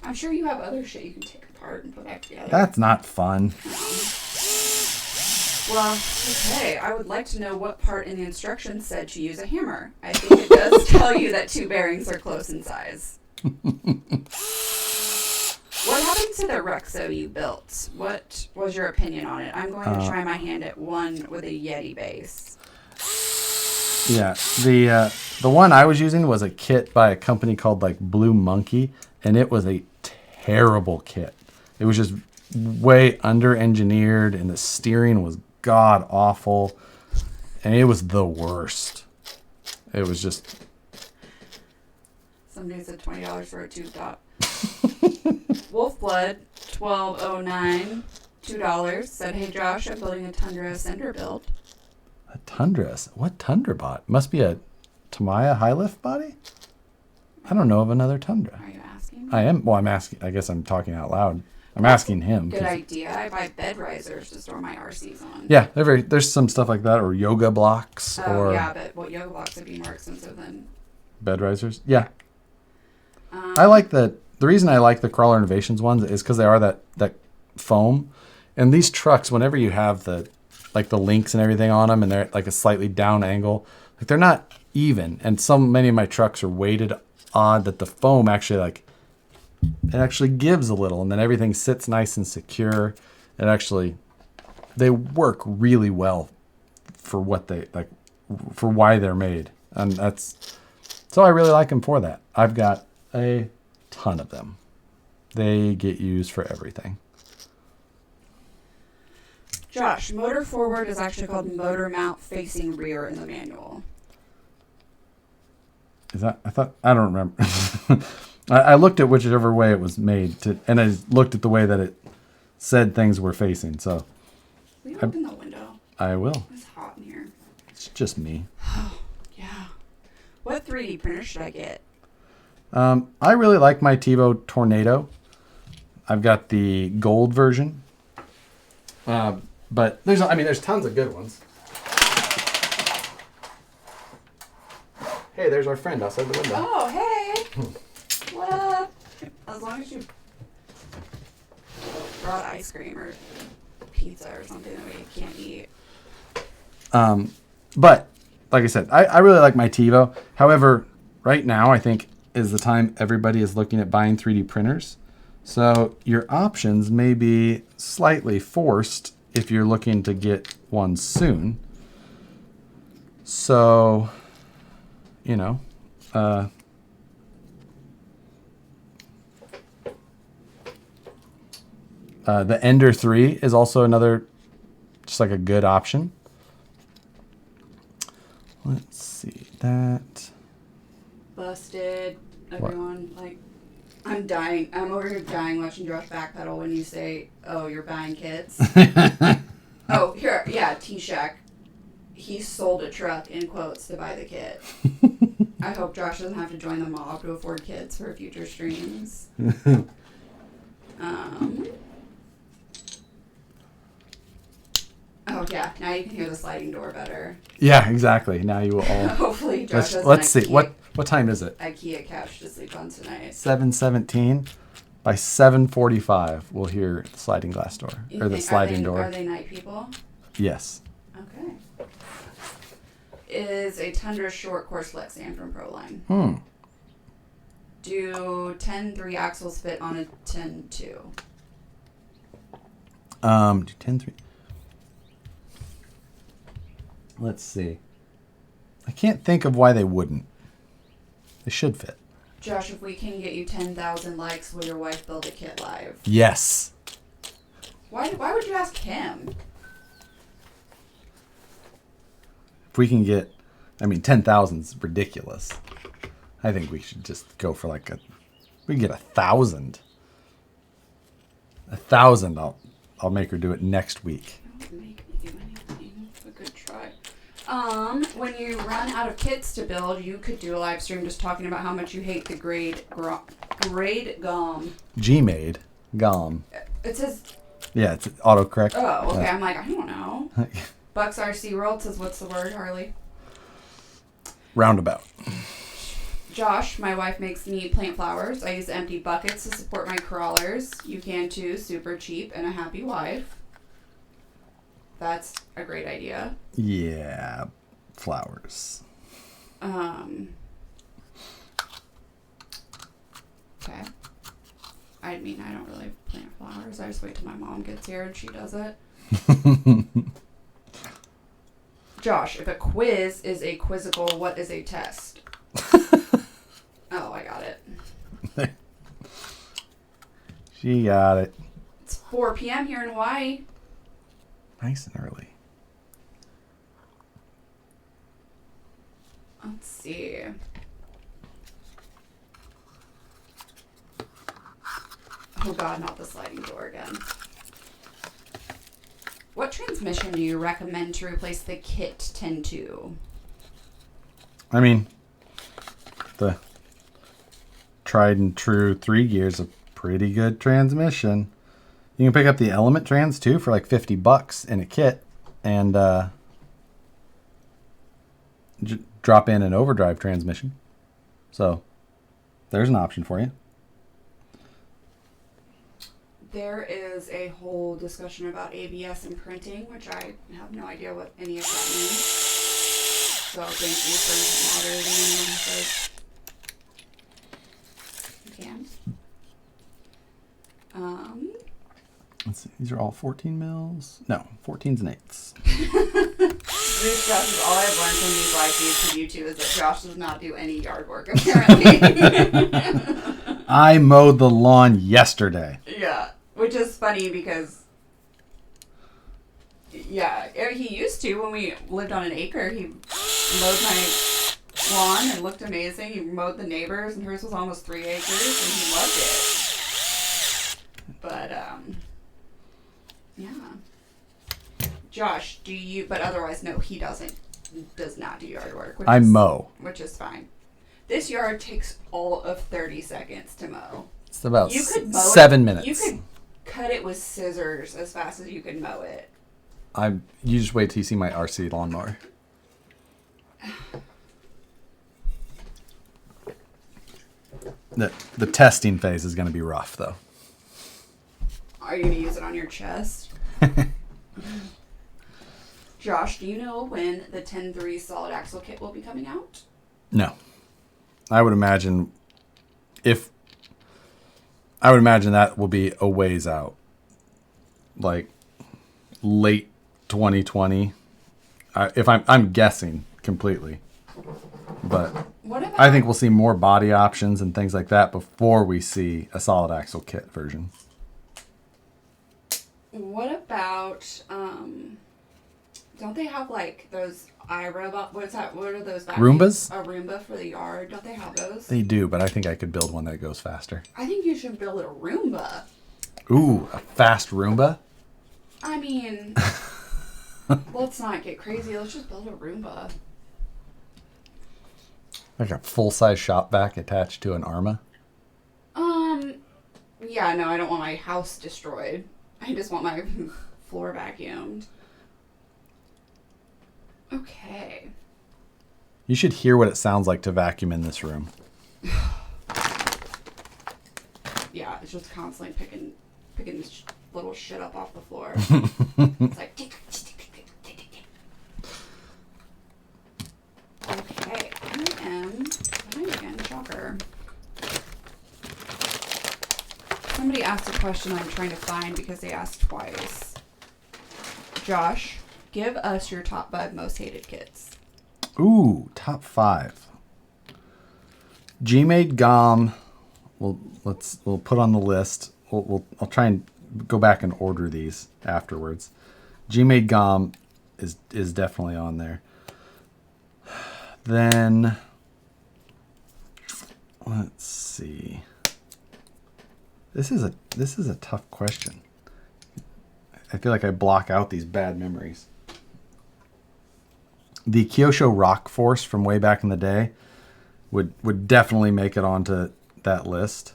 I'm sure you have other shit you can take apart. apart and put back together. That's not fun. Well, okay, I would like to know what part in the instructions said to use a hammer. I think it does tell you that 2 bearings are close in size. What happened to the Rexo you built? What was your opinion on it? I'm going to try my hand at one with a Yeti base. Yeah, the one I was using was a kit by a company called like Blue Monkey, and it was a terrible kit. It was just way under engineered, and the steering was god awful, and it was the worst. It was just. Somebody said $20 for a tube top. Wolfblood 1209 $2 said, "Hey Josh, I'm building a Tundra Ascender build." A Tundra? What Tundra bot? Must be a Tamiya high lift body? I don't know of another Tundra. Are you asking me? I am. Well, I'm asking. I guess I'm talking out loud. I'm asking him. Good idea. I buy bed risers to store my RCs on. Yeah, there's some stuff like that, or yoga blocks, Oh, or yeah, but yoga blocks would be more expensive than... bed risers. Yeah. I like the reason I like the Crawler Innovations ones is because they are that foam. And these trucks, whenever you have the links and everything on them, and they're at like a slightly down angle, like they're not even. And many of my trucks are weighted odd that the foam actually it actually gives a little, and then everything sits nice and secure. They work really well for what for why they're made. And so I really like them for that. I've got a ton of them. They get used for everything. Josh, motor forward is actually called motor mount facing rear in the manual. Is that? I don't remember. I looked at whichever way it was made, and I looked at the way that it said things were facing. So, Will you open the window? I will. It's hot in here. It's just me. Yeah. What 3D printer should I get? I really like my TiVo Tornado. I've got the gold version, but there's tons of good ones. Hey, there's our friend outside the window. Oh, hey. What up? As long as you brought ice cream or pizza or something that we can't eat. But like I said, I really like my TiVo. However, right now I think is the time everybody is looking at buying 3D printers. So your options may be slightly forced if you're looking to get one soon. So, the Ender 3 is also another, just like a good option. Let's see that. Busted. Everyone, I'm dying. I'm over here dying watching Josh backpedal when you say, "Oh, you're buying kids." Oh, here, yeah, T-Shack. He sold a truck in quotes to buy the kit. I hope Josh doesn't have to join the mob to afford kids for future streams. Oh yeah, now you can hear the sliding door better. Yeah, exactly. Now you will all. Hopefully, Josh has let's see. What time is it? IKEA couch to sleep on tonight. 7:17. By 7:45, we'll hear the sliding glass door or the sliding door. Are they night people? Yes. Okay. Is a Tundra short course flex stand from Proline. Do 10 3-axles fit on a 10-2? Do 10-3. Let's see. I can't think of why they wouldn't. They should fit. Josh, if we can get you 10,000 likes, will your wife build a kit live? Yes. Why would you ask him? If we can get, 10,000 is ridiculous. I think we should just go for we can get 1,000. 1,000, I'll make her do it next week. Don't make me do anything. It's a good try. When you run out of kits to build, you could do a live stream just talking about how much you hate the grade GOM. Gmade. GOM. It says... Yeah, it's autocorrect. Oh, okay. Yeah. I'm like, I don't know. Bucks RC World says, what's the word, Harley? Roundabout. Josh, my wife makes me plant flowers. I use empty buckets to support my crawlers. You can too. Super cheap and a happy wife. That's a great idea. Yeah, flowers. Okay. I mean, I don't really plant flowers. I just wait till my mom gets here and she does it. Josh, if a quiz is a quizzical, what is a test? Oh, I got it. She got it. It's 4 p.m. here in Hawaii. Nice and early. Let's see. Oh God, not the sliding door again. What transmission do you recommend to replace the Kit 10.2? I mean, the tried and true 3 gears a pretty good transmission. You can pick up the Element trans too for like $50 in a kit, and drop in an overdrive transmission. So there's an option for you. There is a whole discussion about ABS and printing, which I have no idea what any of that means. So thank you for moderating anyone who says you can. Let's see. These are all 14 mils. No, 14s and 8s. This Josh is all I've learned from these live feeds from YouTube is that Josh does not do any yard work apparently. I mowed the lawn yesterday. Yeah, which is funny because yeah, he used to when we lived on an acre. He mowed my lawn and looked amazing. He mowed the neighbors, and hers was almost 3 acres, and he loved it. But yeah. Josh, do you? But otherwise, no, he doesn't. Does not do yard work. I mow, which is fine. This yard takes all of 30 seconds to mow. It's about you could mow 7 minutes. You could cut it with scissors as fast as you could mow it. You just wait till you see my RC lawnmower. The testing phase is going to be rough, though. Are you going to use it on your chest? Josh, do you know when the 10.3 solid axle kit will be coming out? No. I would imagine that will be a ways out. Like late 2020. If I'm guessing completely. But what about, I think we'll see more body options and things like that before we see a solid axle kit version. What about don't they have like those iRobot? What is that? What are those? Roombas? A Roomba for the yard. Don't they have those? They do, but I think I could build one that goes faster. I think you should build a Roomba. Ooh, a fast Roomba? I mean, let's not get crazy. Let's just build a Roomba. Like a full-size shop vac attached to an Arma? Yeah, no, I don't want my house destroyed. I just want my floor vacuumed. Okay. You should hear what it sounds like to vacuum in this room. Yeah, it's just constantly picking this little shit up off the floor. It's like tick, tick, tick, tick, tick, tick. Okay, I am fine again. Shocker. Somebody asked a question I'm trying to find because they asked twice. Josh, give us your top 5 most hated kits. Ooh, top 5. Gmade GOM. We'll put on the list. I'll try and go back and order these afterwards. Gmade GOM is definitely on there. Then let's see. This is a tough question. I feel like I block out these bad memories. The Kyosho Rock Force from way back in the day would definitely make it onto that list.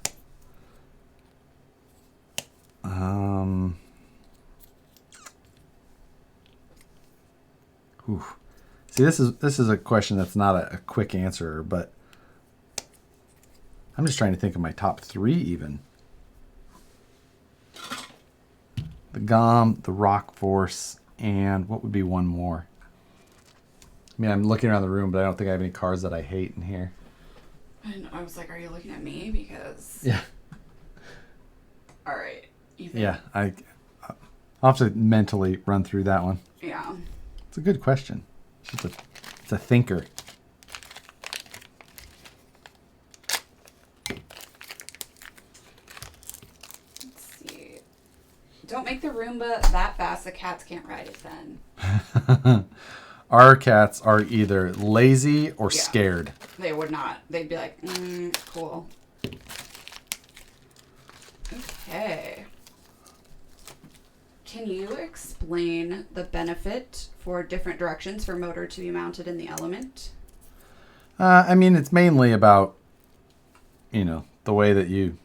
See, this is a question that's not a quick answer, but I'm just trying to think of my top 3 even. The GOM, the Rock Force, and what would be one more? I mean, I'm looking around the room, but I don't think I have any cars that I hate in here. And I was like, are you looking at me? Because... Yeah. All right. Yeah, I'll have to mentally run through that one. Yeah. It's a good question. It's a thinker. Let's see. Don't make the Roomba that fast the cats can't ride it then. Our cats are either lazy or scared. They would not. They'd be like, cool. Okay. Can you explain the benefit for different directions for motor to be mounted in the Element? I mean, it's mainly about, the way that you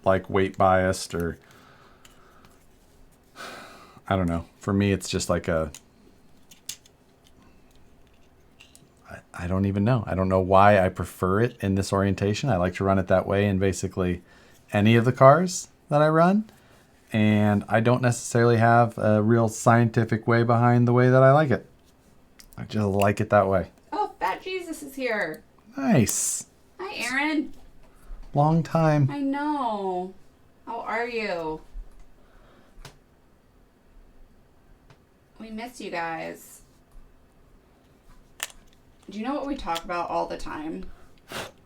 like weight biased, or I don't know. For me, it's just like I don't even know. I don't know why I prefer it in this orientation. I like to run it that way in basically any of the cars that I run. And I don't necessarily have a real scientific way behind the way that I like it. I just like it that way. Oh, Fat Jesus is here. Nice. Hi, Aaron. Long time. I know. How are you? We miss you guys. Do you know what we talk about all the time?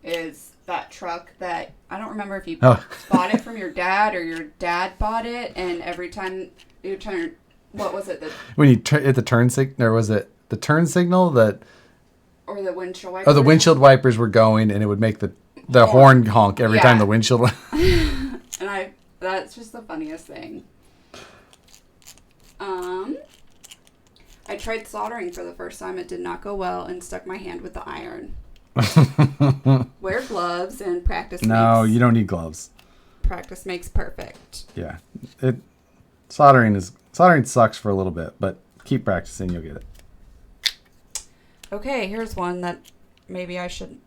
Is that truck that, I don't remember if you bought it from your dad or your dad bought it, and every time you turn, what was it? When you hit the turn signal, or was it the turn signal that... Or the windshield wipers? Oh, the windshield wipers were going, and it would make the horn honk every time the windshield went. And that's just the funniest thing. I tried soldering for the first time. It did not go well and stuck my hand with the iron. Wear gloves and practice. No, you don't need gloves. Practice makes perfect. Yeah, soldering sucks for a little bit, but keep practicing, you'll get it. Okay, here's one that maybe I should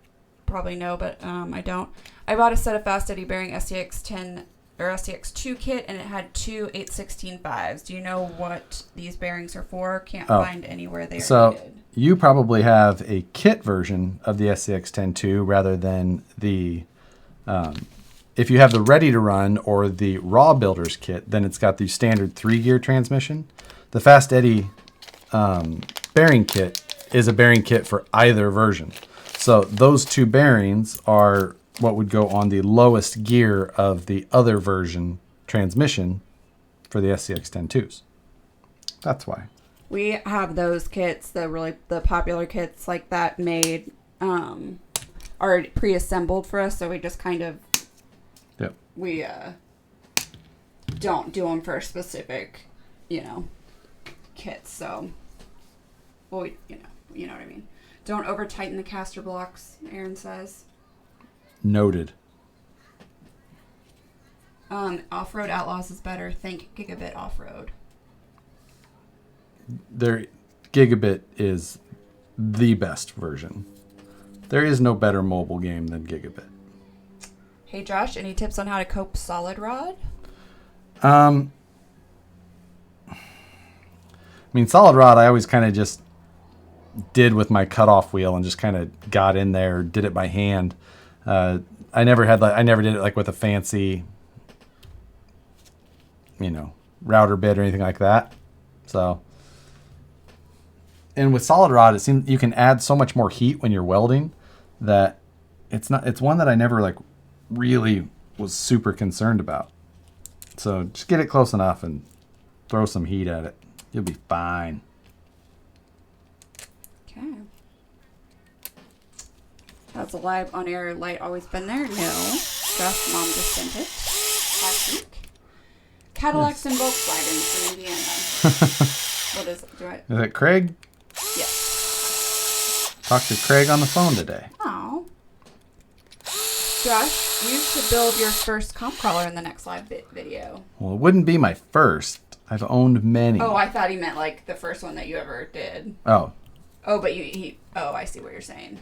probably know, but I don't. I bought a set of Fast Eddie bearing STX 10 or STX2 kit, and it had two 8/16.5s. Do you know what these bearings are for? Can't find anywhere they are needed. You probably have a kit version of the SCX-10-2 rather than the... if you have the ready to run or the raw builders kit, then it's got the standard 3-gear transmission. The Fast Eddie bearing kit is a bearing kit for either version. So those two bearings are what would go on the lowest gear of the other version transmission for the SCX-10-2s. That's why. We have those kits, the popular kits like that made, are pre-assembled for us. So we just kind of, we don't do them for specific, kits. So, well, you know what I mean. Don't over tighten the caster blocks, Aaron says. Noted. Off-road Outlaws is better. Think Gigabit Off-Road. Gigabit is the best version. There is no better mobile game than Gigabit. Hey Josh, any tips on how to cope solid rod? I mean, solid rod I always kind of just did with my cutoff wheel and just kind of got in there, did it by hand. I never did it like with a fancy, router bit or anything like that. So, and with solid rod, it seems you can add so much more heat when you're welding that it's one that I never really was super concerned about. So just get it close enough and throw some heat at it. You'll be fine. Okay. Has the live on-air light always been there? No. Josh's mom just sent it last week. Cadillacs and Volkswagens from Indiana. What is it? Is it Craig? Yes. Talked to Craig on the phone today. Oh. Josh, you should build your first comp crawler in the next live video. Well, it wouldn't be my first. I've owned many. Oh, I thought he meant the first one that you ever did. Oh. Oh, but I see what you're saying.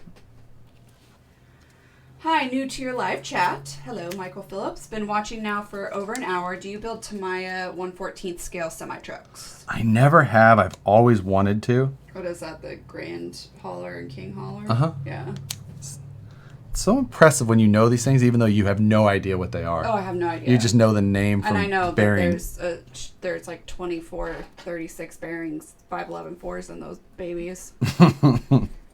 Hi, new to your live chat. Hello, Michael Phillips. Been watching now for over an hour. Do you build Tamiya 1/14th scale semi-trucks? I never have. I've always wanted to. What is that, the Grand Hauler and King Hauler? Uh-huh. Yeah. It's so impressive when you know these things, even though you have no idea what they are. Oh, I have no idea. You just know the name from and I know bearing. that there's like 24, 36 bearings, 511.4s in those babies.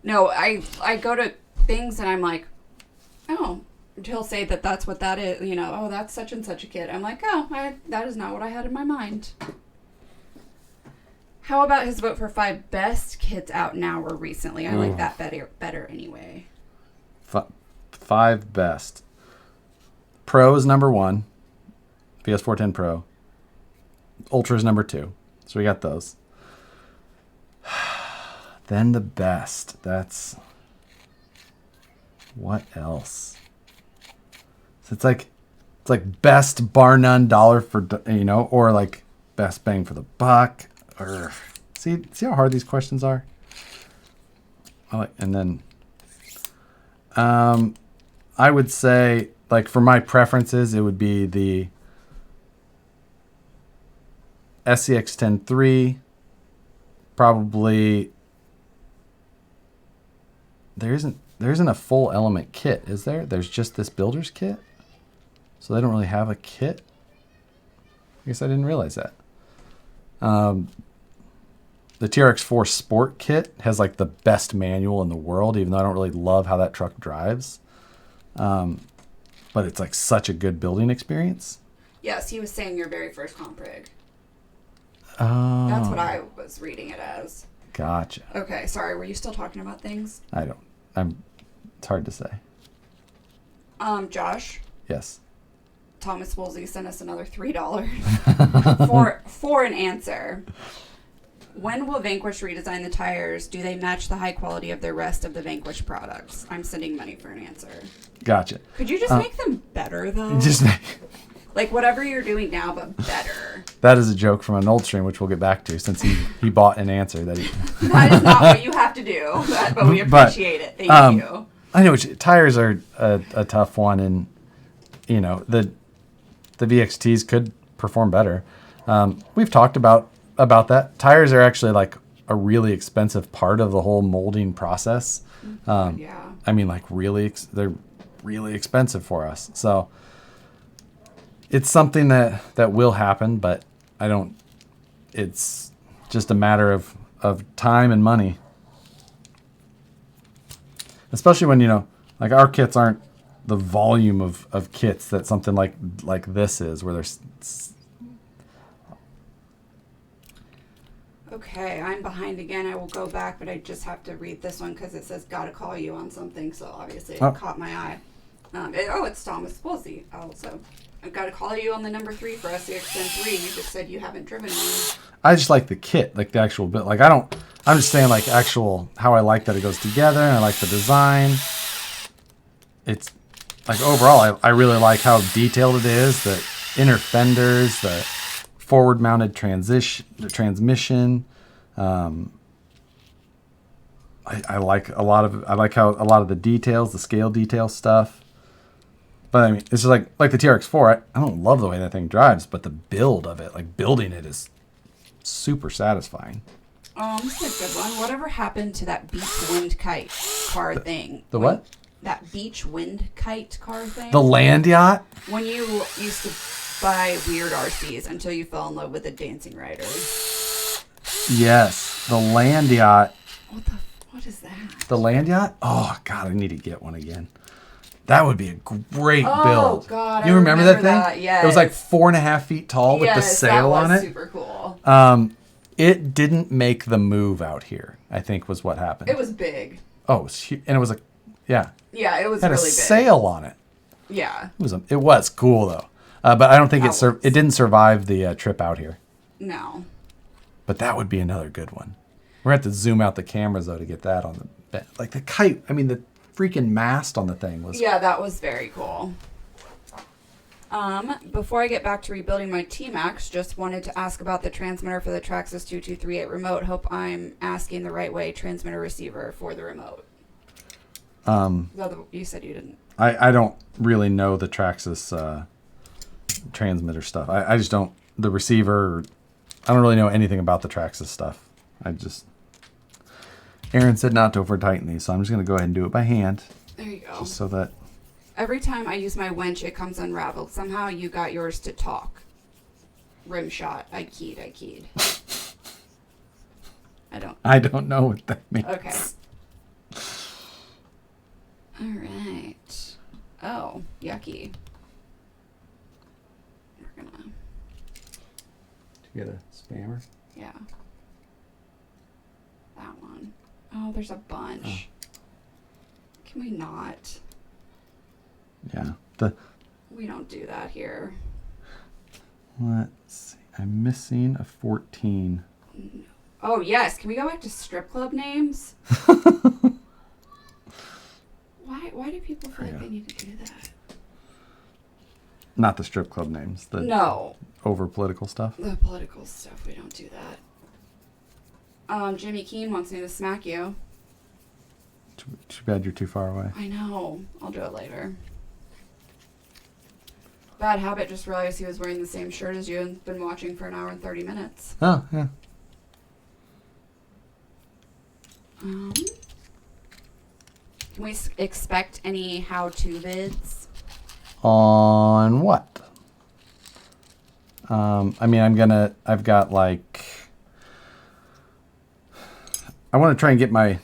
No, I go to things and I'm like, oh, he'll say that that's what that is. You know, oh, that's such and such a kit. I'm like, oh, that is not what I had in my mind. How about his vote for 5 best kits out now or recently? I like that better anyway. 5 best. Pro is number 1. VS410 Pro. Ultra is number 2. So we got those. Then the best. That's... What else? So it's like best bar none dollar for, you know, or like best bang for the buck. Or see how hard these questions are. And then I would say, like, for my preferences, it would be the SCX-10-3. Probably there isn't a full Element kit, is there? There's just this builder's kit? So they don't really have a kit? I guess I didn't realize that. The TRX-4 Sport kit has like the best manual in the world, even though I don't really love how that truck drives. But it's like such a good building experience. Yes, he was saying your very first comp rig. Oh. That's what I was reading it as. Gotcha. Okay, sorry. Were you still talking about things? It's hard to say. Josh. Yes. Thomas Woolsey sent us another $3 for an answer. When will Vanquish redesign the tires? Do they match the high quality of the rest of the Vanquish products? I'm sending money for an answer. Gotcha. Could you just make them better, though? Like whatever you're doing now, but better. That is a joke from an old stream, which we'll get back to, since he bought an answer that he... That is not what you have to do, but we appreciate it. Thank you. I know tires are a tough one, and you know the VXTs could perform better. We've talked about that. Tires are actually like a really expensive part of the whole molding process. Yeah. I mean, like they're really expensive for us. So it's something that will happen, but it's just a matter of time and money. Especially when, you know, like our kits aren't the volume of kits that something like this is, where there's... Okay, I'm behind again. I will go back, but I just have to read this one because it says "gotta call you" on something, so obviously it caught my eye. It's Thomas Woolsey also. I've got to call you on the number 3 for SCX-10-3. You just said you haven't driven one. I just like the kit, like the actual bit. Like I'm just saying like actual how I like that it goes together, and I like the design. It's like overall, I really like how detailed it is. The inner fenders, the forward-mounted transmission. I like how a lot of the details, the scale detail stuff. But I mean, it's just like the TRX-4. I don't love the way that thing drives, but the build of it, like building it, is super satisfying. This is a good one. Whatever happened to that beach wind kite car thing? The what? That beach wind kite car thing. The land yacht? When you used to buy weird RCs until you fell in love with a dancing rider. Yes, the land yacht. What is that? The land yacht? Oh God, I need to get one again. That would be a great build. Oh God, you remember that thing? Yes. It was like 4.5 feet tall with the sail on it. Super cool. It didn't make the move out here, I think, was what happened. It was big. Oh, it was huge. And it was like, yeah. Yeah, it was had really a big. sail on it. Yeah. It was cool though. But I don't think it didn't survive the trip out here. No. But that would be another good one. We're going to have to zoom out the cameras though to get that on the like the kite. I mean, the freaking mast on the thing was... Yeah, that was very cool. Before I get back to rebuilding my T-Max, just wanted to ask about the transmitter for the Traxxas 2238 remote. Hope I'm asking the right way. Transmitter receiver for the remote. You said you didn't. I don't really know the Traxxas transmitter stuff. I just don't. The receiver, I don't really know anything about the Traxxas stuff. Aaron said not to over tighten these, so I'm just going to go ahead and do it by hand. There you go. Just so that. Every time I use my winch, it comes unraveled. Somehow you got yours to talk. Rim shot. I keyed. I don't know what that means. Okay. All right. Oh, yucky. We're gonna. To get a spammer? Yeah. That one. Oh, there's a bunch. Oh. Can we not? Yeah. We don't do that here. Let's see. I'm missing a 14. No. Oh, yes. Can we go back to strip club names? Why do people feel like they need to do that? Not the strip club names. No. Over political stuff? The political stuff. We don't do that. Jimmy Keene wants me to smack you. Too bad you're too far away. I know. I'll do it later. Bad habit, just realized he was wearing the same shirt as you and been watching for an hour and 30 minutes. Oh, yeah. Can we expect any how-to vids? On what? I mean, I've got like, I want to try and get my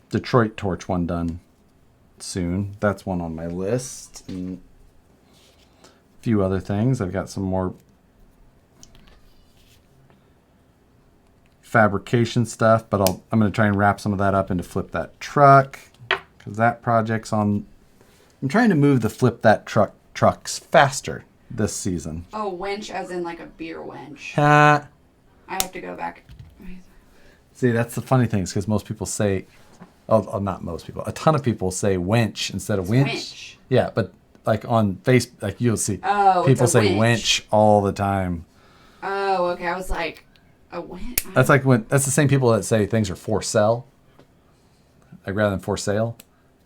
Detroit torch one done soon. That's one on my list. And a few other things. I've got some more fabrication stuff, but I'm going to try and wrap some of that up into Flip That Truck, because that project's on. I'm trying to move the Flip That trucks faster this season. Oh, winch as in like a beer winch. I have to go back. See, that's the funny thing, is because most people say, not most people, a ton of people say winch instead of winch. Yeah, but like on Facebook, like you'll see people say winch all the time. Oh, okay. I was like, a winch? That's the same people that say things are for sale. Like rather than for sale,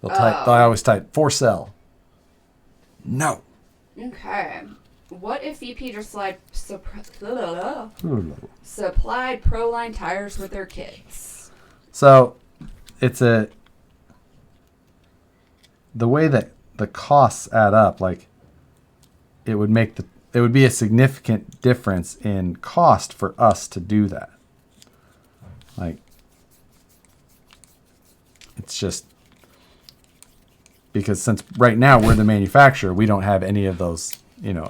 they'll always type for sale. No. Okay. What if VP just supplied Proline tires with their kits? So, the way that the costs add up, like it would be a significant difference in cost for us to do that. Like, it's just because since right now we're the manufacturer, we don't have any of those,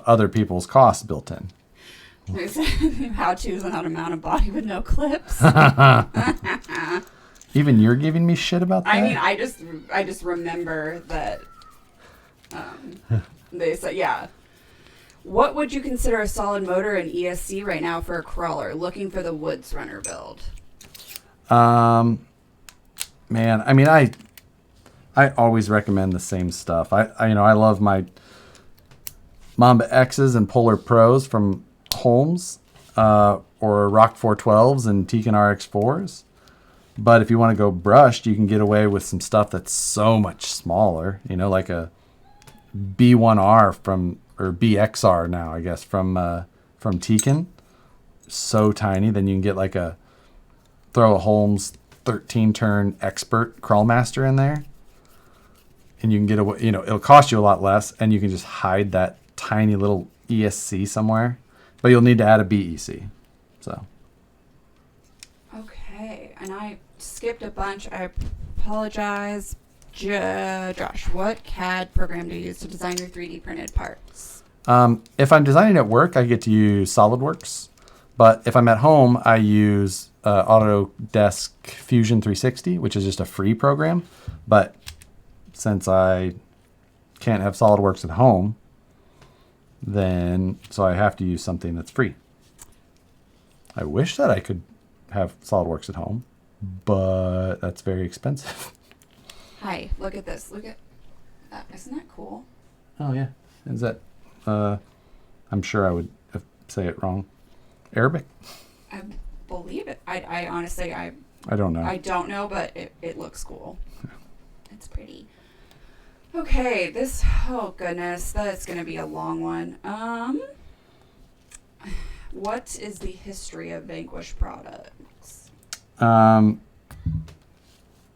other people's costs built in. How-tos on how to mount a body with no clips. Even you're giving me shit about that? I mean, I just remember that they said, yeah. What would you consider a solid motor in ESC right now for a crawler? Looking for the Woods Runner build. Man, I mean, I always recommend the same stuff. I love my Mamba X's and Polar Pros from Holmes, or Rock 412s and Tekin RX4s. But if you want to go brushed, you can get away with some stuff that's so much smaller, like a B1R or BXR now, I guess, from Tekin. So tiny. Then you can get throw a Holmes 13-turn Expert Crawlmaster in there. And you can get away, it'll cost you a lot less, and you can just hide that tiny little ESC somewhere. But you'll need to add a BEC. So. Okay, and I skipped a bunch. I apologize. Josh, what CAD program do you use to design your 3D printed parts? If I'm designing at work, I get to use SolidWorks. But if I'm at home, I use Autodesk Fusion 360, which is just a free program. But since I can't have SolidWorks at home, so I have to use something that's free. I wish that I could have SolidWorks at home, but that's very expensive. Hi, look at this. Look at that. Isn't that cool? Oh, yeah. Is that, I'm sure I would say it wrong. Arabic? I believe it. I honestly, I don't know. I don't know, but it looks cool. It's pretty. Okay, oh goodness, that's going to be a long one. What is the history of Vanquish products? I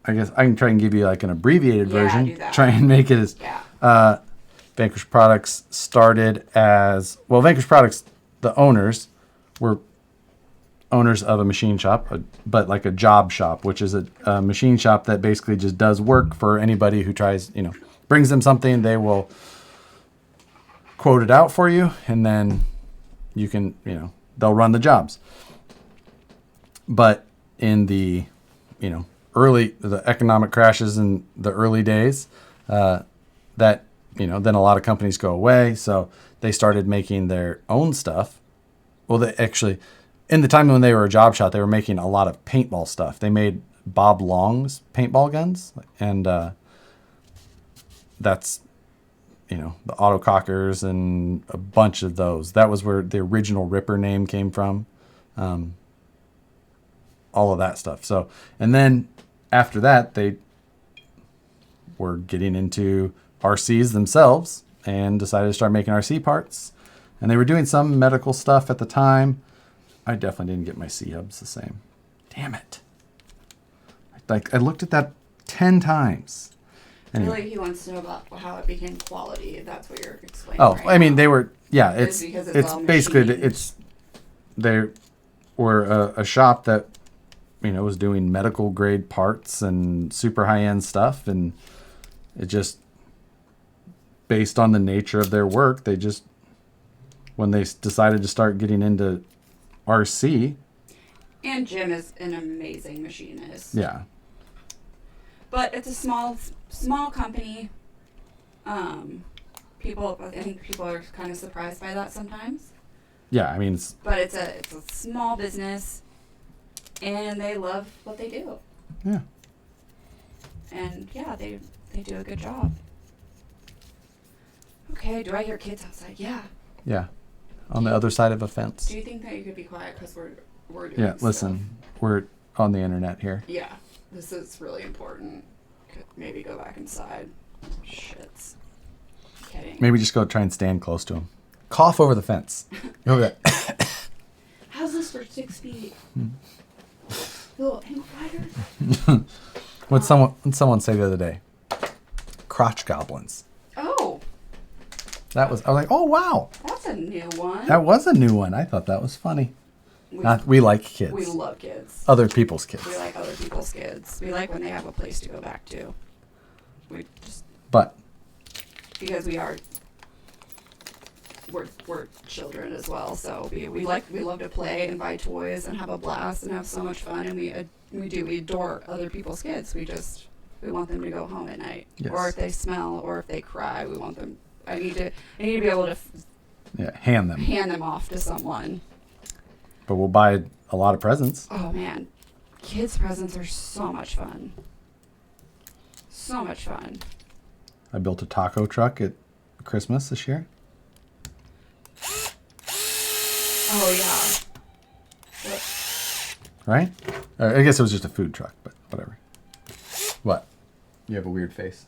guess I can try and give you like an abbreviated version. Do that. Try and make it as... Yeah. Vanquish Products started as... Well, Vanquish Products, the owners were owners of a machine shop, but like a job shop, which is a machine shop that basically just does work for anybody who tries, brings them something, they will quote it out for you, and then you can, they'll run the jobs. But in the, the economic crashes in the early days, that, then a lot of companies go away. So they started making their own stuff. Well, they actually, in the time when they were a job shop, they were making a lot of paintball stuff. They made Bob Long's paintball guns, and that's, the autocockers and a bunch of those. That was where the original Ripper name came from. All of that stuff. So, and then after that, they were getting into RCs themselves and decided to start making RC parts. And they were doing some medical stuff at the time. I definitely didn't get my C-hubs the same. Damn it. I looked at that 10 times. Anyway. I feel like he wants to know about how it became quality, if that's what you're explaining. Oh, right I mean, now. they were, yeah, it's all basically, machined. they were a shop that, was doing medical grade parts and super high end stuff. And it just, based on the nature of their work, they just, when they decided to start getting into RC. And Jim is an amazing machinist. Yeah. But it's a small company. I think people are kind of surprised by that sometimes. Yeah, I mean, But it's a small business, and they love what they do. Yeah. And yeah, they do a good job. Okay, do I hear kids outside? Yeah. Yeah. On the other side of a fence. Do you think that you could be quiet because we're doing Yeah, stuff? listen, we're on the internet here. Yeah, this is really important. Could maybe go back inside. Shits. Kidding. Maybe just go try and stand close to him. Cough over the fence. Go over there. How's this for 6 feet? Little hang glider. What'd someone say the other day? Crotch goblins. Oh, I was like, oh wow, that's a new one. that was a new one. I thought that was funny. We like kids. We love kids. Other people's kids. We like other people's kids. We like when they have a place to go back to. We just But because we're children as well, so we love to play and buy toys and have a blast and have so much fun, and we adore other people's kids. We want them to go home at night. Yes. Or if they smell or if they cry, we want them. I need to be able to hand them. hand them off to someone. But we'll buy a lot of presents. Oh man, kids' presents are so much fun. So much fun. I built a taco truck at Christmas this year. Oh yeah. Right? I guess it was just a food truck, but whatever. What? You have a weird face.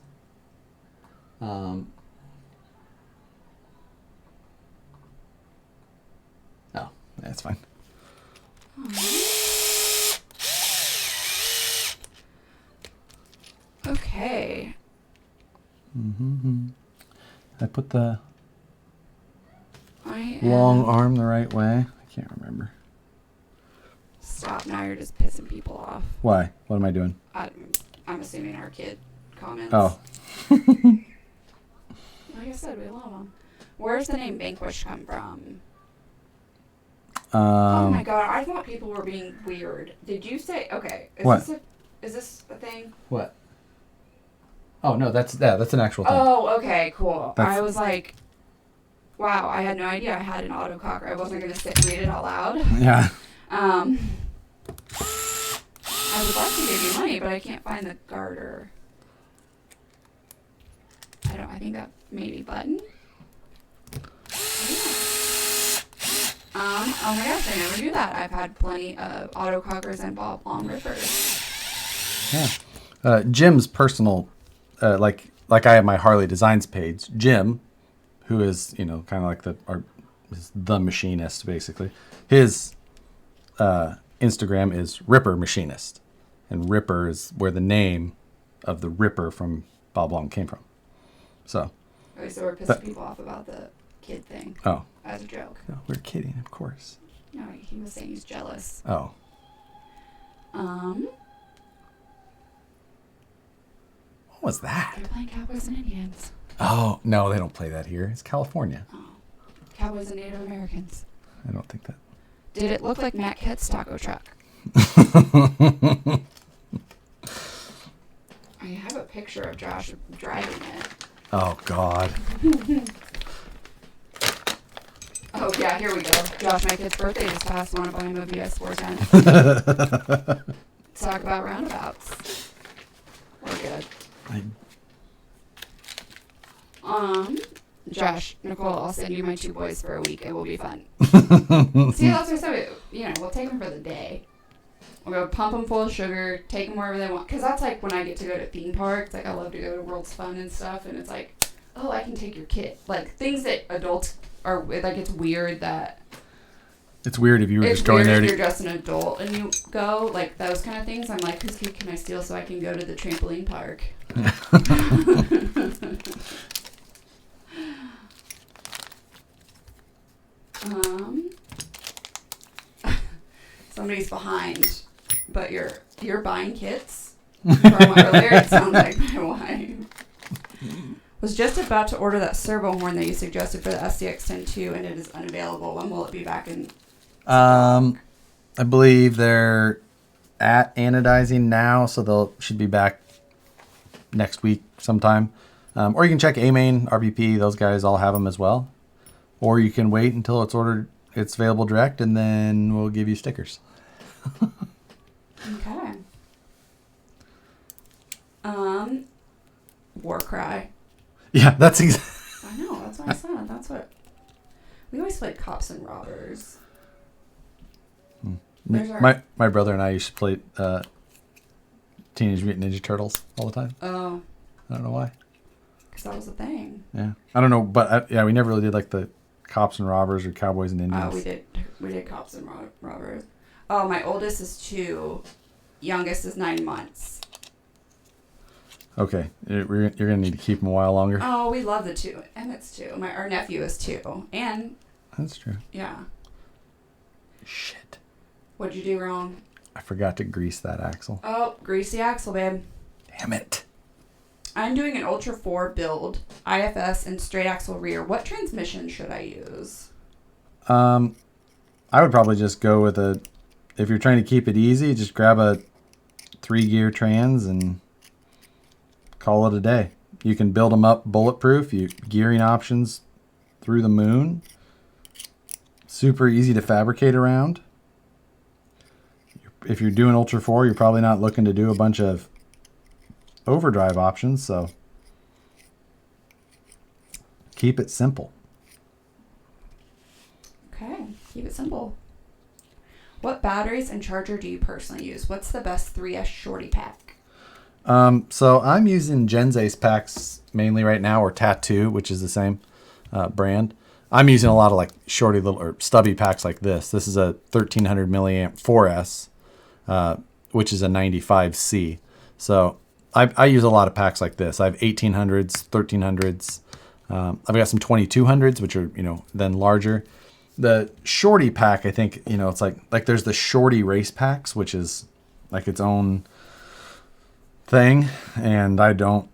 Oh, that's fine. Okay. I put the I long arm the right way. I can't remember. Stop now! You're just pissing people off. Why? What am I doing? I'm assuming our kid comments. Oh. Like I said, we love them. Where's the name Vanquish come from? Oh my god! I thought people were being weird. Did you say okay? What? Is this a thing? What? Oh no, that's an actual thing. Oh, okay, cool. That's- I was like, wow, I had no idea I had an autococker. I wasn't gonna read it out loud. Yeah. I would like to give you money, but I can't find the garter. I think that maybe button. Oh my gosh, I never knew that. I've had plenty of autocockers and Bob Long rippers. Yeah. Jim's personal, like I have my Harley Designs page. Jim, who is kind of like the machinist basically. His Instagram is Ripper Machinist, and Ripper is where the name of the Ripper from Bob Long came from. So. Okay, so we're pissing people off about the kid thing. Oh. As a joke. No, we're kidding, of course. No, he was saying he's jealous. Oh. What was that? They're playing Cowboys and Indians. Oh, no, they don't play that here. It's California. Oh. Cowboys and Native Americans. I don't think that. Did it look like Matt Kett's taco truck? I have a picture of Josh driving it. Oh, God. Oh, yeah, here we go. Josh, my kid's birthday just passed. Want to buy him a VS 410. Let's talk about roundabouts. We're good. Josh, Nicole, I'll send you my 2 boys for a week. It will be fun. See, that's what I said. We'll take them for the day. We'll go pump them full of sugar, take them wherever they want. Because that's like when I get to go to theme parks. Like, I love to go to World's Fun and stuff. And it's like, oh, I can take your kid. Like, things that adults are, like, it's weird that. It's weird if you were just going there. If you're just an adult and you go, like, those kind of things. I'm like, whose kid can I steal so I can go to the trampoline park? Somebody's behind, but you're buying kits from earlier. It sounds like my wife was just about to order that servo horn that you suggested for the SCX-10-2, and it is unavailable. When will it be back in? I believe they're at anodizing now, so they'll should be back next week sometime. Or you can check A-Main, RBP; those guys all have them as well. Or you can wait until it's ordered. It's available direct, and then we'll give you stickers. Okay. War cry. Yeah, that's I know. That's what I said. That's what we always played. Cops and robbers. My brother and I used to play Teenage Mutant Ninja Turtles all the time. Oh. I don't know why. Because that was a thing. Yeah, I don't know, but we never really did like the Cops and Robbers or Cowboys and Indians. We did Cops and robbers. Oh, my oldest is 2, youngest is 9 months. Okay, you're gonna need to keep them a while longer. Oh, we love the 2. Emmett's 2. Our nephew is 2, and that's true. Yeah. Shit. What'd you do wrong? I forgot to grease that axle. Oh, grease the axle, babe. Damn it. I'm doing an Ultra 4 build, IFS and straight axle rear. What transmission should I use? I would probably just go with if you're trying to keep it easy, just grab a 3-gear trans and call it a day. You can build them up bulletproof. Gearing options through the moon. Super easy to fabricate around. If you're doing Ultra 4, you're probably not looking to do a bunch of overdrive options, so keep it simple. Okay, keep it simple. What batteries and charger do you personally use? What's the best 3S shorty pack? So I'm using Genzace packs mainly right now, or Tattoo, which is the same brand. I'm using a lot of like shorty little or stubby packs like this. This is a 1300 milliamp 4S, which is a 95C. So I use a lot of packs like this. I have 1800s, 1300s. I've got some 2200s, which are, then larger. The shorty pack, I think, it's like there's the shorty race packs, which is like its own thing. And I don't,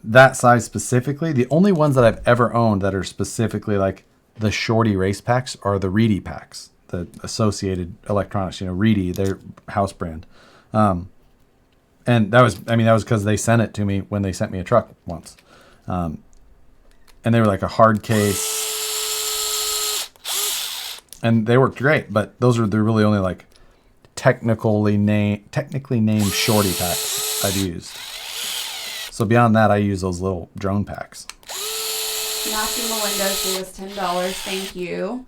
that size specifically. The only ones that I've ever owned that are specifically like the shorty race packs are the Reedy packs, the Associated Electronics, Reedy, their house brand. And that was because they sent it to me when they sent me a truck once. And they were like a hard case. And they worked great, but those are the really only like technically named shorty packs I've used. So beyond that, I use those little drone packs. Matthew Melendez gave us $10. Thank you.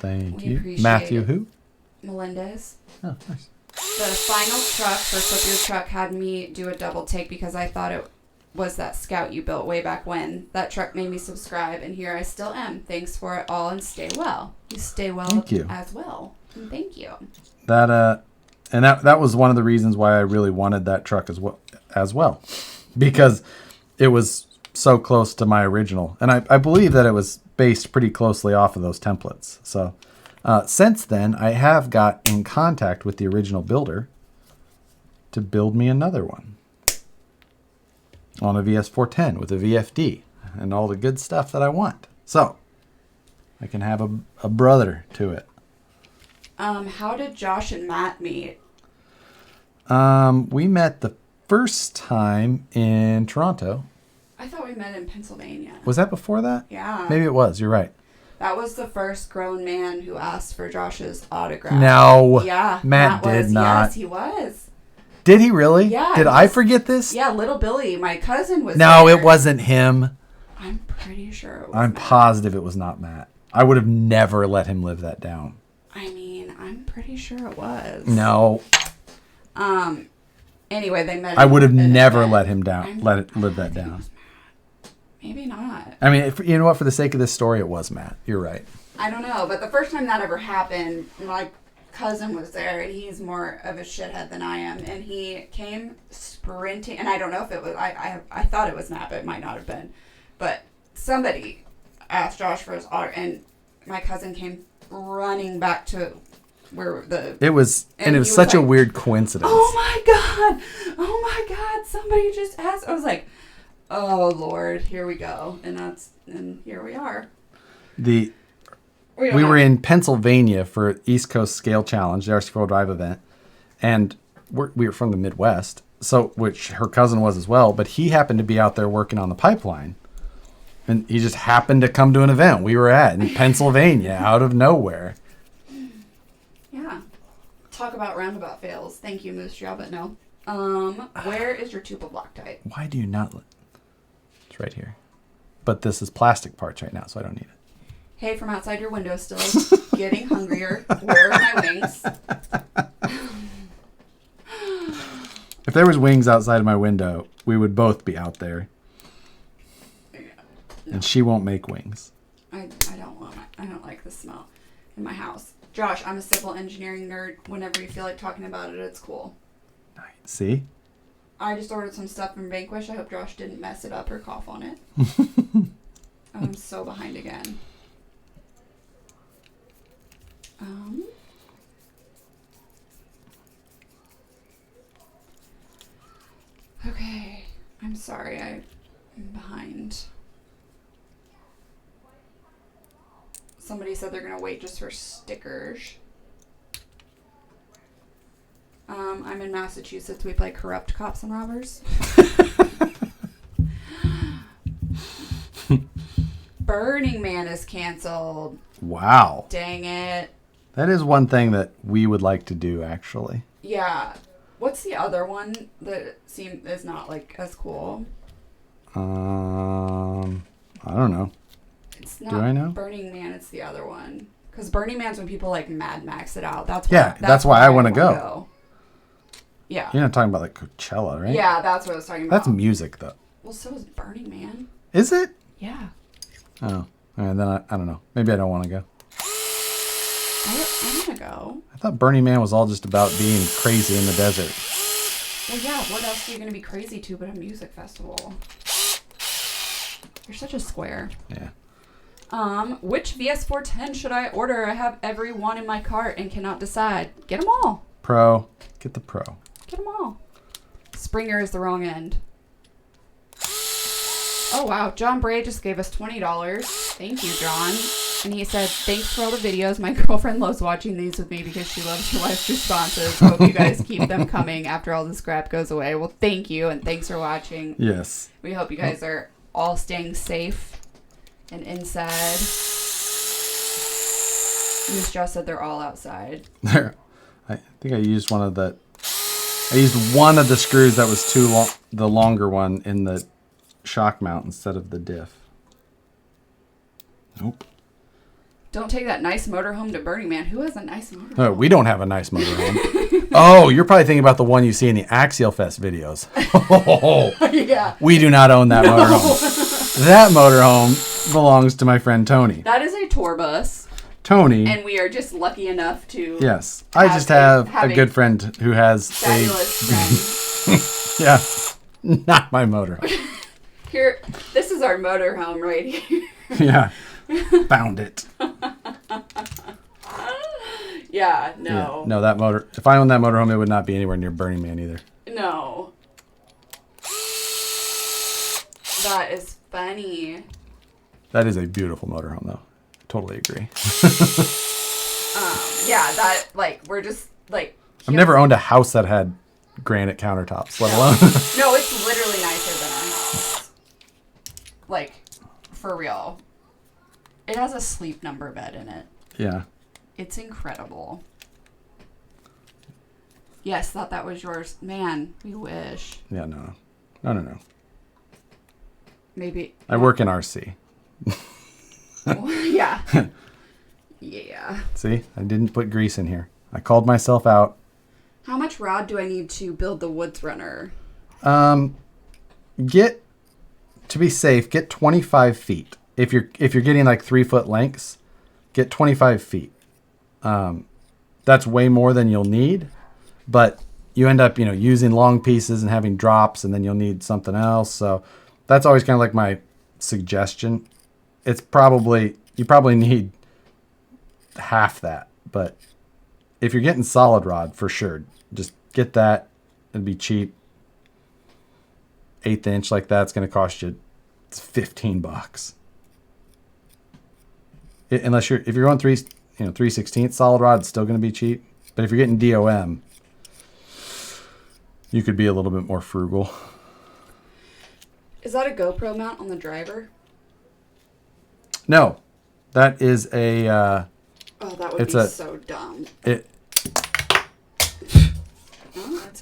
Thank We you. appreciate Matthew it. who? Melendez. Oh, nice. The final truck for Flip Your Truck had me do a double take because I thought it was that Scout you built way back when. That truck made me subscribe, and here I still am. Thanks for it all, and stay well. You stay well Thank you. as well. And thank you. That was one of the reasons why I really wanted that truck as well, because it was so close to my original, and I believe that it was based pretty closely off of those templates. So since then, I have got in contact with the original builder to build me another one on a VS410 with a VFD and all the good stuff that I want. So I can have a brother to it. How did Josh and Matt meet? We met the first time in Toronto. I thought we met in Pennsylvania. Was that before that? Yeah. Maybe it was. You're right. That was the first grown man who asked for Josh's autograph. No. Yeah. Matt did not. Yes, he was. Did he really? Yeah. Did I forget this? Yeah, little Billy, my cousin, was No, there. it wasn't him. I'm pretty sure it was I'm Matt. positive it was not Matt. I would have never let him live that down. I mean, I'm pretty sure it was. No. Anyway, they met. I would have at an never event. let him down. I'm- Let it live I that think it down. was Matt. Maybe not. I mean, you know what? For the sake of this story, it was Matt. You're right. I don't know, but the first time that ever happened, my cousin was there, and he's more of a shithead than I am, and he came sprinting, and I don't know if it was, I thought it was Matt, but it might not have been, but somebody asked Josh for his autograph, and my cousin came running back to where It was, and it was he such a like, weird coincidence. oh my god, somebody just asked. I was like, oh Lord, here we go, and here we are. We were in Pennsylvania for East Coast Scale Challenge, the RC4 Drive event, and we were from the Midwest, so which her cousin was as well, but he happened to be out there working on the pipeline, and he just happened to come to an event we were at in Pennsylvania out of nowhere. Yeah. Talk about roundabout fails. Thank you, Moose Jaw, but no. Where is your tube of Loctite? Why do you not? It's right here, but this is plastic parts right now, so I don't need it. Hey, from outside your window, still getting hungrier. Where are my wings? If there was wings outside of my window, we would both be out there. No. And she won't make wings. I don't like the smell in my house. Josh, I'm a civil engineering nerd. Whenever you feel like talking about it, it's cool. See? I just ordered some stuff from Vanquish. I hope Josh didn't mess it up or cough on it. I'm so behind again. Okay. I'm sorry. I'm behind. Somebody said they're going to wait just for stickers. I'm in Massachusetts. We play Corrupt Cops and Robbers. Burning Man is canceled. Wow. Dang it. That is one thing that we would like to do, actually. Yeah. What's the other one that is not like as cool? I don't know. It's not Do I know? Burning Man. It's the other one. Because Burning Man's when people like Mad Max it out. That's That's why I want to go. Yeah. You're not talking about like Coachella, right? Yeah, that's what I was talking about. That's music, though. Well, so is Burning Man. Is it? Yeah. Oh. All right, then I don't know. Maybe I don't want to go. I'm gonna go. I thought Burning Man was all just about being crazy in the desert. Well, yeah. What else are you gonna be crazy to but a music festival? You're such a square. Yeah. Which VS410 should I order? I have every one in my cart and cannot decide. Get them all. Pro. Get the Pro. Get them all. Springer is the wrong end. Oh, wow. John Bray just gave us $20. Thank you, John. And he said, thanks for all the videos. My girlfriend loves watching these with me because she loves your wife's responses. Hope you guys keep them coming after all this crap goes away. Well, thank you, and thanks for watching. Yes. We hope you guys are all staying safe and inside. Miss Joss said they're all outside. There. I think I used one of the... I used one of the screws that was too long, the longer one in the shock mount instead of the diff. Nope. Don't take that nice motorhome to Burning Man. Who has a nice motorhome? No, we don't have a nice motorhome. Oh, you're probably thinking about the one you see in the Axial Fest videos. Yeah. We do not own that motorhome. That motorhome belongs to my friend Tony. That is a tour bus. Tony. And we are just lucky enough to. Yes. I just have a good friend who has fabulous yeah. Not my motorhome. Here, this is our motorhome right here. Yeah. Found it. Yeah, no. Yeah, no, that motor. If I owned that motorhome, it would not be anywhere near Burning Man either. No. That is funny. That is a beautiful motorhome, though. Totally agree. Yeah, that, like, we're just, like... I've never owned a house that had granite countertops, let alone... No, it's literally nicer than our house. Like, for real. It has a sleep number bed in it. Yeah. It's incredible. Yes, thought that was yours. Man, we wish. Yeah, no. No. Maybe. I work in RC. Yeah. Yeah. See? I didn't put grease in here. I called myself out. How much rod do I need to build the Woods Runner? To be safe, get 25 feet. If you're getting like 3 foot lengths, get 25 feet. That's way more than you'll need, but you end up, using long pieces and having drops, and then you'll need something else. So that's always kind of like my suggestion. You probably need half that, but if you're getting solid rod, for sure, just get that. It'd be cheap. 1/8 inch like that's going to cost you $15. If you're going 3/16 solid rod, it's still going to be cheap. But if you're getting DOM, you could be a little bit more frugal. Is that a GoPro mount on the driver? No, that is a. That would be so dumb. It's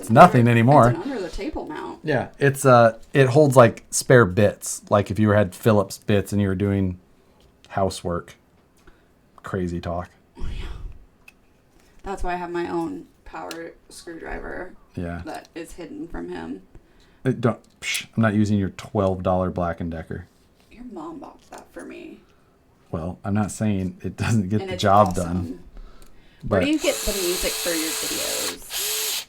nothing anymore. It's an under the table mount. Yeah, it holds like spare bits, like if you had Phillips bits and you were doing housework. Crazy talk. Oh, yeah. That's why I have my own power screwdriver. Yeah. That is hidden from him. I'm not using your $12 Black & Decker. Your mom bought that for me. Well, I'm not saying it doesn't get and the job awesome. done. Where do you get the music for your videos?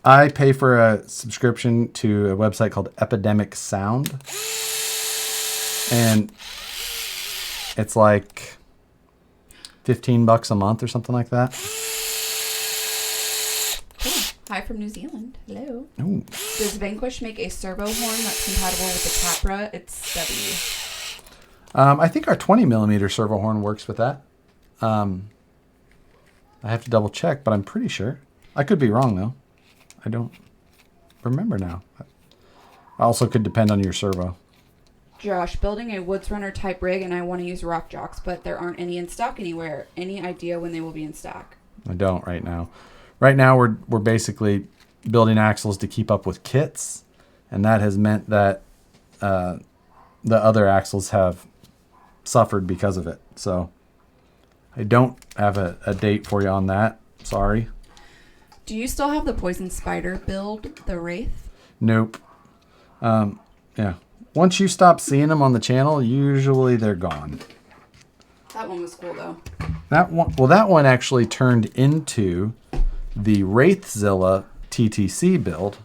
I pay for a subscription to a website called Epidemic Sound. And it's like $15 a month or something like that. Cool. Hi from New Zealand. Hello. Ooh. Does Vanquish make a servo horn that's compatible with the Capra? It's stubby. I think our 20 millimeter servo horn works with that. I have to double check, but I'm pretty sure. I could be wrong though. I don't remember now. Also could depend on your servo. Josh, building a Woods Runner type rig, and I want to use rock jocks, but there aren't any in stock anywhere. Any idea when they will be in stock? I don't right now. Right now we're basically building axles to keep up with kits, and that has meant that the other axles have suffered because of it. So I don't have a date for you on that. Sorry. Do you still have the Poison Spider build, the Wraith? Nope. Yeah. Once you stop seeing them on the channel, usually they're gone. That one was cool though. That one actually turned into the Wraithzilla TTC build.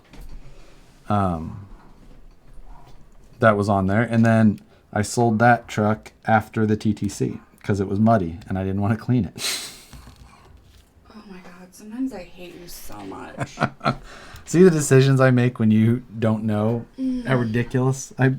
That was on there, and then I sold that truck after the TTC because it was muddy and I didn't want to clean it. Oh my god, sometimes I hate you so much. See the decisions I make when you don't know how ridiculous I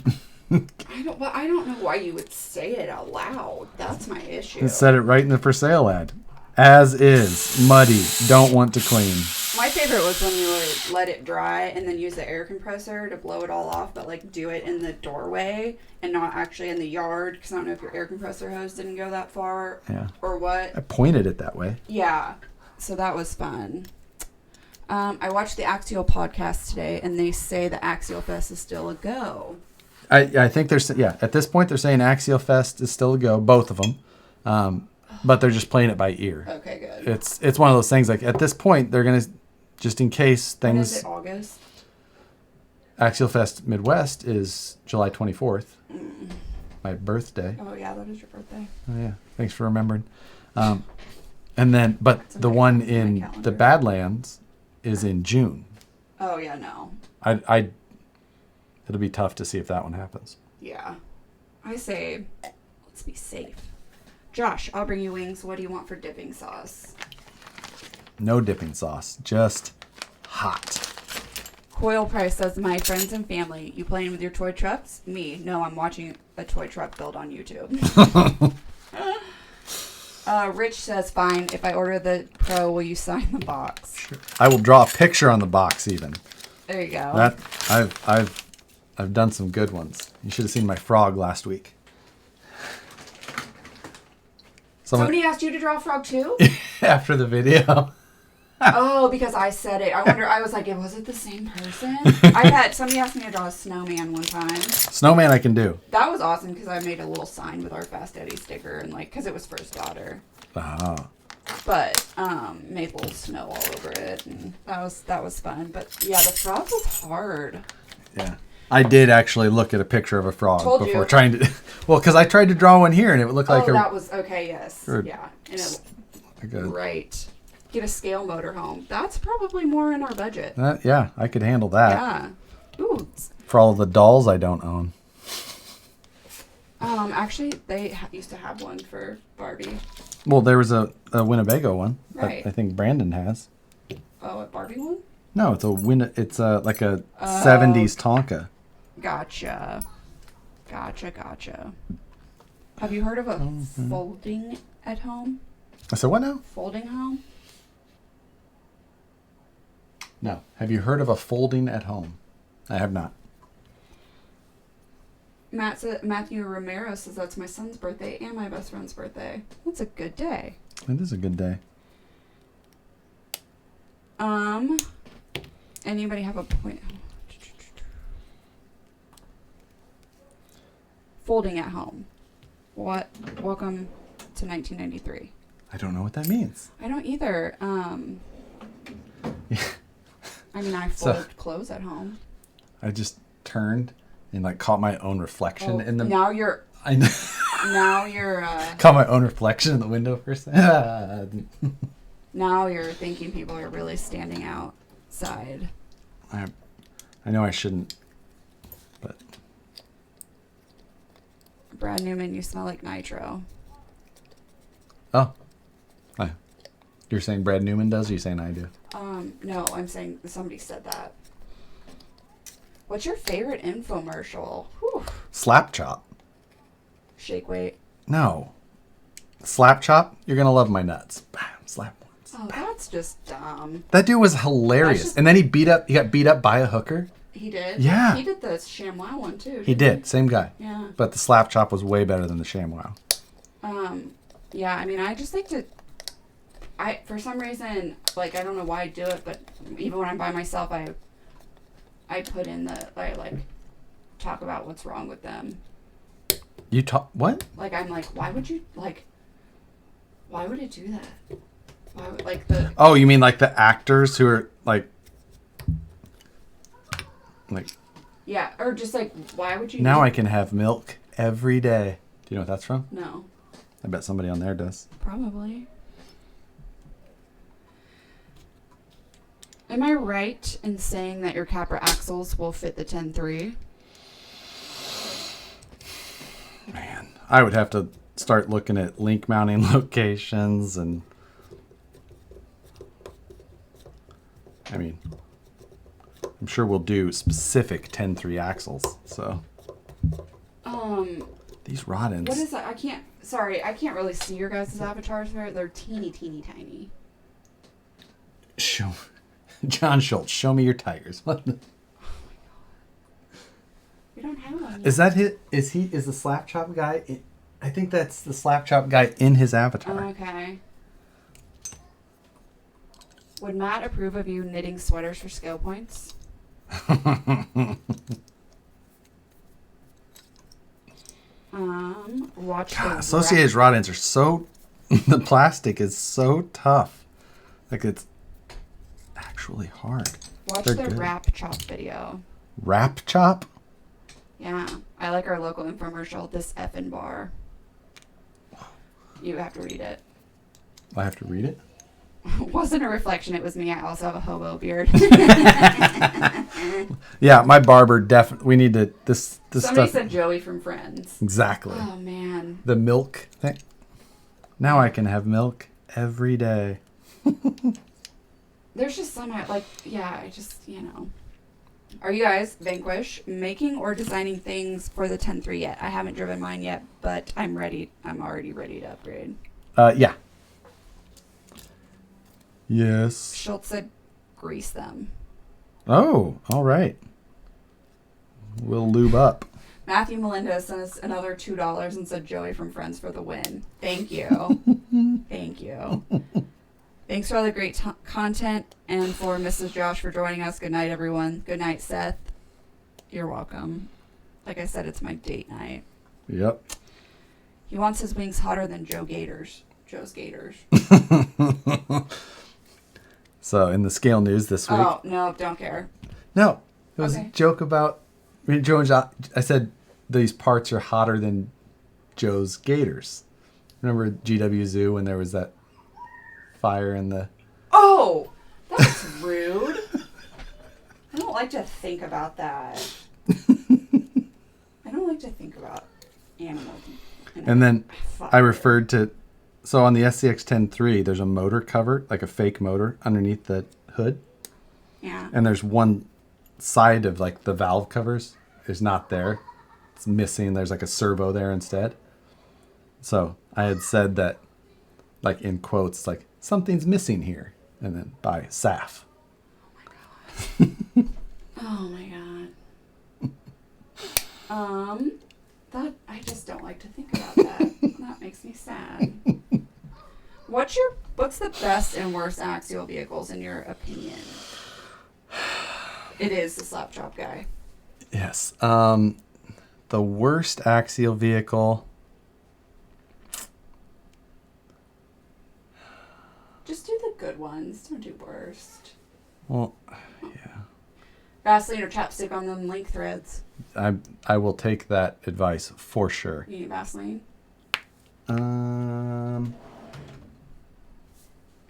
don't know why you would say it out loud. That's my issue. I said it right in the for sale ad. As is, muddy, don't want to clean. My favorite was when you would let it dry and then use the air compressor to blow it all off, but like do it in the doorway and not actually in the yard, because I don't know if your air compressor hose didn't go that far or what. I pointed it that way. Yeah, so that was fun. I watched the Axial podcast today, and they say the Axial Fest is still a go. I think at this point they're saying Axial Fest is still a go, both of them. But they're just playing it by ear. Okay, good. It's one of those things, like, at this point, they're going to, just in case When things... is it, August? Axial Fest Midwest is July 24th. My birthday. Oh, yeah, that is your birthday. Oh, yeah. Thanks for remembering. And then, but It's the okay. one It's in in my the calendar. Badlands is in June. Oh, yeah, no. It'll be tough to see if that one happens. Yeah. I say, let's be safe. Josh, I'll bring you wings. What do you want for dipping sauce? No dipping sauce, just hot. Coil Price says, my friends and family, you playing with your toy trucks? Me, no, I'm watching a toy truck build on YouTube. Rich says, fine, if I order the Pro, will you sign the box? Sure. I will draw a picture on the box even. There you go. That I've done some good ones. You should have seen my frog last week. Somebody asked you to draw a frog too? After the video. Oh, because I said it. I was like, was it the same person? Somebody asked me to draw a snowman one time. Snowman I can do. That was awesome because I made a little sign with our Fast Eddie sticker and because it was for his daughter. Ah. But made a little snow all over it, and that was fun. But yeah, the frog was hard. Yeah. I did actually look at a picture of a frog Told before you. trying to... Well, because I tried to draw one here and it looked like that was okay. Yes, or- yeah, and it, like a... right. Get a scale motorhome. That's probably more in our budget. Yeah, I could handle that. Yeah. Ooh. For all of the dolls I don't own. Actually, they used to have one for Barbie. Well, there was a Winnebago one Right. that I think Brandon has. Oh, a Barbie one? No, it's like a 70s Tonka. Gotcha. Have you heard of a folding at home? I said, what now? Folding home? No. Have you heard of a folding at home? I have not. Matthew Romero says that's my son's birthday and my best friend's birthday. That's a good day. It is a good day. Anybody have a point? Folding at home. What? Welcome to 1993. I don't know what that means. I don't either. I mean, I So- fold clothes at home. I just turned and like caught my own reflection in the... Now you're. I know. Now you're. Caught my own reflection in the window for a second. Now you're thinking people are really standing outside. I know I shouldn't, but... Brad Newman, you smell like nitro. Oh. You're saying Brad Newman does, or you saying I do? No, I'm saying somebody said that. What's your favorite infomercial? Whew. Slap Chop. Shake weight. No. Slap Chop, you're going to love my nuts. Bam, slap once. Oh, that's just dumb. That dude was hilarious. Just- And then he got beat up by a hooker. He did? Yeah. He did the ShamWow one too. He did. Same guy. Yeah. But the Slap Chop was way better than the ShamWow. Yeah, I mean, I just like to... for some reason, like, I don't know why I do it, but even when I'm by myself, I put in I talk about what's wrong with them. You talk... What? Like, I'm like, why would it do that? Why would, Oh, you mean like the actors who are like... yeah, or just like, why would you... Now I can have milk every day. Do you know what that's from? No, I bet somebody on there does. probably. Am I right in saying that your Capra axles will fit the 10.3? Man, I would have to start looking at link mounting locations and... I mean, I'm sure we'll do specific 10.3 axles, so... These rod ends... What is that? I can't really see your guys' avatars there. They're teeny tiny. John Schultz, show me your tires. What the... We don't have one yet. Is that his? Is the Slap Chop guy? I think that's the Slap Chop guy in his avatar. Okay. Would Matt approve of you knitting sweaters for scale points? Watch God, the Associated rod ends are so... the plastic is so tough. Like, it's actually hard. Watch They're the good. wrap chop video. Wrap chop? Yeah, I like our local infomercial. This effing bar. You have to read it. I have to read it? Wasn't a reflection. It was me. I also have a hobo beard. Yeah, my barber definitely... We need to... This Somebody stuff... said Joey from Friends. Exactly. Oh, man. The milk thing. Now I can have milk every day. There's just so much, like, yeah, I just, you know. Are you guys, Vanquish, making or designing things for the 10.3 yet? I haven't driven mine yet, but I'm ready. I'm already ready to upgrade. Yeah. Yes. Schultz said grease them. Oh, all right. We'll lube up. Matthew Melendez sent us another $2 and said Joey from Friends for the win. Thank you. Thank you. Thanks for all the great content and for Mrs. Josh for joining us. Good night, everyone. Good night, Seth. You're welcome. Like I said, it's my date night. Yep. He wants his wings hotter than Joe's Gators. So, in the scale news this week. Oh, no, don't care. No, it was Okay. a joke about... Joe and I said these parts are hotter than Joe's Gators. Remember GW Zoo when there was that fire in the... Oh, that's rude. I don't like to think about that. I don't like to think about animals. And then Fire. I referred to... So on the SCX 10.3, there's a motor cover, like a fake motor, underneath the hood. Yeah. And there's one side of like the valve covers is not there. It's missing. There's like a servo there instead. So I had said that, like in quotes, like something's missing here. And then by SAF. Oh my god. That I just don't like to think about that. That makes me sad. What's the best and worst axial vehicles in your opinion? It is the slap chop guy. Yes. The worst axial vehicle. Just do the good ones. Don't do worst. Well, yeah. Vaseline or chapstick on them link threads. I will take that advice for sure. You need Vaseline.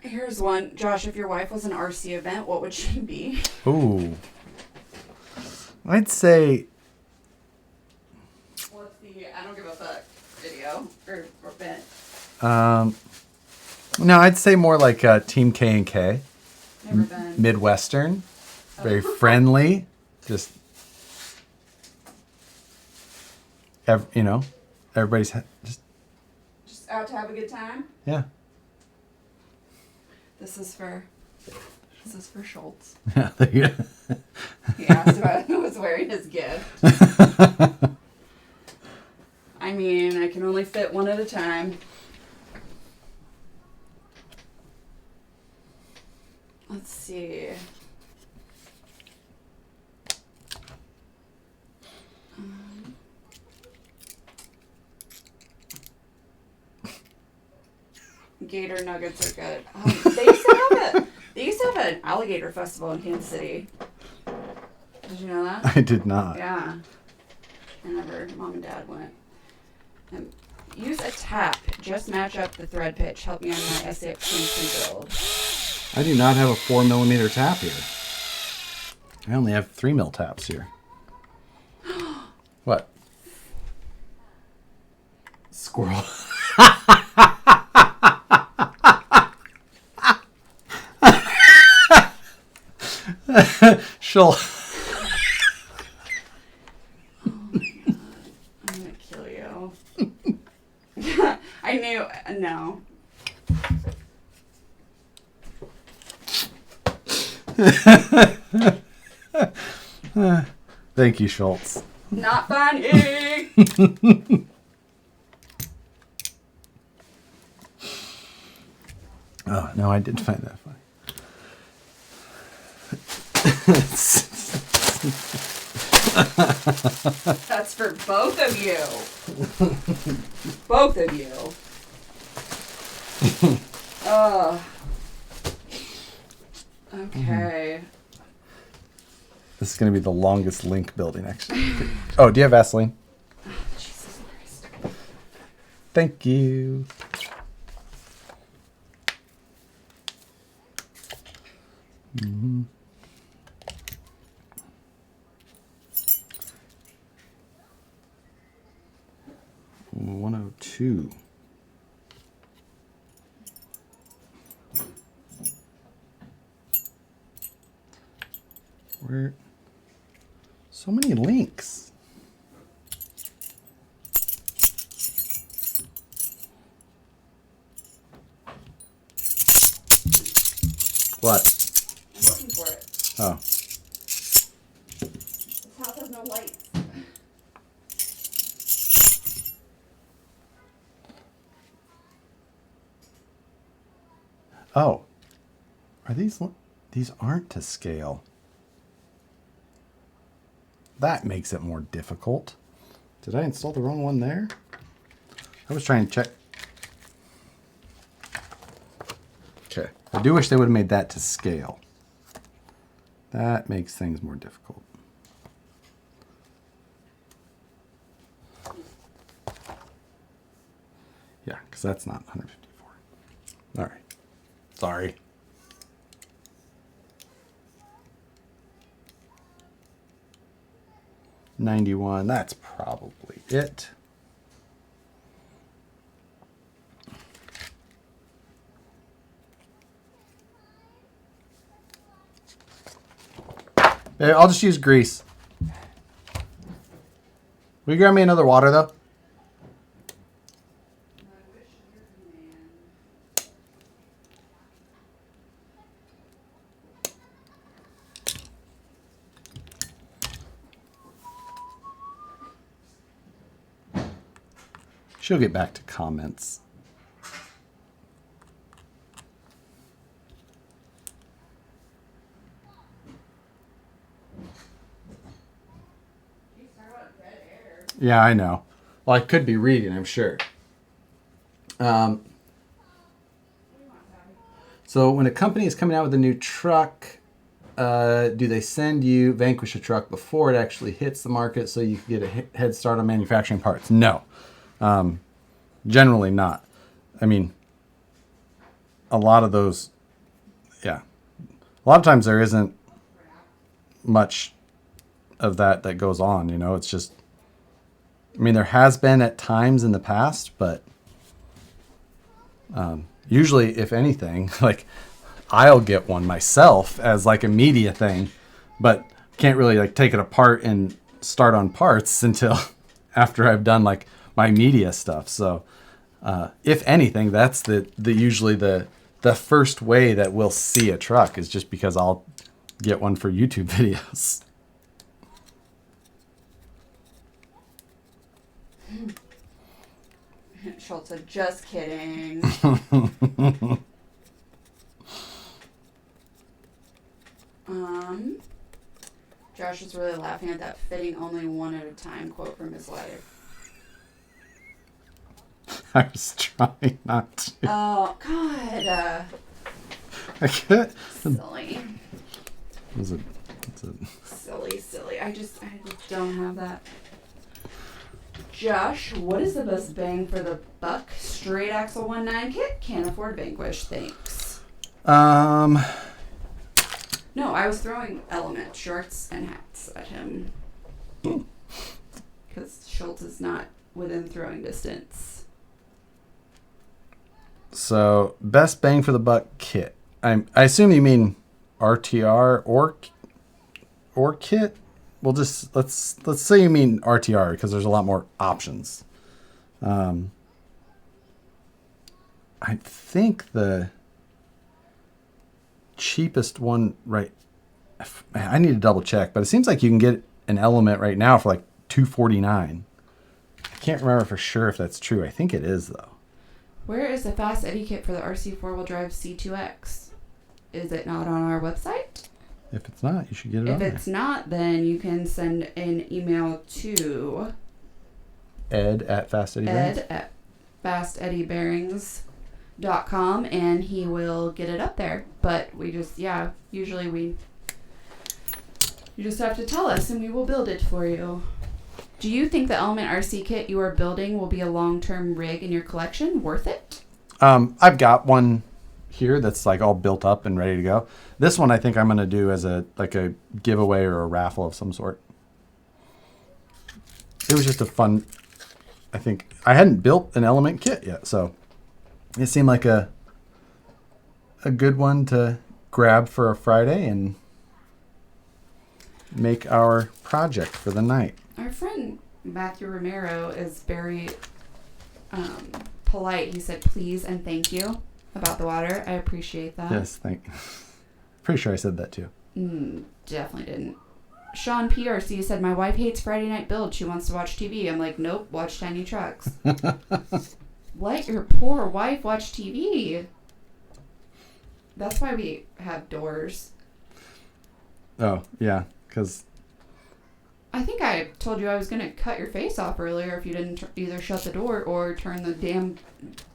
Here's one. Josh, if your wife was an RC event, what would she be? Ooh. I'd say... What's the I don't give a fuck video or event? No, I'd say more like Team K&K. Never been. Midwestern. Very friendly. Just... everybody's just... Just out to have a good time. Yeah. This is for Schultz. Yeah, there you go. He asked about who was wearing his gift. I mean, I can only fit one at a time. Let's see. Gator nuggets are good. They used to have an alligator festival in Kansas City. Did you know that? I did not. Yeah. Whenever Mom and Dad went. Use a tap. Just match up the thread pitch. Help me on my SX23 build. I do not have a 4mm tap here. I only have 3mm taps here. What? Squirrel. She'll... Oh my god. I'm gonna kill you. I knew. No. Thank you, Schultz. Not funny. Oh, no, I did find that funny. That's for both of you. Both of you. Okay. This is going to be the longest link building, actually. Oh, do you have Vaseline? Jesus Christ. Thank you. Mm-hmm. Mm-hmm. 102. Where? So many links. What? I'm looking for it. Oh. This house has no lights. Oh. Are these aren't to scale. That makes it more difficult. Did I install the wrong one there? I was trying to check. Okay. I do wish they would have made that to scale. That makes things more difficult. Yeah, because that's not 154. All right. Sorry. $91. That's probably it. I'll just use grease. Will you grab me another water, though? She'll get back to comments. Yeah, I know. Well, I could be reading, I'm sure. So when a company is coming out with a new truck, do they send you Vanquish a truck before it actually hits the market so you can get a head start on manufacturing parts? No. Generally not. I mean, a lot of those, yeah. A lot of times there isn't much of that goes on, you know. It's just, I mean, there has been at times in the past, but usually, if anything, like I'll get one myself as like a media thing, but can't really like take it apart and start on parts until after I've done like my media stuff. So if anything, that's the usually the first way that we'll see a truck is just because I'll get one for YouTube videos. Schultz said, just kidding. Josh is really laughing at that fitting only one at a time quote from his life. I was trying not to. Oh, God. I can't. Silly. It's a... Silly. I just don't have that. Josh, what is the best bang for the buck? Straight axle 1.9 kit? Can't afford Vanquish, thanks. No, I was throwing Element shorts and hats at him. Because Schultz is not within throwing distance. So, best bang for the buck kit. I assume you mean RTR or kit? We'll just let's say you mean RTR because there's a lot more options. I think the cheapest one, right? I need to double check, but it seems like you can get an Element right now for like $249. I can't remember for sure if that's true. I think it is though. Where is the Fast Eddie kit for the RC 4-wheel drive C2X? Is it not on our website? If it's not, you should get it on If it's not, then you can send an email to Ed at Fast Eddie Bearings? Ed at fasteddybearings.com, and he will get it up there. But we just, usually you just have to tell us and we will build it for you. Do you think the Element RC kit you are building will be a long-term rig in your collection? Worth it? I've got one here that's like all built up and ready to go. This one I think I'm going to do as a giveaway or a raffle of some sort. It was just a fun, I think I hadn't built an Element kit yet, so it seemed like a good one to grab for a Friday and make our project for the night. Our friend Matthew Romero is very polite. He said please and thank you about the water. I appreciate that. Yes, pretty sure I said that too. Definitely didn't. Sean PRC said, my wife hates Friday night build. She wants to watch TV. I'm like, nope, watch Tiny Trucks. Let your poor wife watch TV. That's why we have doors. Oh, yeah, because... I think I told you I was going to cut your face off earlier if you didn't either shut the door or turn the damn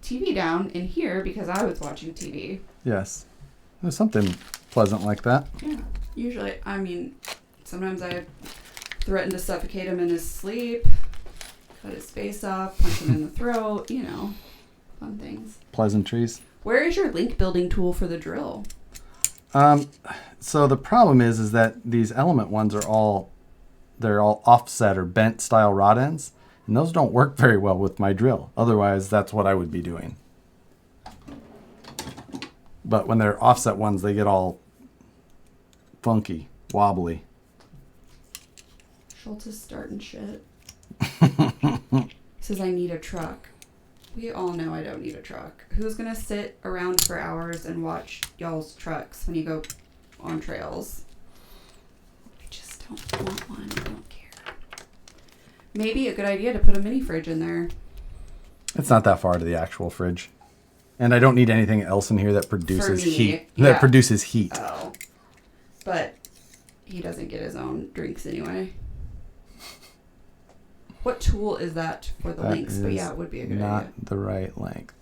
TV down in here because I was watching TV. Yes. There's something pleasant like that. Yeah. Usually, I mean, sometimes I threaten to suffocate him in his sleep, cut his face off, punch him in the throat, fun things. Pleasantries. Where is your link building tool for the drill? So the problem is that these Element ones are all offset or bent style rod ends, and those don't work very well with my drill. Otherwise, that's what I would be doing. But when they're offset ones, they get all funky, wobbly. Schultz is starting shit. Says I need a truck. We all know I don't need a truck. Who's gonna sit around for hours and watch y'all's trucks when you go on trails? I just don't want one. I don't care. Maybe a good idea to put a mini fridge in there. It's not that far to the actual fridge. And I don't need anything else in here that produces heat. Yeah. That produces heat. Oh. But he doesn't get his own drinks anyway. What tool is that for the links? But yeah, it would be a good idea. Not the right length.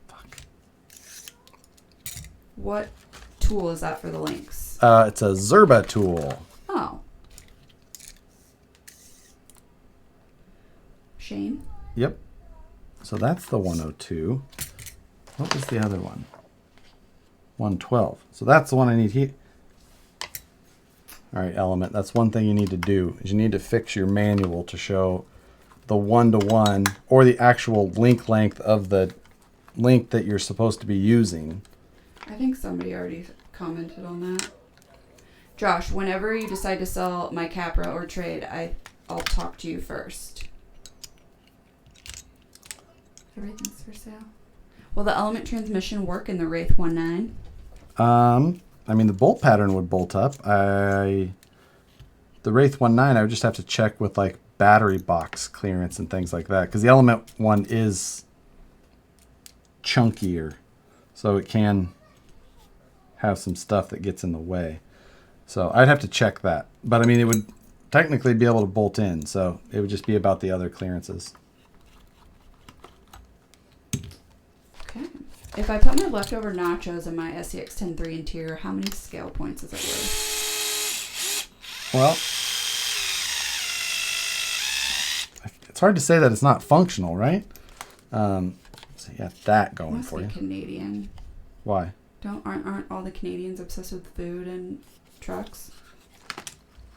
Fuck. What tool is that for the links? It's a Zerba tool. Oh. Shane? Yep. So that's the 102. What was the other one? 112. So that's the one I need here. All right, Element. That's one thing you need to do is you need to fix your manual to show the 1-to-1 or the actual link length of the link that you're supposed to be using. I think somebody already commented on that. Josh, whenever you decide to sell my Capra or trade, I'll talk to you first. Everything's for sale. Will the Element transmission work in the Wraith 19? I mean, the bolt pattern would bolt up. The Wraith 19, I would just have to check with like battery box clearance and things like that. Because the Element one is chunkier. So it can have some stuff that gets in the way. So I'd have to check that. But I mean, it would technically be able to bolt in. So it would just be about the other clearances. Okay. If I put my leftover nachos in my SCX 10.3 interior, how many scale points is it worth? Well, it's hard to say that it's not functional, right? So you got that going Must for be you. Canadian. Why? Aren't all the Canadians obsessed with food and trucks?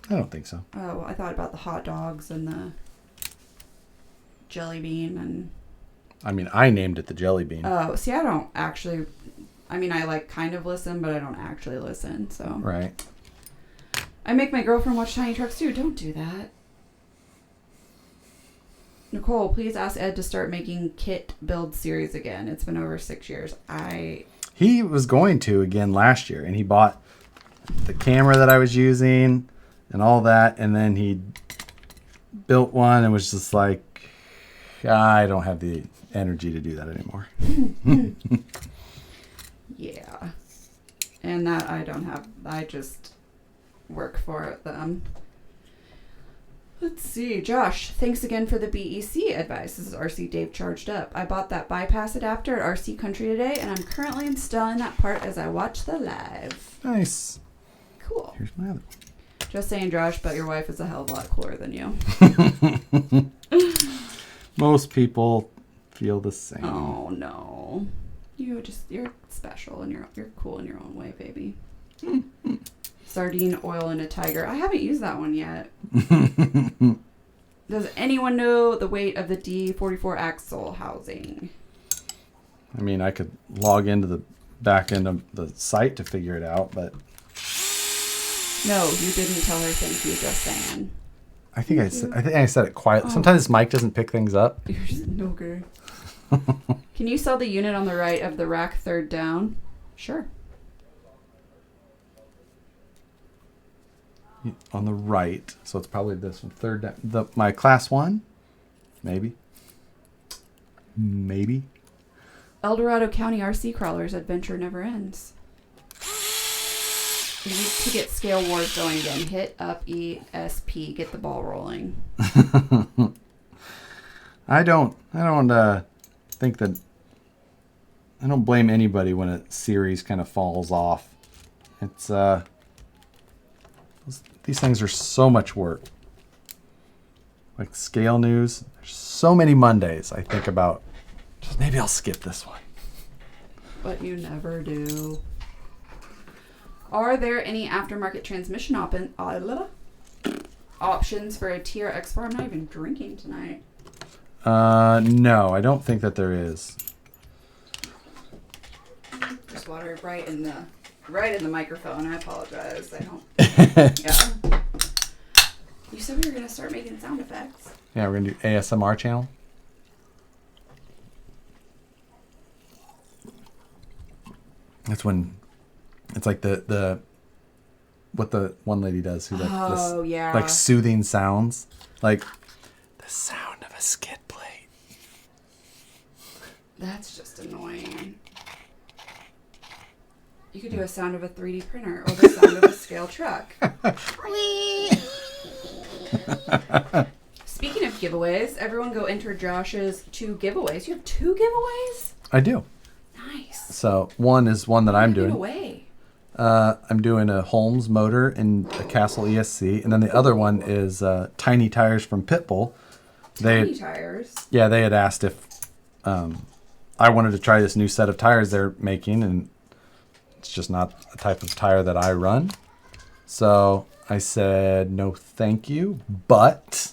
I don't think so. Oh, I thought about the hot dogs and the jelly bean and... I mean, I named it the Jelly Bean. Oh, see, I don't actually... I mean, I like kind of listen, but I don't actually listen, so... Right. I make my girlfriend watch Tiny Trucks too. Don't do that. Nicole, please ask Ed to start making kit build series again. It's been over 6 years. He was going to again last year, and he bought the camera that I was using and all that, and then he built one and was just like, I don't have the energy to do that anymore. Yeah. And that I don't have. I just work for them. Let's see. Josh, thanks again for the BEC advice. This is RC Dave Charged Up. I bought that bypass adapter at RC Country today, and I'm currently installing that part as I watch the live. Nice. Cool. Here's my other Just saying, Josh, but your wife is a hell of a lot cooler than you. one. Most people feel the same. Oh, no. You're special, and you're cool in your own way, baby. Sardine oil in a tiger. I haven't used that one yet. Does anyone know the weight of the D44 axle housing? I mean, I could log into the back end of the site to figure it out, but No, you didn't tell her thank you, just saying. I think I said it quietly. Sometimes this mic doesn't pick things up. You're just no good. Can you sell the unit on the right of the rack third down? Sure. On the right, so it's probably this one, third down. My class 1, maybe. El Dorado County RC Crawlers adventure never ends. We need to get Scale Wars going again. Hit up ESP. Get the ball rolling. I don't think that. I don't blame anybody when a series kind of falls off. It's these things are so much work. Like Scale News, there's so many Mondays I think about. Just maybe I'll skip this one. But you never do. Are there any aftermarket transmission options for a TRX4? I'm not even drinking tonight. No, I don't think that there is. Just water right in the microphone. I apologize. I don't. Yeah. You said we were gonna start making sound effects. Yeah, we're gonna do ASMR channel. That's when it's like the what the one lady does who yeah, like soothing sounds, like the sound of a skid plate. That's just annoying. You could do a sound of a 3D printer or the sound of a scale truck. Speaking of giveaways, everyone go enter Josh's 2 giveaways. You have 2 giveaways? I do. Nice. So one is one that I'm doing. Away. I'm doing a Holmes motor and a Castle ESC, and then the other one is tiny tires from Pitbull. Tiny tires? Yeah, they had asked if I wanted to try this new set of tires they're making, and it's just not a type of tire that I run. So I said, no thank you, but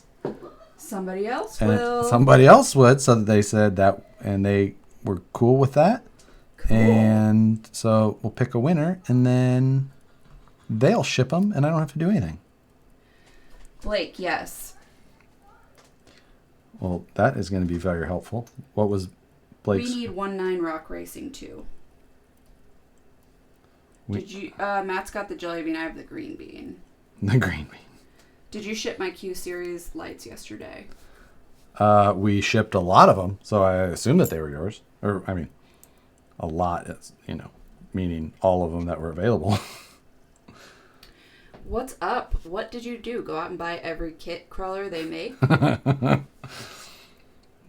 somebody else will. Somebody else would, so they said that, and they were cool with that. Cool. And so we'll pick a winner, and then they'll ship them, and I don't have to do anything. Blake, yes. Well, that is going to be very helpful. What was Blake's? We need 1.9 Rock Racing 2. Did you? Matt's got the jelly bean. I have the green bean. The green bean. Did you ship my Q Series lights yesterday? We shipped a lot of them, so I assume that they were yours. Or, I mean, a lot, meaning all of them that were available. What's up? What did you do? Go out and buy every kit crawler they make?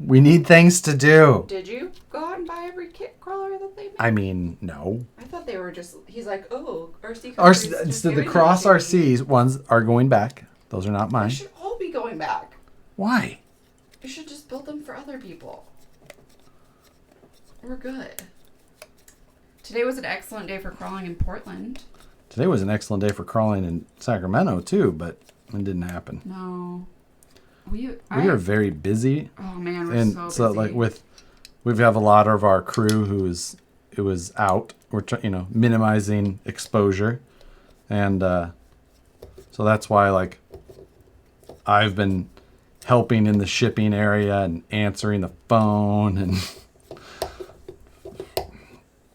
We need things to do. Did you go out and buy every kit crawler that they make? I mean, no. I thought they were just. He's like, oh, RC. So the Cross RCs ones are going back. Those are not mine. They should all be going back. Why? You should just build them for other people. We're good. Today was an excellent day for crawling in Portland. Today was an excellent day for crawling in Sacramento too, but it didn't happen. No. We are very busy. Oh man, we're and so busy. Like we have a lot of our crew who was out. We're minimizing exposure, and so that's why like I've been helping in the shipping area and answering the phone, and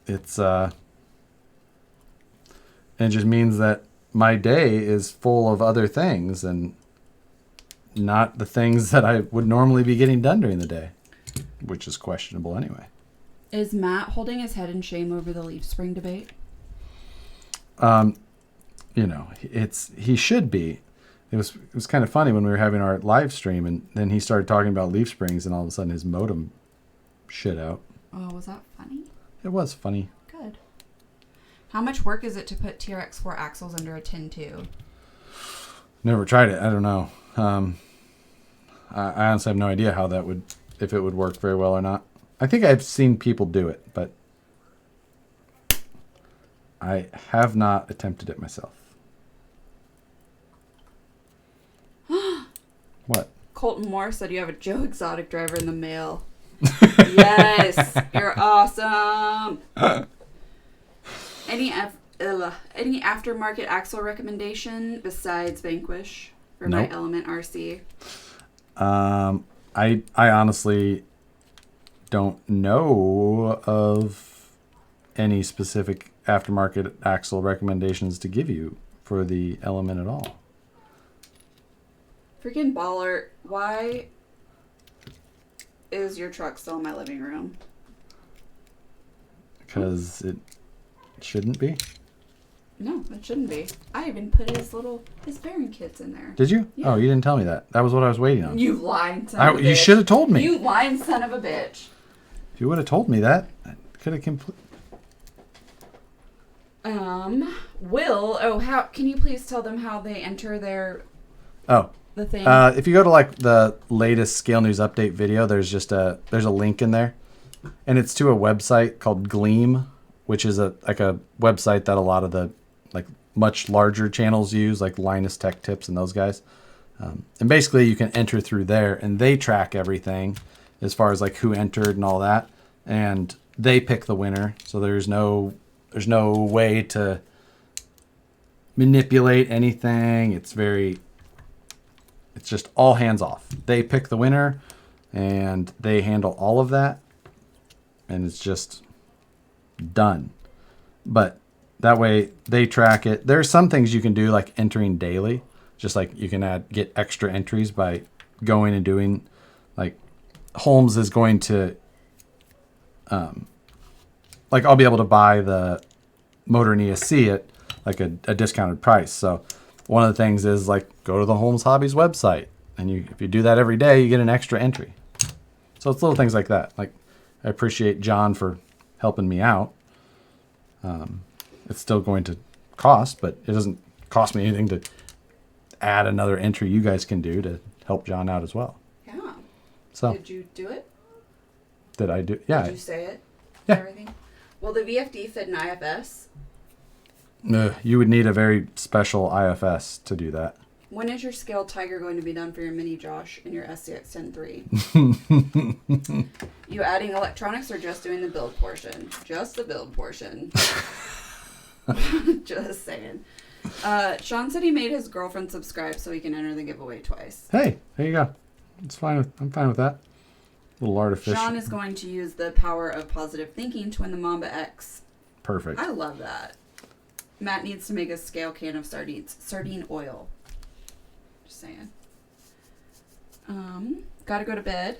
it just means that my day is full of other things and not the things that I would normally be getting done during the day, which is questionable anyway. Is Matt holding his head in shame over the leaf spring debate? He should be, It was kind of funny when we were having our live stream, and then he started talking about leaf springs, and all of a sudden his modem shit out. Oh, was that funny? It was funny. Good. How much work is it to put TRX4 axles under a tin tube? Never tried it. I don't know. I honestly have no idea how that would, if it would work very well or not. I think I've seen people do it, but I have not attempted it myself. What? Colton Moore said you have a Joe Exotic driver in the mail. Yes, you're awesome. Any aftermarket axle recommendation besides Vanquish for my Nope. Element RC? I honestly don't know of any specific aftermarket axle recommendations to give you for the Element at all. Freaking baller. Why is your truck still in my living room? Because it shouldn't be. No, it shouldn't be. I even put his bearing kits in there. Did you? Yeah. Oh, you didn't tell me that. That was what I was waiting on. You lying son of a bitch. You should have told me. You lying son of a bitch. If you would have told me that, I could have how can you please tell them how they enter the thing? If you go to like the latest Scale News update video, there's a link in there, and it's to a website called Gleam, which is a website that a lot of the like much larger channels use, like Linus Tech Tips and those guys. And basically you can enter through there, and they track everything as far as like who entered and all that, and they pick the winner. So there's no way to manipulate anything. It's just all hands off. They pick the winner, and they handle all of that, and it's just done. But that way they track it. There's some things you can do, like entering daily, just like you can get extra entries by going and doing, like Holmes is going to, like I'll be able to buy the motor and ESC at like a discounted price. So one of the things is like go to the Holmes Hobbies website, and if you do that every day, you get an extra entry. So it's little things like that. Like I appreciate John for helping me out. It's still going to cost, but it doesn't cost me anything to add another entry you guys can do to help John out as well. Yeah. So Did you do it? did I do? Yeah. Did you say it? Yeah. Everything? Will the VFD fit an IFS? You would need a very special IFS to do that. When is your scale tiger going to be done for your mini Josh and your SCX 10.3? You adding electronics or just doing the build portion? Just the build portion. Just saying. Sean said he made his girlfriend subscribe so he can enter the giveaway twice. Hey, there you go. It's fine. I'm fine with that. A little artificial. Sean is going to use the power of positive thinking to win the Mamba X. Perfect. I love that. Matt needs to make a scale can of sardine oil. Just saying. Gotta go to bed.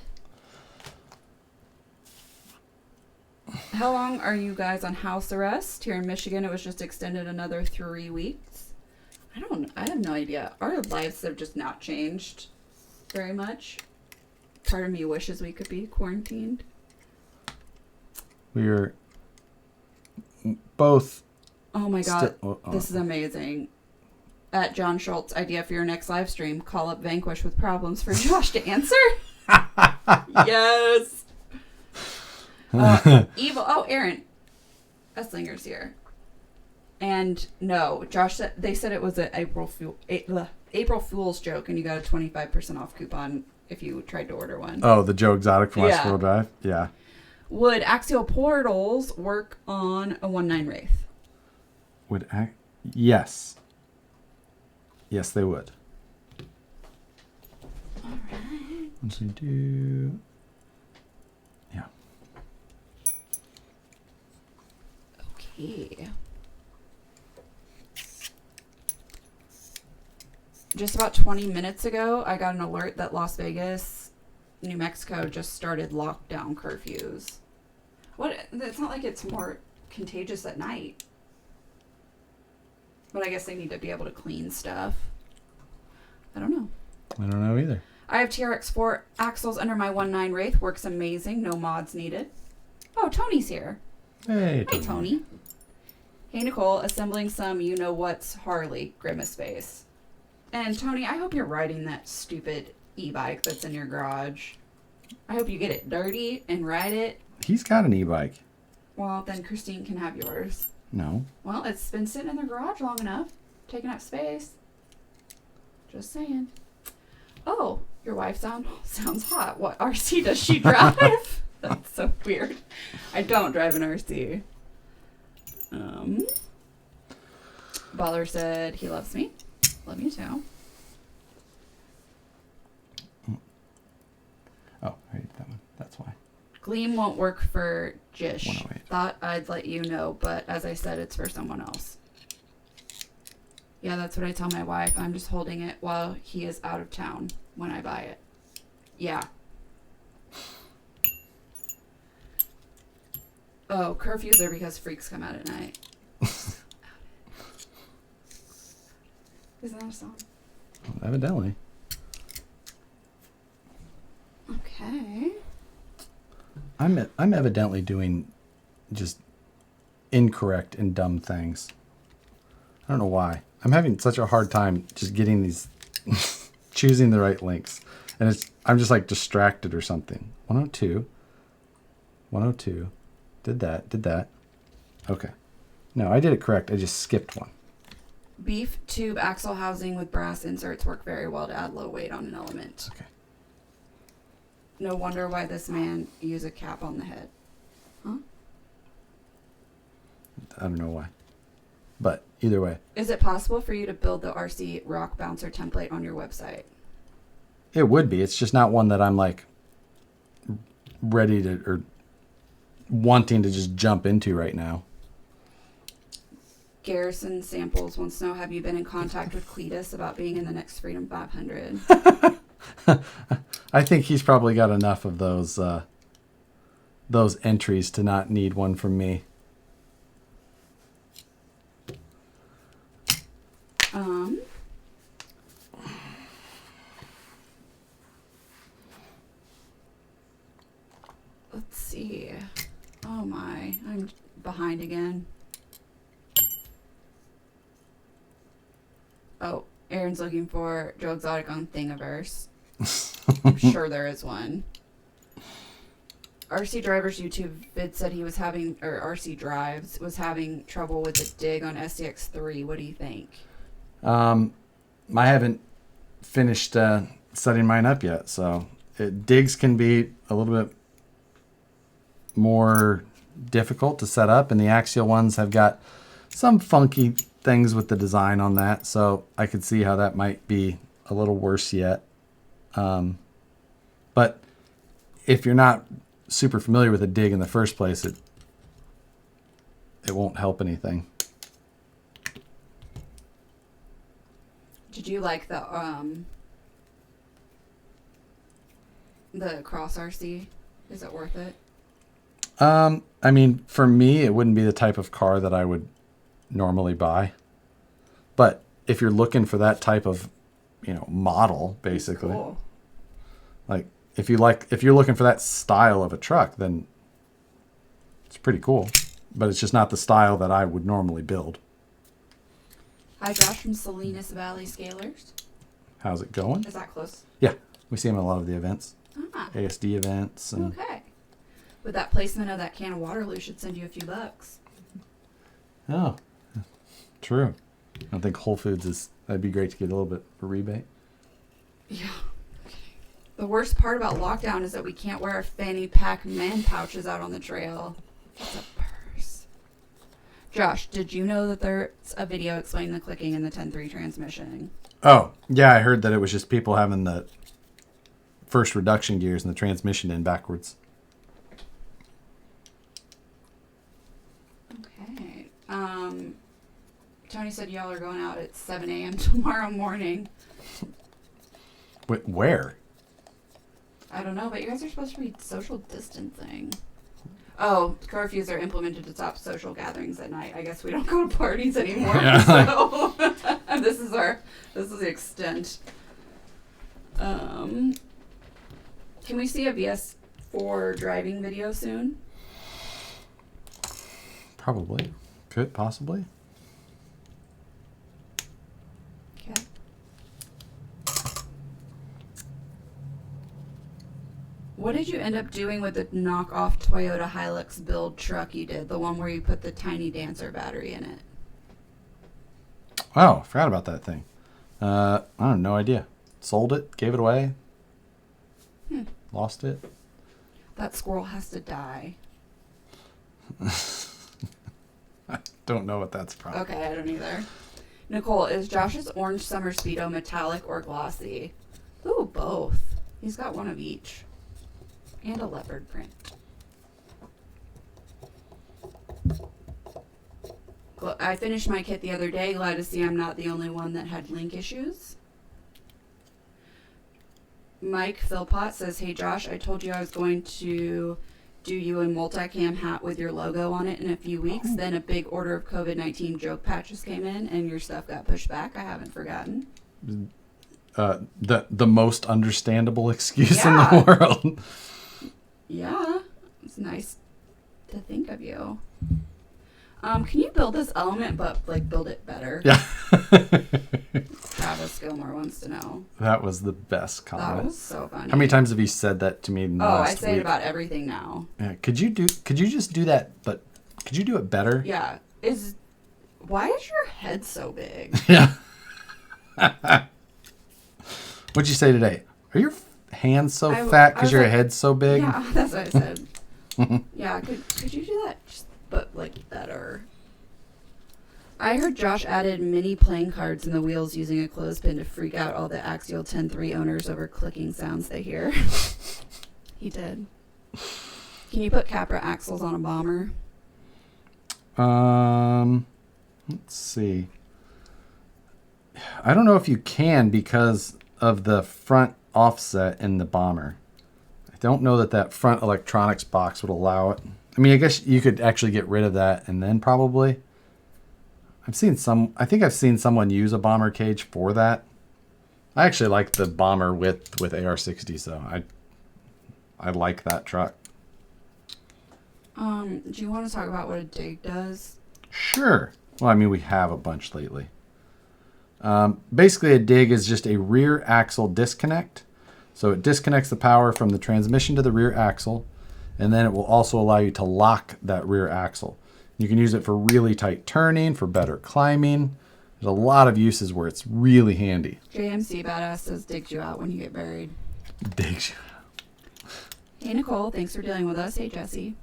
How long are you guys on house arrest? Here in Michigan, it was just extended another 3 weeks. I have no idea. Our lives have just not changed very much. Part of me wishes we could be quarantined. We're both. Oh my God, this is amazing. At John Schultz, idea for your next live stream, call up Vanquish with problems for Josh to answer. Yes. Evil. Oh, Aaron Esslinger's here. And no, Josh said they said it was an April Fool's joke, and you got a 25% off coupon if you tried to order one. Oh, the Joe Exotic from Yeah. West Drive? Yeah. Would axial portals work on a 1.9 Wraith? Yes. Yes, they would. All right. Once they do. Yeah. Okay. Just about 20 minutes ago, I got an alert that Las Vegas, New Mexico just started lockdown curfews. What? It's not like it's more contagious at night. But I guess they need to be able to clean stuff. I don't know. I don't know either. I have TRX4 axles under my 1.9 Wraith. Works amazing. No mods needed. Oh, Tony's here. Hey, Hey, Tony. Hey, Nicole. Assembling some you-know-what's Harley. Grimace face. And, Tony, I hope you're riding that stupid e-bike that's in your garage. I hope you get it dirty and ride it. He's got an e-bike. Well, then Christine can have yours. No. Well, it's been sitting in the garage long enough. Taking up space. Just saying. Oh, your wife sounds hot. What RC does she drive? That's so weird. I don't drive an RC. Baller said he loves me. Love you too. Oh, I hate that one. That's why. Gleam won't work for Jish. 108. Thought I'd let you know, but as I said, it's for someone else. Yeah, that's what I tell my wife. I'm just holding it while he is out of town when I buy it. Yeah. Oh, curfews are because freaks come out at night. Isn't that a song? Evidently. Okay. I'm evidently doing just incorrect and dumb things. I don't know why. I'm having such a hard time just getting these, choosing the right links. And I'm just like distracted or something. 102. 102. Did that. Okay. No, I did it correct. I just skipped one. Beef tube axle housing with brass inserts work very well to add low weight on an element. Okay. No wonder why this man used a cap on the head. Huh? I don't know why. But either way. Is it possible for you to build the RC rock bouncer template on your website? It would be. It's just not one that I'm like ready to or wanting to just jump into right now. Garrison Samples wants to know, have you been in contact with Cletus about being in the next Freedom 500? I think he's probably got enough of those entries to not need one from me. Let's see. Oh my, I'm behind again. Oh, Aaron's looking for Joe Exotic on Thingiverse. I'm sure there is one. RC Driver's YouTube vid said he was having, or RC Drives was having trouble with the dig on SCX3. What do you think? I haven't finished setting mine up yet, so digs can be a little bit more difficult to set up, and the axial ones have got some funky things with the design on that, so I could see how that might be a little worse yet. But if you're not super familiar with a dig in the first place, it won't help anything. Did you like the Cross RC? Is it worth it? I mean, for me, it wouldn't be the type of car that I would normally buy. But if you're looking for that type of, model, basically, Cool. like if you're looking for that style of a truck, then it's pretty cool. But it's just not the style that I would normally build. Hi, Josh from Salinas Valley Scalers. How's it going? Is that close? Yeah, we see him at a lot of the events, Ah, ASD events. And okay. With that placement of that can of Waterloo should send you a few bucks. Oh, true. I don't think Whole Foods that'd be great to get a little bit of a rebate. Yeah. Okay. The worst part about lockdown is that we can't wear our fanny pack man pouches out on the trail. It's a purse. Josh, did you know that there's a video explaining the clicking in the 10.3 transmission? Oh, yeah, I heard that it was just people having the first reduction gears and the transmission in backwards. Okay. Tony said y'all are going out at 7 a.m. tomorrow morning. Wait, where? I don't know, but you guys are supposed to be social distancing. Oh, curfews are implemented to stop social gatherings at night. I guess we don't go to parties anymore. Yeah. So this is the extent. Can we see a VS4 driving video soon? Probably. Could, possibly. Okay. What did you end up doing with the knockoff Toyota Hilux build truck you did? The one where you put the tiny Dancer battery in it? Oh, forgot about that thing. I have no idea. Sold it, gave it away, lost it. That squirrel has to die. I don't know what that's from. Okay, I don't either. Nicole, is Josh's orange summer Speedo metallic or glossy? Ooh, both. He's got one of each. And a leopard print. I finished my kit the other day. Glad to see I'm not the only one that had link issues. Mike Philpott says, hey Josh, I told you I was going to do you a multicam hat with your logo on it in a few weeks. Then a big order of COVID-19 joke patches came in and your stuff got pushed back. I haven't forgotten. The most understandable excuse in the world. Yeah, it's nice to think of you. Can you build this element, but like build it better? Yeah. Travis Gilmore wants to know. That was the best comment. That was so funny. How many times have you said that to me in the last I say week? it about everything now. Yeah. Could you just do that, but could you do it better? Yeah. Why is your head so big? Yeah. What'd you say today? Are your hands so fat because your head's so big? Yeah, that's what I said. Yeah, could you do that, but like better? I heard Josh added mini playing cards in the wheels using a clothespin to freak out all the Axial 10.3 owners over clicking sounds they hear. He did. Can you put Capra axles on a bomber? Let's see. I don't know if you can because of the front offset in the bomber. I don't know that front electronics box would allow it. I mean, I guess you could actually get rid of that and then probably. I think I've seen someone use a bomber cage for that. I actually like the bomber with AR60, so I like that truck. Do you want to talk about what a dig does? Sure. Well, I mean, we have a bunch lately. Basically, a dig is just a rear axle disconnect. So it disconnects the power from the transmission to the rear axle, and then it will also allow you to lock that rear axle. You can use it for really tight turning, for better climbing. There's a lot of uses where it's really handy. JMC Badass says digs you out when you get buried. Digs you out. Hey, Nicole. Thanks for dealing with us. Hey, Jesse.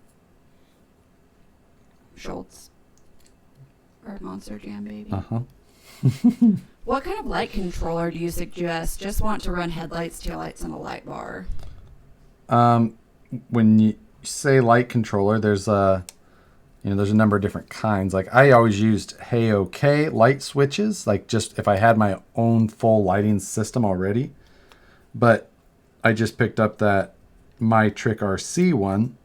Schultz. Our Monster Jam baby. Uh-huh. What kind of light controller do you suggest? Just want to run headlights, taillights, and a light bar. When you say light controller, there's a number of different kinds. Like I always used Hey-OK light switches, like just if I had my own full lighting system already. But I just picked up that My Trick RC one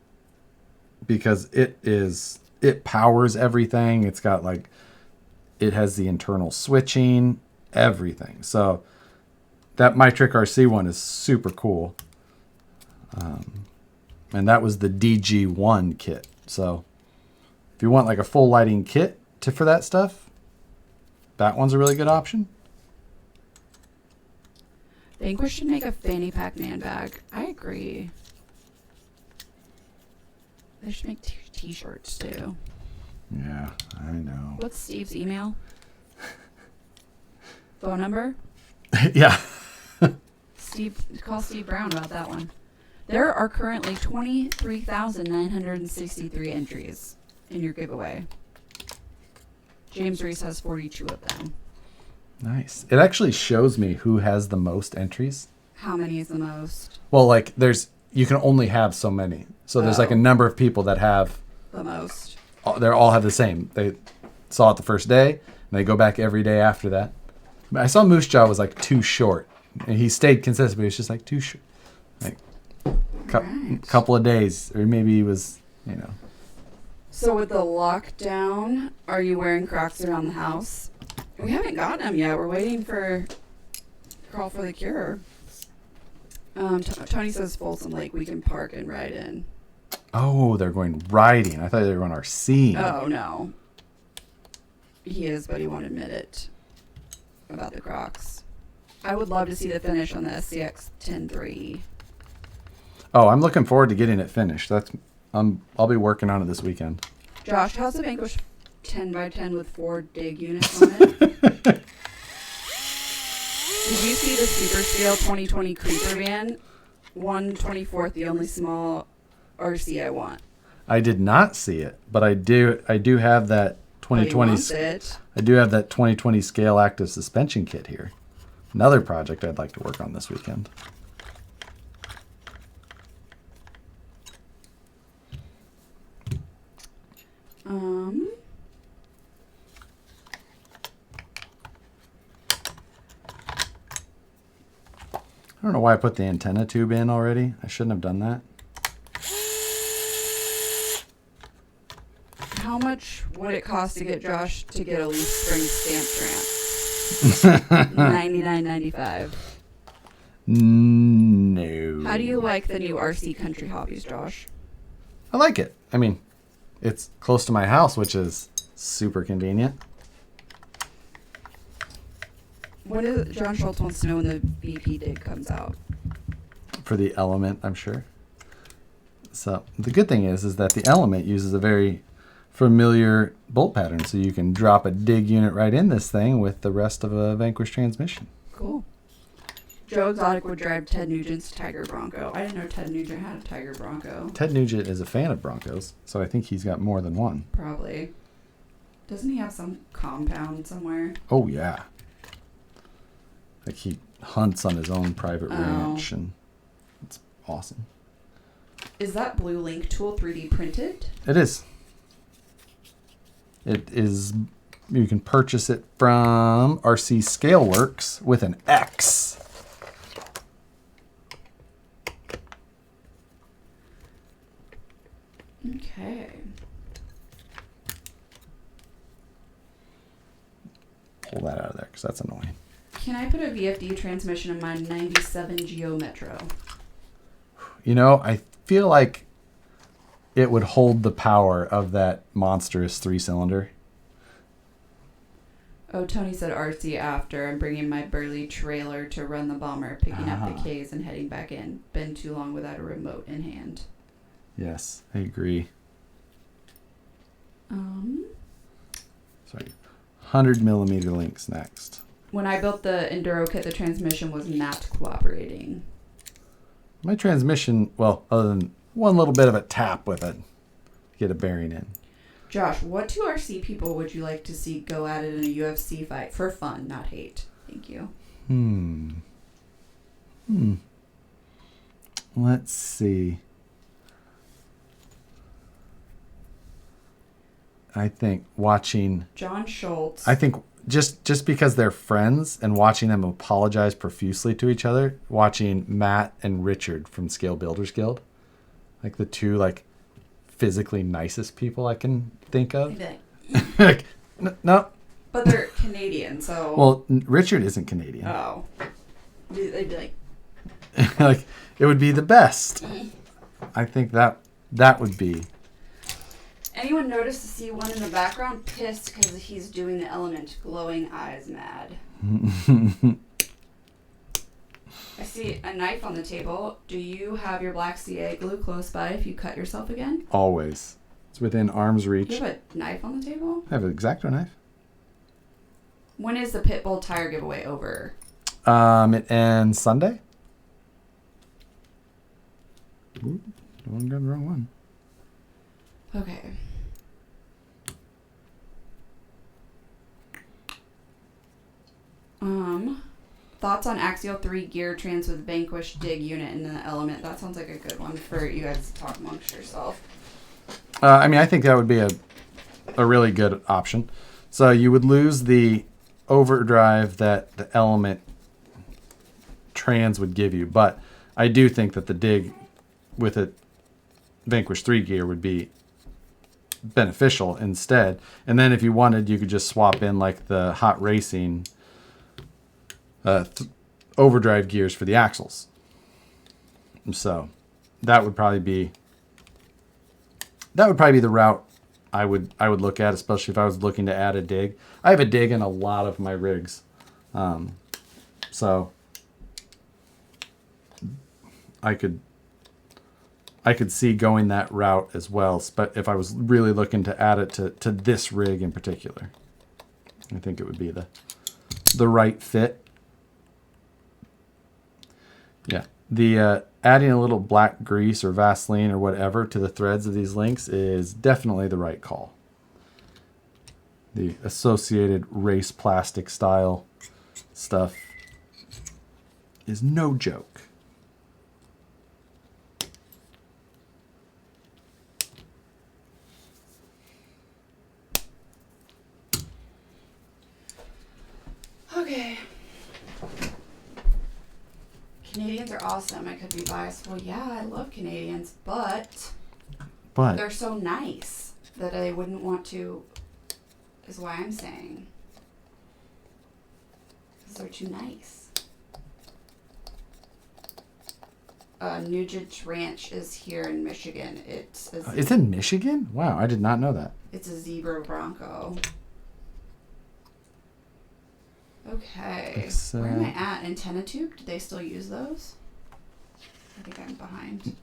because it powers everything. It's got it has the internal switching, everything. So that My Trick RC one is super cool. And that was the DG1 kit. So if you want like a full lighting kit for that stuff, that one's a really good option. Vanquish should make a fanny pack man bag. I agree. They should make t-shirts too. Yeah, I know. What's Steve's email? Phone number? Yeah. Call Steve Brown about that one. There are currently 23,963 entries in your giveaway. James Reese has 42 of them. Nice. It actually shows me who has the most entries. How many is the most? Well, you can only have so many. So there's a number of people that have the most. They all have the same. They saw it the first day, and they go back every day after that. I saw Moose Jaw was too short, and he stayed consistent, but he was just too short. Couple of days, or maybe he was, So with the lockdown, are you wearing Crocs around the house? We haven't gotten them yet. We're waiting for Crawl for the Cure. Tony says Folsom Lake we can park and ride in. Oh, they're going riding. I thought they were going RCing. Oh, no. He is, but he won't admit it about the Crocs. I would love to see the finish on the SCX 10.3. Oh, I'm looking forward to getting it finished. I'll be working on it this weekend. Josh, how's the Vanquish 10x10 with 4 dig units on it? Did you see the Super Scale 2020 Creeper van? 1/24th, the only small RC I want. I did not see it, but I do have that 2020. I do have that 2020 scale active suspension kit here. Another project I'd like to work on this weekend. I don't know why I put the antenna tube in already. I shouldn't have done that. How much would it cost to get Josh to get a Leaf Spring stamp grant? $99.95. No. How do you like the new RC Country Hobbies, Josh? I like it. I mean, it's close to my house, which is super convenient. When is John Schultz wants to know when the BP dig comes out? For the Element, I'm sure. So the good thing is that the Element uses a very familiar bolt pattern, so you can drop a dig unit right in this thing with the rest of a Vanquish transmission. Cool. Joe Exotic would drive Ted Nugent's Tiger Bronco. I didn't know Ted Nugent had a Tiger Bronco. Ted Nugent is a fan of Broncos, so I think he's got more than one. Probably. Doesn't he have some compound somewhere? Oh, yeah. Like he hunts on his own private ranch, and it's awesome. Is that Blue Link tool 3D printed? It is. It is. You can purchase it from RC Scaleworks with an X. Okay. Pull that out of there because that's annoying. Can I put a VFD transmission in my 97 Geo Metro? You know, I feel like it would hold the power of that monstrous 3-cylinder. Oh, Tony said RC after. I'm bringing my burly trailer to run the bomber, picking up the Ks and heading back in. Been too long without a remote in hand. Yes, I agree. Sorry. 100 millimeter links next. When I built the Enduro kit, the transmission was not cooperating. My transmission, well, other than one little bit of a tap with it, get a bearing in. Josh, what two RC people would you like to see go at it in a UFC fight? For fun, not hate. Thank you. Let's see. I think watching... John Schultz. I think just because they're friends and watching them apologize profusely to each other, watching Matt and Richard from Scale Builders Guild, like the two like physically nicest people I can think of. Like, no. But they're Canadian, so. Well, Richard isn't Canadian. Oh. They'd be like. Like it would be the best. I think that would be. Anyone notice the C1 in the background? Pissed because he's doing the Element glowing eyes mad. I see a knife on the table. Do you have your black CA glue close by if you cut yourself again? Always. It's within arm's reach. You have a knife on the table? I have an X-Acto knife. When is the Pitbull tire giveaway over? It ends Sunday. Ooh, the one got the wrong one. Okay. Thoughts on Axial 3 gear trans with Vanquish dig unit in the Element? That sounds like a good one for you guys to talk amongst yourself. I mean, I think that would be a really good option. So you would lose the overdrive that the Element trans would give you, but I do think that the dig with a Vanquish 3 gear would be beneficial instead. And then if you wanted, you could just swap in like the hot racing overdrive gears for the axles. So that would probably be the route I would look at, especially if I was looking to add a dig. I have a dig in a lot of my rigs. So I could see going that route as well, but if I was really looking to add it to this rig in particular. I think it would be the right fit. Yeah. The adding a little black grease or Vaseline or whatever to the threads of these links is definitely the right call. The associated race plastic style stuff is no joke. Okay. Canadians are awesome. I could be biased. Well, yeah, I love Canadians, but they're so nice that I wouldn't want to, is why I'm saying. Because they're too nice. Nugent Ranch is here in Michigan. It's in Michigan? Wow, I did not know that. It's a zebra bronco. Okay. Where am I at? Antenna tube? Do they still use those? I think I'm behind.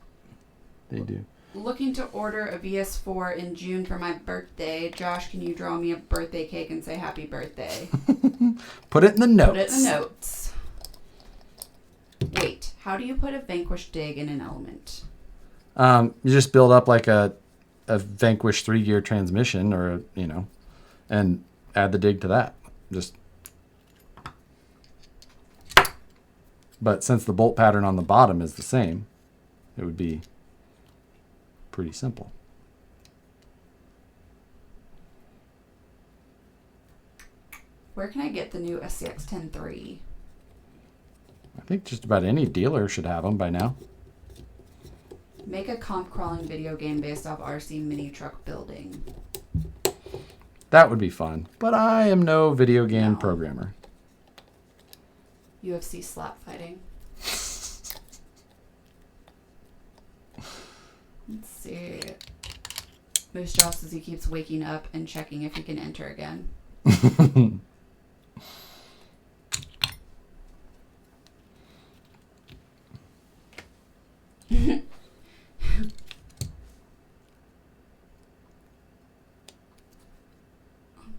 They do. Looking to order a VS4 in June for my birthday. Josh, can you draw me a birthday cake and say happy birthday? Put it in the notes. Put it in the notes. Wait, how do you put a Vanquish dig in an Element? You just build up like a Vanquish 3-gear transmission or, and add the dig to that. But since the bolt pattern on the bottom is the same, it would be pretty simple. Where can I get the new SCX 10.3? I think just about any dealer should have them by now. Make a comp crawling video game based off RC mini truck building. That would be fun, but I am no video game programmer. UFC slap fighting. Let's see. Moose Jaw says he keeps waking up and checking if he can enter again. Let's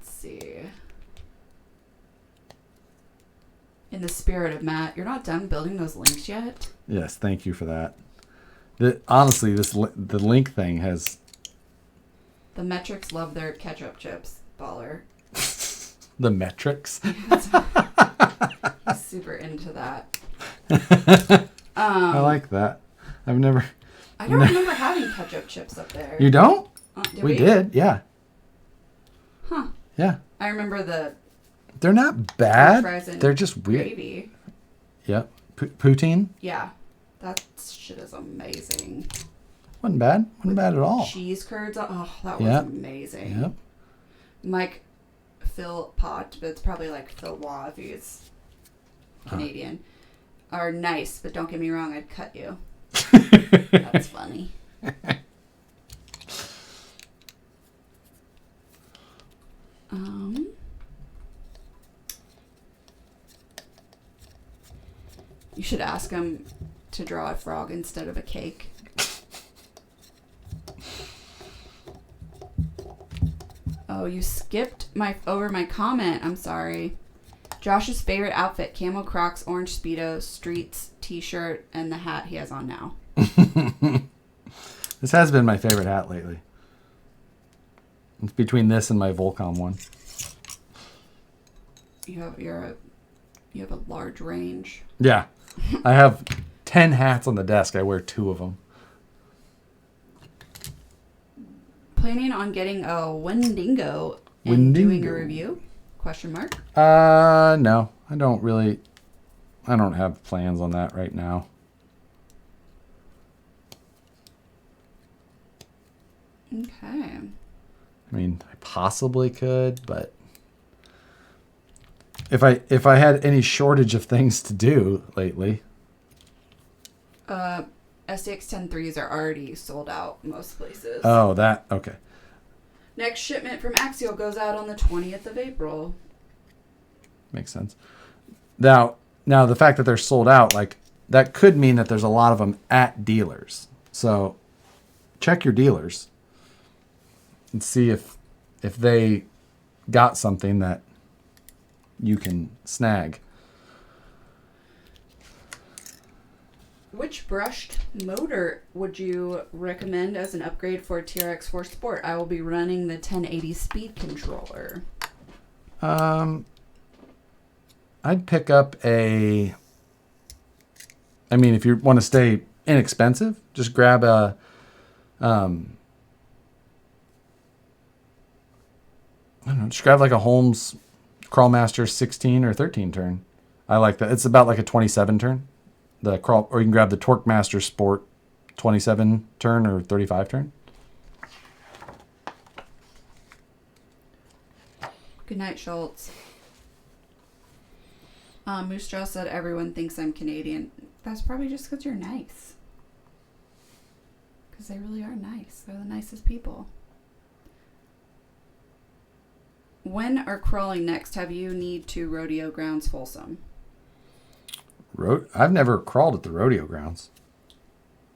see. In the spirit of Matt, you're not done building those links yet? Yes, thank you for that. Honestly, the link thing has... The metrics love their ketchup chips, baller. The metrics? He's super into that. I like that. I don't remember having ketchup chips up there. You don't? We did, yeah. Huh. Yeah. I remember They're not bad. They're just weird. Gravy. Yep. Poutine? Yeah. That shit is amazing. Wasn't bad. Wasn't bad at all. Cheese curds. Oh, that was amazing. Yep. Mike Phil Pot, but it's probably like Phil Waugh if he's Canadian, are nice, but don't get me wrong, I'd cut you. That's funny. You should ask him to draw a frog instead of a cake. Oh, you skipped over my comment. I'm sorry. Josh's favorite outfit: camo Crocs, orange Speedo, Streets t-shirt, and the hat he has on now. This has been my favorite hat lately. It's between this and my Volcom one. You have a large range. Yeah. I have 10 hats on the desk. I wear 2 of them. Planning on getting a Wendigo and doing a review? Question mark. No. I don't have plans on that right now. Okay. I mean, I possibly could, but if I had any shortage of things to do lately. STX 10.3s are already sold out most places. Oh, that, okay. Next shipment from Axial goes out on the 20th of April. Makes sense. Now the fact that they're sold out, like, that could mean that there's a lot of them at dealers. So check your dealers and see if they got something that you can snag. Which brushed motor would you recommend as an upgrade for TRX4 Sport? I will be running the 1080 speed controller. I'd pick up if you want to stay inexpensive, just grab a, I don't know, just grab like a Holmes Crawlmaster 16 or 13 turn. I like that. It's about like a 27 turn. Or you can grab the Torquemaster Sport 27 turn or 35 turn. Good night, Schultz. Moose Jaw said everyone thinks I'm Canadian. That's probably just because you're nice. Because they really are nice. They're the nicest people. When are crawling next? Have you need to rodeo grounds Folsom? I've never crawled at the rodeo grounds.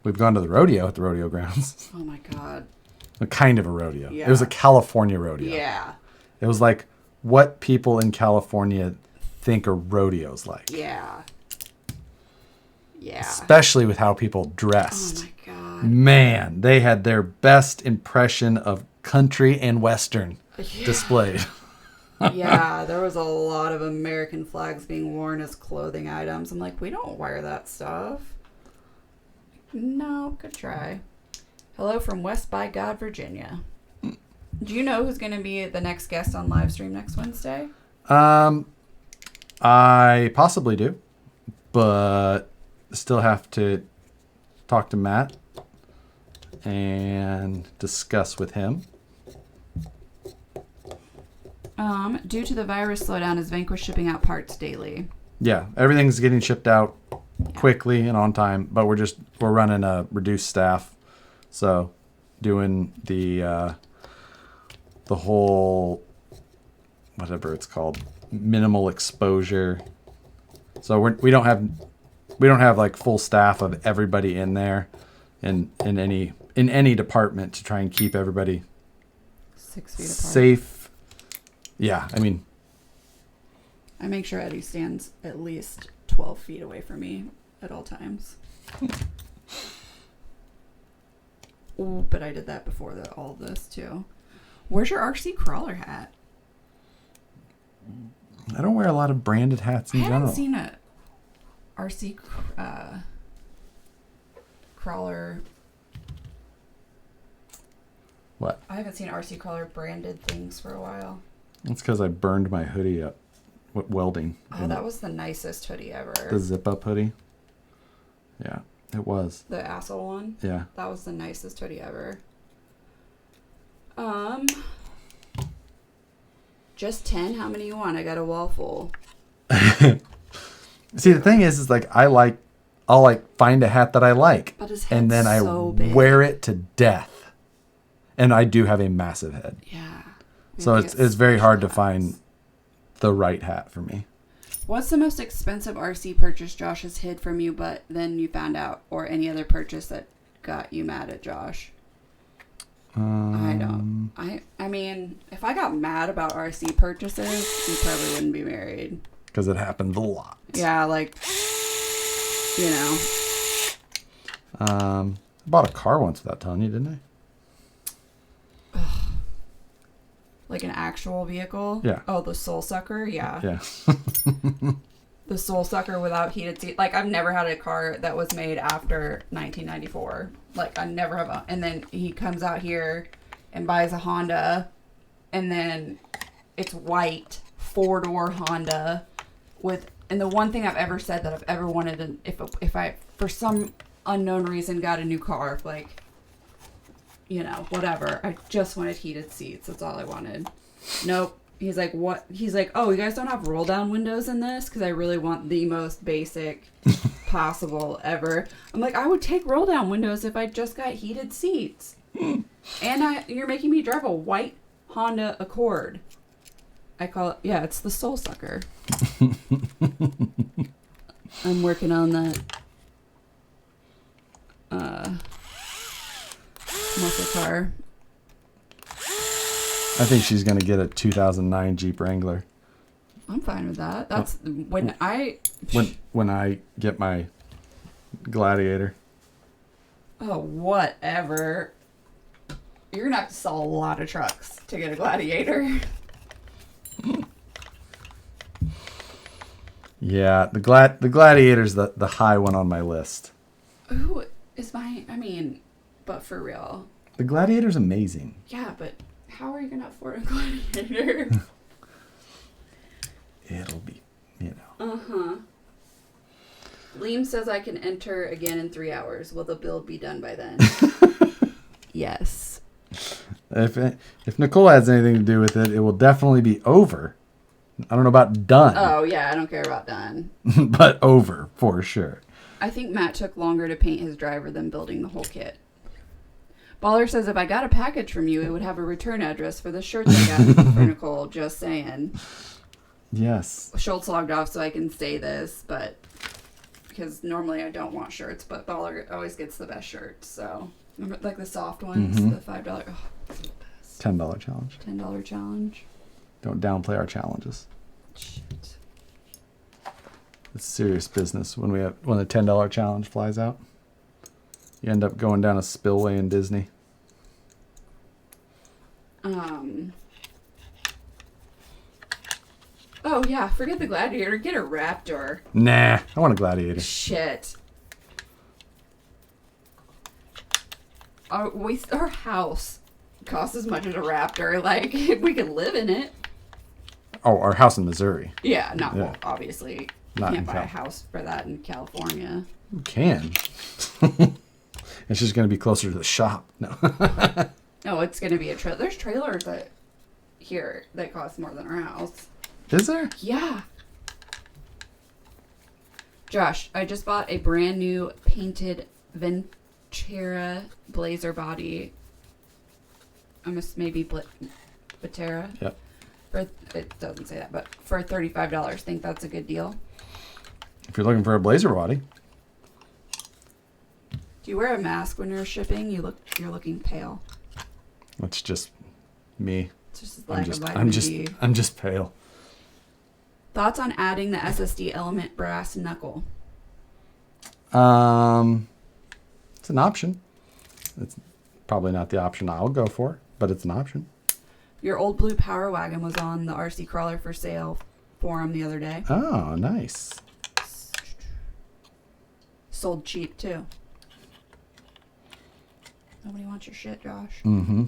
We've gone to the rodeo at the rodeo grounds. Oh my God. A kind of a rodeo. Yeah. It was a California rodeo. Yeah. It was like what people in California think a rodeo's like. Yeah. Yeah. Especially with how people dressed. Oh my God. Man, they had their best impression of country and Western displayed. Yeah, there was a lot of American flags being worn as clothing items. I'm like, we don't wear that stuff. No, good try. Hello from West by God, Virginia. Do you know who's going to be the next guest on live stream next Wednesday? I possibly do, but still have to talk to Matt and discuss with him. Due to the virus slowdown, is Vanquish shipping out parts daily? Yeah, everything's getting shipped out quickly and on time, but we're running a reduced staff, so doing the whole whatever it's called, minimal exposure. So we don't have like full staff of everybody in there, in any department to try and keep everybody 6 feet apart. safe. Yeah, I make sure Eddie stands at least 12 feet away from me at all times. Ooh, but I did that before all of this too. Where's your RC crawler hat? I don't wear a lot of branded hats in I general. haven't seen a RC crawler. What? I haven't seen RC crawler branded things for a while. It's because I burned my hoodie up with welding. Oh, that was the nicest hoodie ever. The zip-up hoodie? Yeah, it was. The asshole one? Yeah. That was the nicest hoodie ever. Just 10? How many you want? I got a wall full. See, the thing is like I'll like find a hat that I like, But his head's and then I so big. wear it to death. And I do have a massive head. Yeah. So Maybe it's very hard to special find hats. the right hat for me. What's the most expensive RC purchase Josh has hid from you, but then you found out, or any other purchase that got you mad at Josh? I don't. I mean, if I got mad about RC purchases, we probably wouldn't be married. Because it happens a lot. Yeah, like, you know. I bought a car once without telling you, didn't I? Like an actual vehicle? Yeah. Oh, the Soul Sucker? Yeah. Yeah. The Soul Sucker without heated seats. Like, I've never had a car that was made after 1994. Like, I never have and then he comes out here and buys a Honda, and then it's white, 4-door Honda and the one thing I've ever said that I've ever wanted, if I, for some unknown reason, got a new car, like, you know, whatever. I just wanted heated seats. That's all I wanted. Nope. He's like, what? He's like, oh, you guys don't have roll down windows in this? Because I really want the most basic possible ever. I'm like, I would take roll down windows if I just got heated seats. And you're making me drive a white Honda Accord. I call it, yeah, it's the soul sucker. I'm working on that muscle car. I think she's going to get a 2009 Jeep Wrangler. I'm fine with that. That's when I get my Gladiator. Oh, whatever. You're gonna have to sell a lot of trucks to get a Gladiator. Yeah, the Gladiator's the high one on my list. Who is my? I mean, but for real. The Gladiator's amazing. Yeah, but how are you gonna afford a Gladiator? It'll be, you know. Uh-huh. Liam says I can enter again in 3 hours. Will the build be done by then? Yes. If Nicole has anything to do with it, it will definitely be over. I don't know about done. Oh, yeah, I don't care about done. But over, for sure. I think Matt took longer to paint his driver than building the whole kit. Baller says if I got a package from you, it would have a return address for the shirts I got for Nicole. Just saying. Yes. Schultz logged off so I can say this, but because normally I don't want shirts, but Baller always gets the best shirts. So remember, like the soft ones, the $5. Oh, those are the best. $10 challenge. $10 challenge. Don't downplay our challenges. Shit. It's serious business when the $10 challenge flies out. You end up going down a spillway in Disney. Oh yeah, forget the Gladiator. Get a Raptor. Nah, I want a Gladiator. Shit. Our house costs as much as a Raptor. Like, we could live in it. Oh, our house in Missouri. Yeah, well, obviously. Not Can't in buy a house for that in California. You can. It's just going to be closer to the shop. No. No, it's going to be a trailer. There's trailers here that cost more than our house. Is there? Yeah. Josh, I just bought a brand new painted Ventura Blazer body. Maybe Batera. Yep. It doesn't say that, but for $35. Think that's a good deal? If you're looking for a Blazer body. Do you wear a mask when you're shipping? You're looking pale. That's just me. It's just lack of vitamin D. I'm just pale. Thoughts on adding the SSD Element brass knuckle? It's an option. It's probably not the option I'll go for, but it's an option. Your old blue Power Wagon was on the RC Crawler for sale forum the other day. Oh, nice. Sold cheap too. Nobody wants your shit, Josh. Mm-hmm.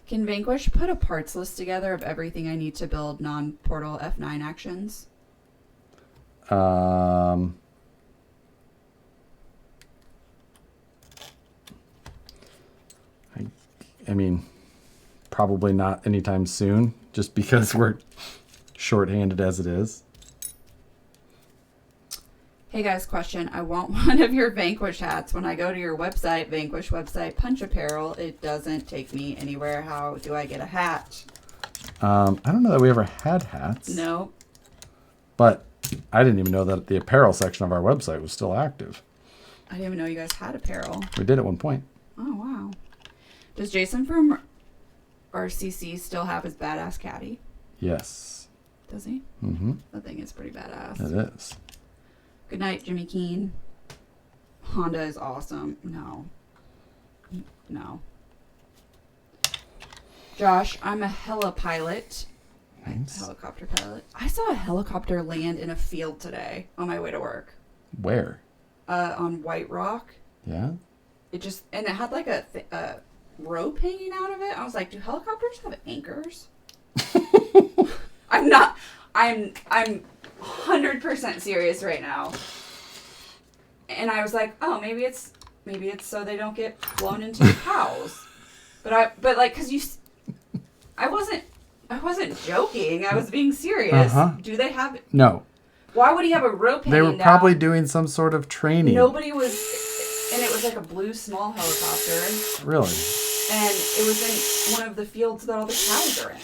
Can Vanquish put a parts list together of everything I need to build non-Portal F9 actions? I mean, probably not anytime soon, just because we're shorthanded as it is. Hey guys, question. I want one of your Vanquish hats. When I go to your website, Vanquish website, Punch Apparel, it doesn't take me anywhere. How do I get a hat? I don't know that we ever had hats. No. But I didn't even know that the apparel section of our website was still active. I didn't even know you guys had apparel. We did at one point. Oh, wow. Does Jason from RCC still have his badass caddy? Yes. Does he? Mm-hmm. That thing is pretty badass. It is. Good night, Jimmy Keene. Honda is awesome. No. Josh, I'm a pilot. Nice. Helicopter pilot. I saw a helicopter land in a field today on my way to work. Where? On White Rock. Yeah. It had like a rope hanging out of it. I was like, do helicopters have anchors? I'm 100% serious right now. And I was like, oh, maybe it's so they don't get blown into the cows. But cause I wasn't joking. I was being serious. Uh-huh. Do they have? No. Why would he have a rope hanging They were down? probably doing some sort of training. Nobody was, and it was like a blue small helicopter. Really? And it was in one of the fields that all the cows are in.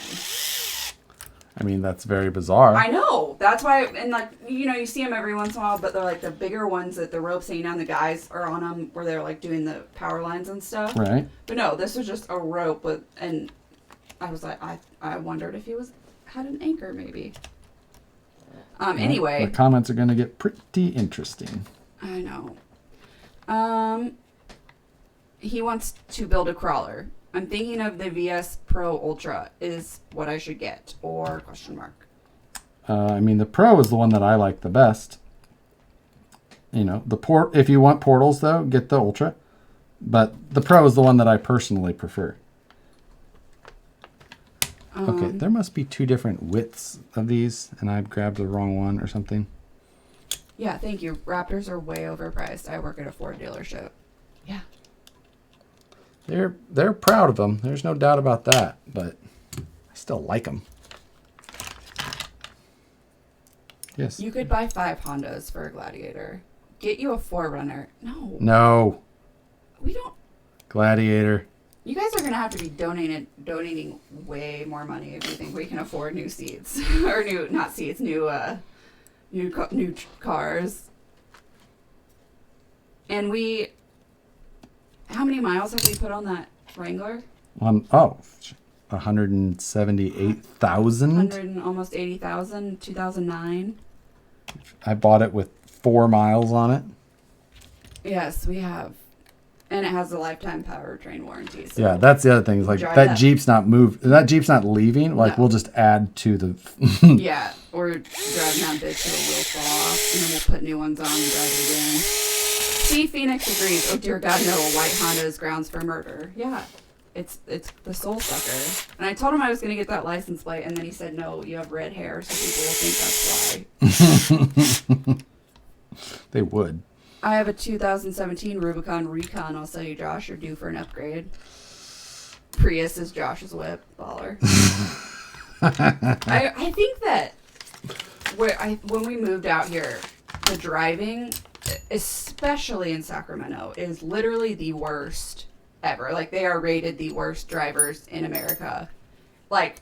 I mean, that's very bizarre. I know. That's why, and like, you know, you see them every once in a while, but they're like the bigger ones that the rope's hanging down, the guys are on them where they're like doing the power lines and stuff. Right. But no, this was just a rope with, and I was like, I wondered if he had an anchor maybe. Anyway. The comments are going to get pretty interesting. I know. He wants to build a crawler. I'm thinking of the VS Pro Ultra is what I should get, or question mark. I mean, the Pro is the one that I like the best. You know, if you want portals, though, get the Ultra. But the Pro is the one that I personally prefer. Okay, there must be 2 different widths of these, and I grabbed the wrong one or something. Yeah, thank you. Raptors are way overpriced. I work at a Ford dealership. Yeah. They're proud of them. There's no doubt about that, but I still like them. Yes. You could buy 5 Hondas for a Gladiator. Get you a 4Runner. No. No. We don't. Gladiator. You guys are going to have to be donating way more money if you think we can afford new seats. Or not seats, new cars. And how many miles have we put on that Wrangler? 178,000. Almost 80,000, 2009. I bought it with 4 miles on it. Yes, we have. And it has a lifetime powertrain warranty. So Yeah, that's the other thing. Is like that Jeep's not leaving. Like No. we'll just add to the. Yeah, or driving that bitch till it will fall off, and then we'll put new ones on and drive it again. See, Phoenix agrees. Oh dear God, no! A white Honda is grounds for murder. Yeah, it's the soul sucker. And I told him I was gonna get that license plate, and then he said, "No, you have red hair, so people will think that's why." They would. I have a 2017 Rubicon Recon. I'll sell you, Josh. You're due for an upgrade. Prius is Josh's whip. Baller. I think that when we moved out here, the driving, especially in Sacramento, is literally the worst ever. Like, they are rated the worst drivers in America. Like,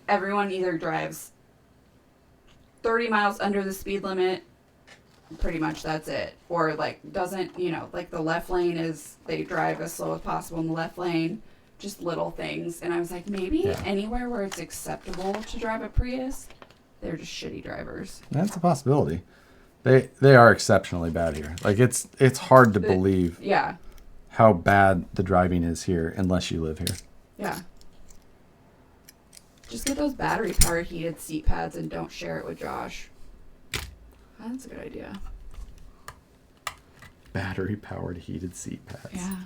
everyone either drives 30 miles under the speed limit, pretty much that's it, or like doesn't, like the left lane they drive as slow as possible in the left lane, just little things. And I was like, maybe anywhere where it's acceptable to drive a Prius, they're just shitty drivers. That's a possibility. They are exceptionally bad here. Like it's hard to believe how bad the driving is here unless you live here. Yeah. Just get those battery powered heated seat pads and don't share it with Josh. That's a good idea. Battery powered heated seat pads. Yeah.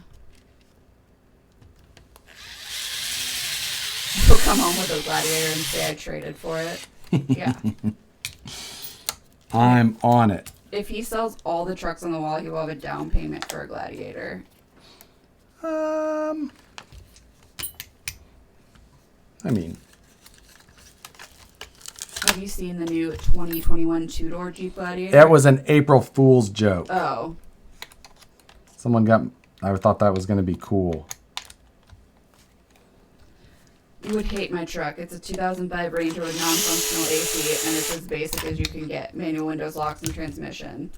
He'll come home with a Gladiator and say I traded for it. Yeah. I'm on it. If he sells all the trucks on the wall, he will have a down payment for a Gladiator. I mean, have you seen the new 2021 two-door Jeep Gladiator? that was an April Fool's joke. Oh. I thought that was going to be cool. You would hate my truck. It's a 2005 Ranger with non-functional AC, and it's as basic as you can get. Manual windows, locks, and transmission.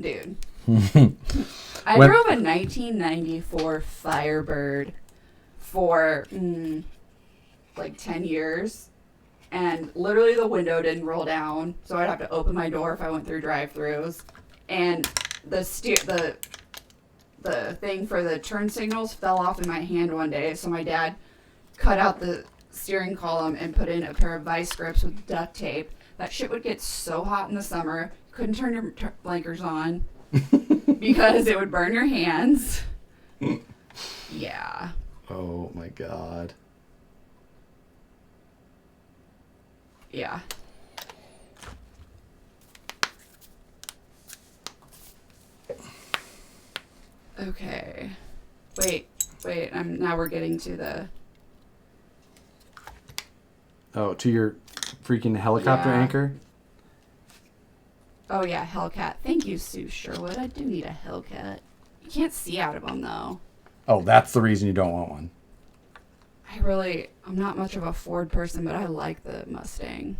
Dude. I drove a 1994 Firebird for, like 10 years. And literally the window didn't roll down, so I'd have to open my door if I went through drive-thrus. And the thing for the turn signals fell off in my hand one day, so my dad cut out the steering column and put in a pair of vice grips with duct tape. That shit would get so hot in the summer, couldn't turn your blinkers on because it would burn your hands. Yeah. Oh my God. Yeah. Okay. Wait. Now we're getting to the... Oh, to your freaking helicopter anchor? Oh, yeah, Hellcat. Thank you, Sue Sherwood. I do need a Hellcat. You can't see out of them, though. Oh, that's the reason you don't want one. I'm not much of a Ford person, but I like the Mustang.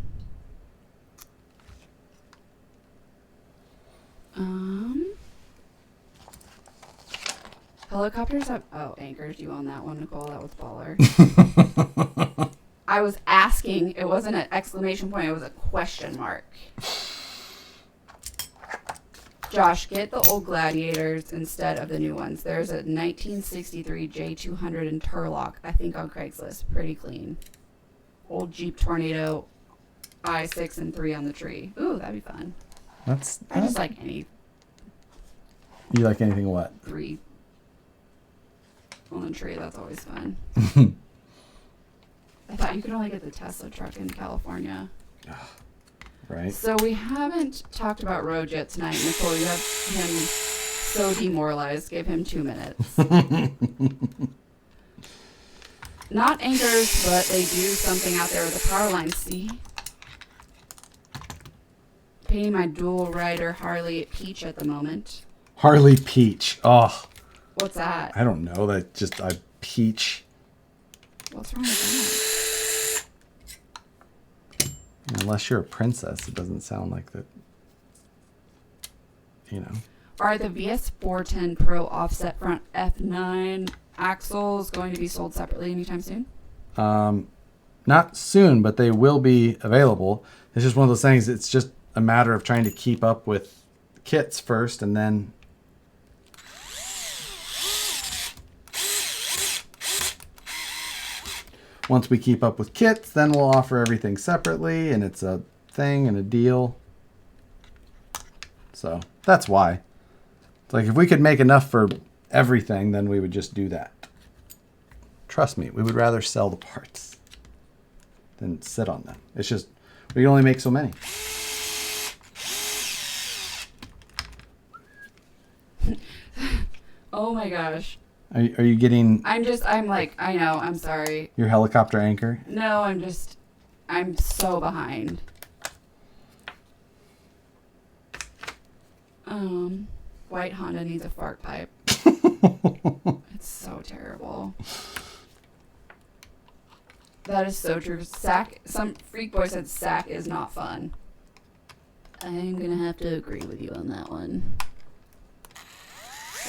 Helicopters have, anchors. You own that one, Nicole. That was baller. I was asking. It wasn't an exclamation point. It was a question mark. Josh, get the old Gladiators instead of the new ones. There's a 1963 J200 in Turlock, I think on Craigslist. Pretty clean. Old Jeep Tornado, I6 and 3 on the tree. Ooh, that'd be fun. I just like any. You like anything what? 3 on the tree. That's always fun. I thought you could only get the Tesla truck in California. Right. So we haven't talked about road yet tonight. Nicole, you have him so demoralized. Give him 2 minutes. Not anchors, but they do something out there with the power lines. See? Painting my dual rider Harley Peach at the moment. Harley Peach. Oh. What's that? I don't know. That just a peach. What's wrong with that? Unless you're a princess, it doesn't sound like that. You know. Are the VS410 Pro offset front F9 axles going to be sold separately anytime soon? Not soon, but they will be available. It's just one of those things. It's just a matter of trying to keep up with kits first, and then once we keep up with kits, then we'll offer everything separately, and it's a thing and a deal. So that's why. It's like if we could make enough for everything, then we would just do that. Trust me, we would rather sell the parts than sit on them. It's just, we can only make so many. Oh my gosh. Are you getting I'm like, I know, I'm sorry. your helicopter anchor? No, I'm so behind. White Honda needs a fart pipe. It's so terrible. That is so true. Some freak boy said sack is not fun. I'm gonna have to agree with you on that one.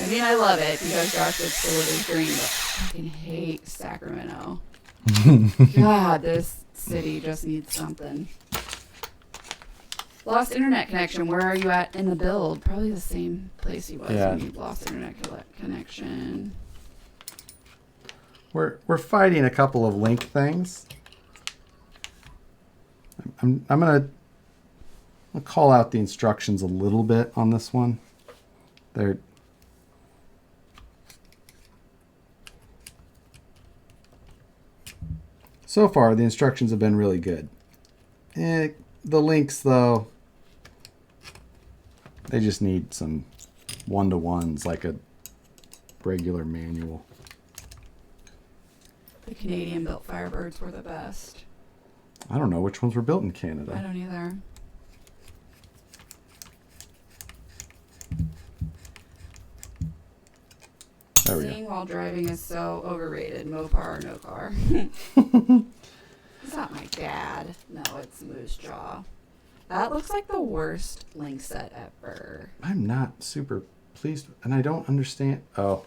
I mean, I love it because Josh gets to live his dream, but I fucking hate Sacramento. God, this city just needs something. Lost internet connection. Where are you at in the build? Probably the same place you was when you lost internet connection. We're fighting a couple of link things. I'm gonna call out the instructions a little bit on this one. They're so far the instructions have been really good. The links though, they just need some one-to-ones like a regular manual. The Canadian-built Firebirds were the best. I don't know which ones were built in Canada. I don't either. There we go. Seeing while driving is so overrated. Mopar or no car. It's not my dad. No, it's Moose Jaw. That looks like the worst link set ever. I'm not super pleased, and I don't understand. Oh,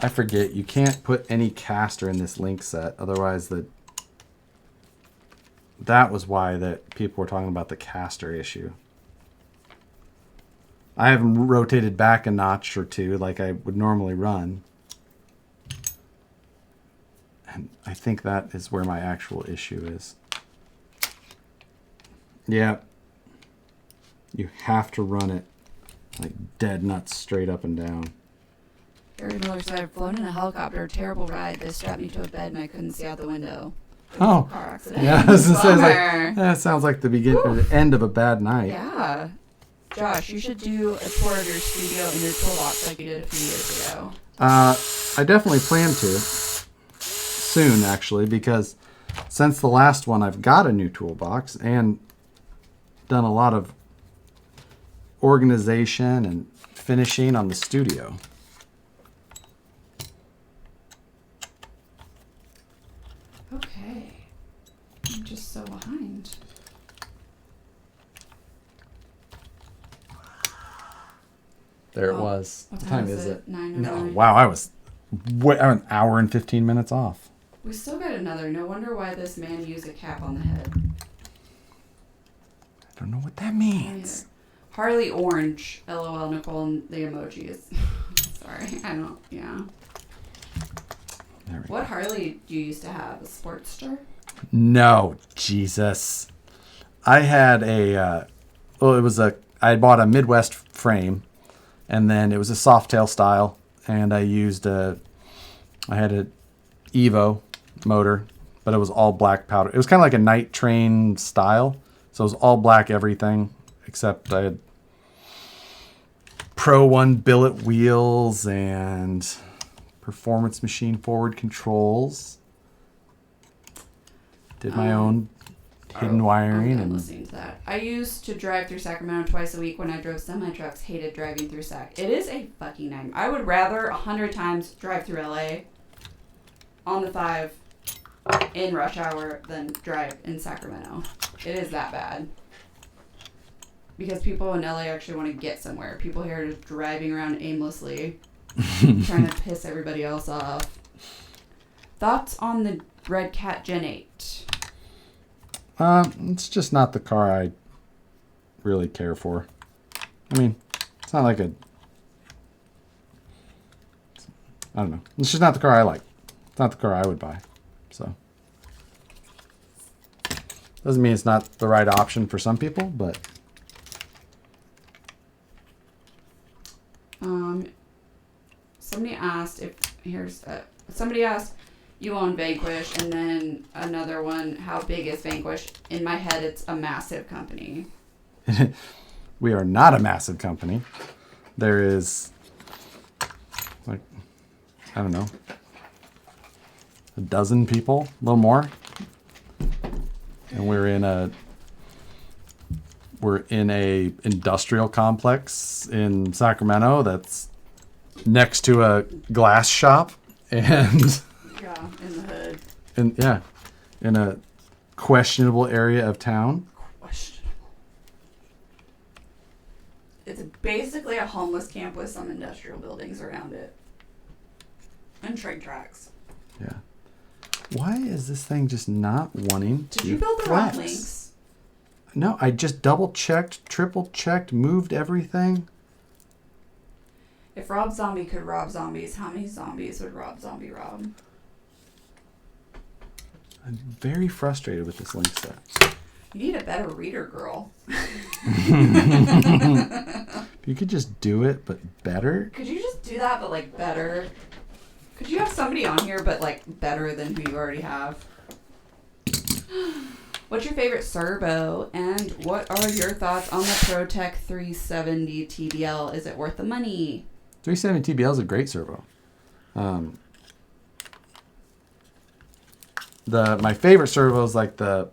I forget. You can't put any caster in this link set, otherwise that was why that people were talking about the caster issue. I have them rotated back a notch or two like I would normally run. And I think that is where my actual issue is. Yeah. You have to run it like dead nuts straight up and down. Gary Miller said, I've flown in a helicopter, terrible ride. They strapped me to a bed and I couldn't see out the window. Oh. Car accident. Yeah, I was gonna say, like, that sounds like the beginning or the end of a bad night. Yeah. Josh, you should do a tour of your studio and your toolbox like you did a few years ago. I definitely plan to. Soon, actually, because since the last one, I've got a new toolbox and done a lot of organization and finishing on the studio. Okay. I'm just so behind. There it Oh, was. what What time time is is it? it? 9:09. No, wow, I'm an hour and 15 minutes off. We still got another. No wonder why this man used a cap on the head. I don't know what that Me means. neither. Harley Orange. LOL, Nicole, and the emojis. Sorry, I don't. Yeah. There we go. What Harley do you used to have? A Sportster? No, Jesus. I had I had bought a Midwest frame, and then it was a Softail style, and I had a Evo motor, but it was all black powder. It was kind of like a night train style, so it was all black everything, except I had Pro 1 billet wheels and Performance Machine forward controls. Did my own hidden wiring. I'm And listening to that. I used to drive through Sacramento twice a week when I drove semi-trucks. Hated driving through Sac. It is a fucking nightmare. I would rather 100 times drive through LA on the 5 in rush hour than drive in Sacramento. It is that bad. Because people in LA actually want to get somewhere. People here are just driving around aimlessly, trying to piss everybody else off. Thoughts on the Red Cat Gen 8? It's just not the car I really care for. I mean, it's not like I don't know. It's just not the car I like. It's not the car I would buy. So doesn't mean it's not the right option for some people, but somebody asked, you own Vanquish, and then another one, how big is Vanquish? In my head, it's a massive company. we are not a massive company. There is, like, I don't know, a dozen people, a little more. And we're in a industrial complex in Sacramento that's next to a glass shop, and Yeah, in the hood. in a questionable area of town. Questionable. It's basically a homeless camp with some industrial buildings around it. And train tracks. Yeah. Why is this thing just not wanting to Did you build the wrong flex? links? No, I just double checked, triple checked, moved everything. If Rob Zombie could rob zombies, how many zombies would Rob Zombie rob? I'm very frustrated with this link set. You need a better reader, girl. If you could just do it, but better. Could you just do that, but like better? Could you have somebody on here, but like better than who you already have? What's your favorite servo, and what are your thoughts on the ProTech 370 TBL? Is it worth the money? 370 TBL is a great servo. My favorite servo is like the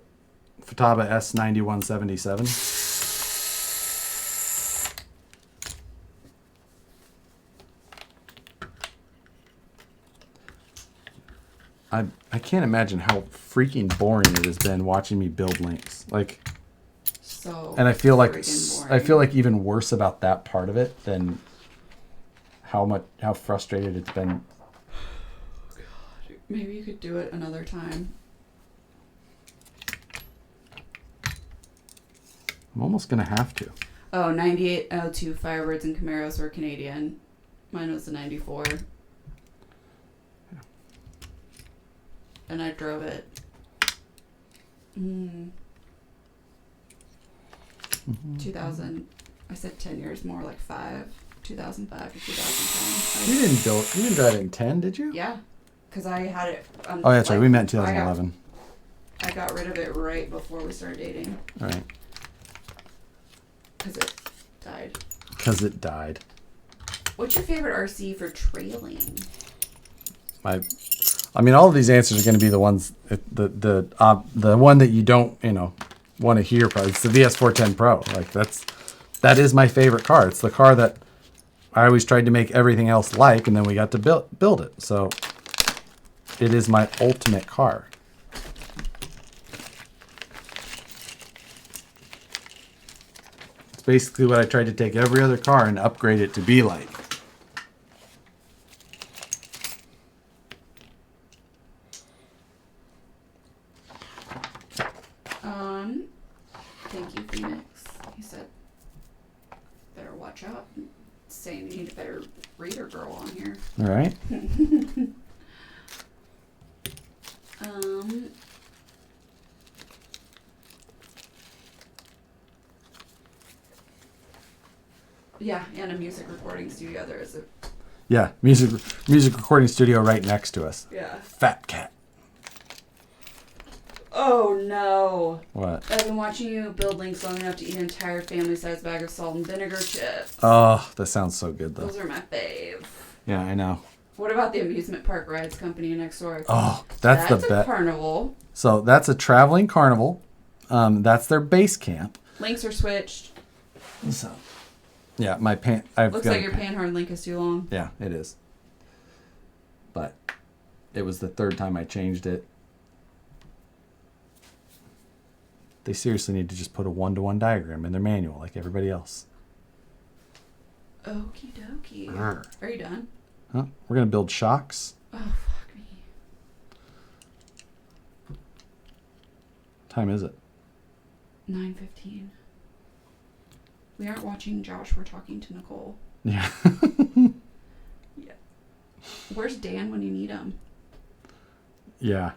Futaba S9177. I can't imagine how freaking boring it has been watching me build links. Like, So and I feel like friggin' I feel boring. like even worse about that part of it than how frustrated it's been. Maybe you could do it another time. I'm almost gonna have to. Oh, 9802 Firebirds and Camaros were Canadian. Mine was the 94. And I drove it. 2000. I said 10 years, more like 5. 2005 to 2010. You didn't drive it in 10, did you? Yeah, because I had it. Oh, that's right. We met in 2011. I got rid of it right before we started dating All right. because it died. Because it died. What's your favorite RC for trailing? I mean, all of these answers are going to be the ones, the one that you don't, want to hear. Probably it's the VS410 Pro. Like that's that is my favorite car. It's the car that I always tried to make everything else like, and then we got to build it. So it is my ultimate car. It's basically what I tried to take every other car and upgrade it to be like. Thank you, Phoenix. He said, better watch out. Saying you need a better reader girl on here. All right. Yeah, and a music recording studio. There is a. Yeah, music recording studio right next to us. Yeah. Fat cat. Oh no. What? I've been watching you build links long enough to eat an entire family-sized bag of salt and vinegar chips. Oh, that sounds so good though. Those are my fave. Yeah, I know. What about the amusement park rides company next door? Oh, that's the best. Carnival. So that's a traveling carnival. That's their base camp. Links are switched. So, yeah, my Looks like your panhard link is too long. Yeah, it is. But it was the third time I changed it. They seriously need to just put a 1-to-1 diagram in their manual like everybody else. Okie dokie. Arr. Are you done? Huh? We're going to build shocks. Oh, fuck me. What time is it? 9:15. We aren't watching Josh. We're talking to Nicole. Yeah. Yeah. Where's Dan when you need him? Yeah.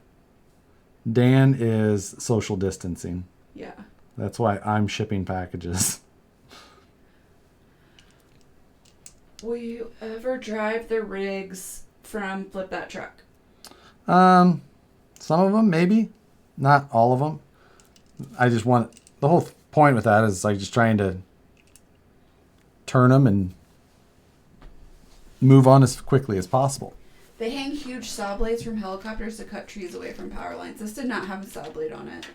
Dan is social distancing. Yeah. That's why I'm shipping packages. Will you ever drive the rigs from Flip That Truck? Some of them, maybe. Not all of them. I just want... The whole point with that is like just trying to turn them and move on as quickly as possible. They hang huge saw blades from helicopters to cut trees away from power lines. This did not have a saw blade on it.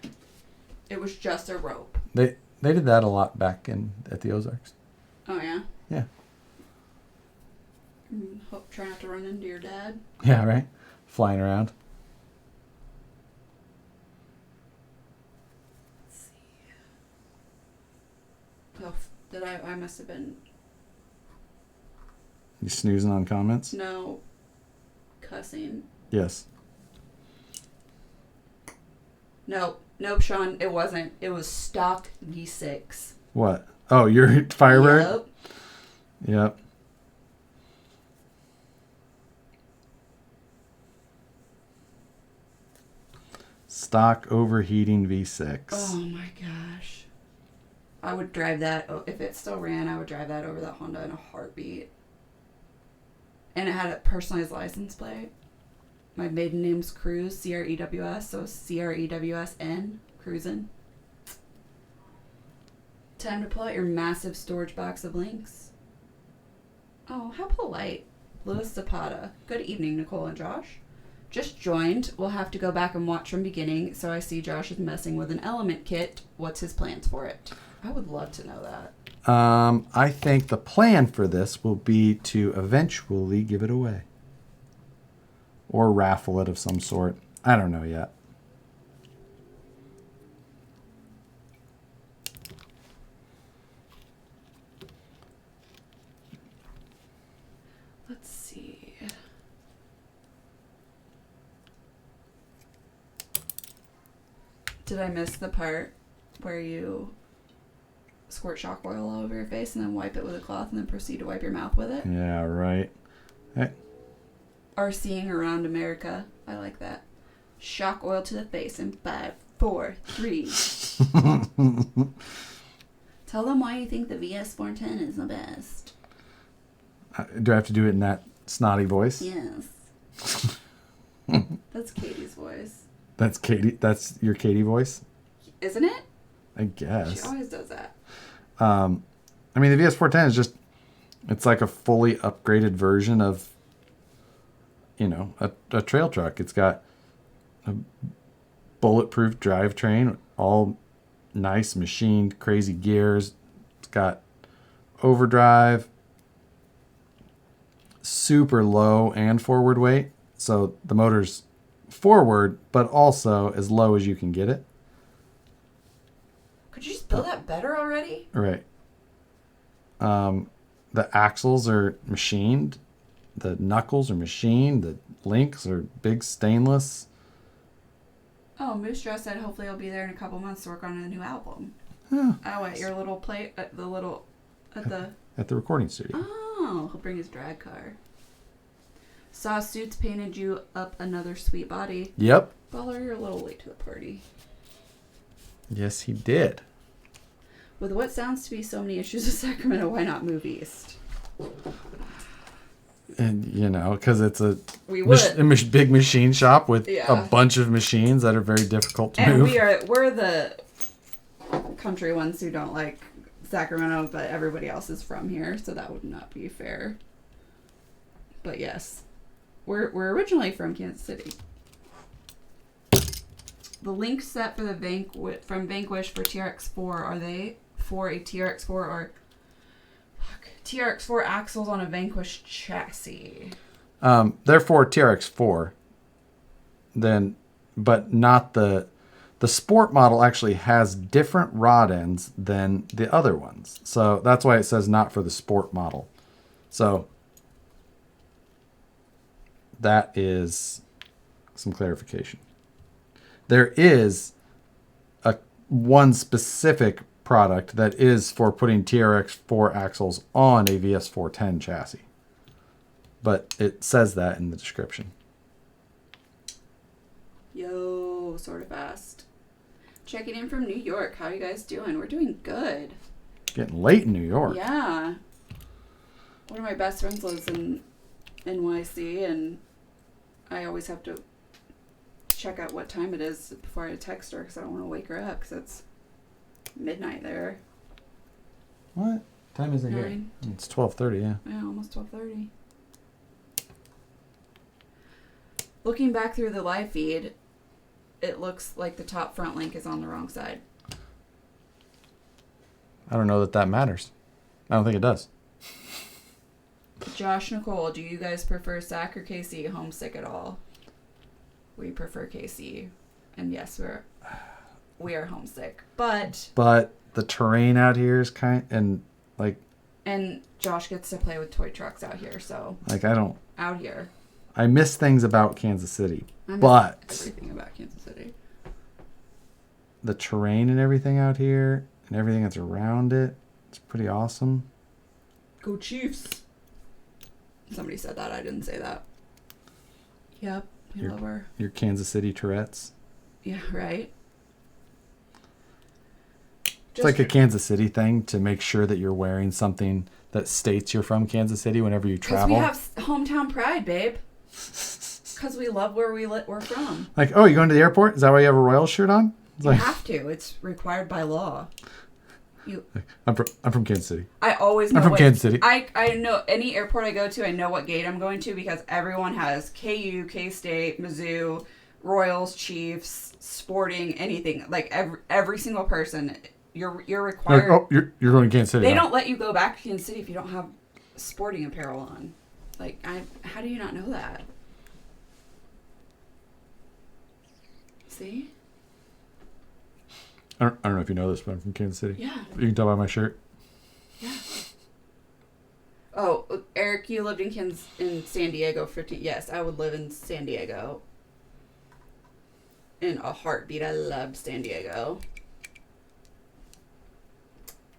It was just a rope. They did that a lot back at the Ozarks. Oh, yeah? Yeah. Hope try not to run into your dad. Yeah, right? Flying around. Let's see. Oh, did I must have been... You snoozing on comments? No. Cussing. Yes. Nope, Sean, it wasn't. It was stock V6. What? Oh, your Firebird? Yep. Yep. Stock overheating V6. Oh my gosh. I would drive that, if it still ran, I would drive that over that Honda in a heartbeat. And it had a personalized license plate. My maiden name's Cruz, C-R-E-W-S, so C-R-E-W-S-N, cruising. Time to pull out your massive storage box of links. Oh, how polite. Louis Zapata. Good evening, Nicole and Josh. Just joined. We'll have to go back and watch from beginning, so I see Josh is messing with an Element kit. What's his plans for it? I would love to know that. I think the plan for this will be to eventually give it away. Or raffle it of some sort. I don't know yet. Let's see. Did I miss the part where you squirt shock oil all over your face and then wipe it with a cloth and then proceed to wipe your mouth with it? Yeah, right. Hey. Are seeing around America. I like that. Shock oil to the face in 5, 4, 3. Tell them why you think the VS410 is the best. Do I have to do it in that snotty voice? Yes. That's Katie's voice. That's Katie. That's your Katie voice? Isn't it? I guess. She always does that. I mean, the VS410 is just, it's like a fully upgraded version of, you know, a trail truck. It's got a bulletproof drivetrain, all nice machined, crazy gears. It's got overdrive, super low and forward weight. So the motor's forward, but also as low as you can get it. Could you just build that better already? Right. The axles are machined. The knuckles are machined. The links are big stainless. Oh, Moose Jaw said hopefully he'll be there in a couple months to work on a new album. Yeah. Oh, at your little play at the little at the At the recording studio. Oh, he'll bring his drag car. Saw Suits painted you up another sweet body. Yep. Baller, you're a little late to the party. Yes, he did. With what sounds to be so many issues with Sacramento, why not move east? And, you know, because it's a big machine shop with Yeah. a bunch of machines that are very difficult to And move. we're the country ones who don't like Sacramento, but everybody else is from here, so that would not be fair. But yes, we're originally from Kansas City. The link set for the from Vanquish for TRX4, are they for a TRX4 or TRX4 axles on a Vanquish chassis? Therefore, TRX4, but not the sport model actually has different rod ends than the other ones. So that's why it says not for the sport model. So that is some clarification. There is one specific product that is for putting TRX4 axles on a VS410 chassis. But it says that in the description. Yo, sort of fast. Checking in from New York. How you guys doing? We're doing good. Getting late in New York. Yeah. One of my best friends lives in NYC, and I always have to check out what time it is before I text her because I don't want to wake her up because it's midnight there. What time is it 9. here? It's 12:30. Yeah. Yeah, almost 12:30. Looking back through the live feed, it looks like the top front link is on the wrong side. I don't know that matters. I don't think it does. Josh Nicole, do you guys prefer Sac or KC homesick at all? We prefer KC, and yes, we are homesick, but the terrain out here is and Josh gets to play with toy trucks out here, so out here. I miss things about Kansas City, I miss but everything about Kansas City. The terrain and everything out here and everything that's around it, it's pretty awesome. Go Chiefs! Somebody said that. I didn't say that. Yep, we love her. Your Kansas City Tourette's. Yeah, right. It's like a Kansas City thing to make sure that you're wearing something that states you're from Kansas City whenever you travel. Because we have hometown pride, babe. Because we love where we're from. Like, oh, you going to the airport? Is that why you have a Royals shirt on? You have to. It's required by law. I'm from Kansas City. I always know. I'm from Kansas City. I know any airport I go to, I know what gate I'm going to because everyone has KU, K-State, Mizzou, Royals, Chiefs, Sporting, anything. Like every single person, you're required. Like, oh, you're going to Kansas City. They don't let you go back to Kansas City if you don't have sporting apparel on. Like, how do you not know that? See? I don't know if you know this, but I'm from Kansas City. Yeah. You can tell by my shirt. Yeah. Oh, Eric, you lived in San Diego 15. Yes, I would live in San Diego. In a heartbeat. I love San Diego.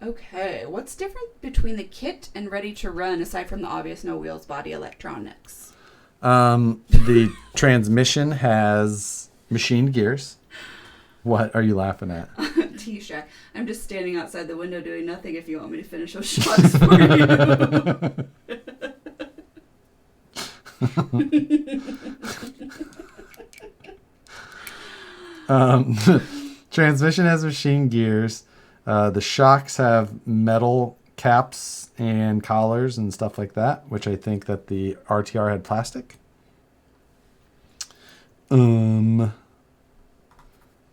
Okay, what's different between the kit and ready to run aside from the obvious no wheels body electronics? The transmission has machined gears. What are you laughing at? T-Shack. I'm just standing outside the window doing nothing if you want me to finish those shots for you. Transmission has machined gears. The shocks have metal caps and collars and stuff like that, which I think that the RTR had plastic.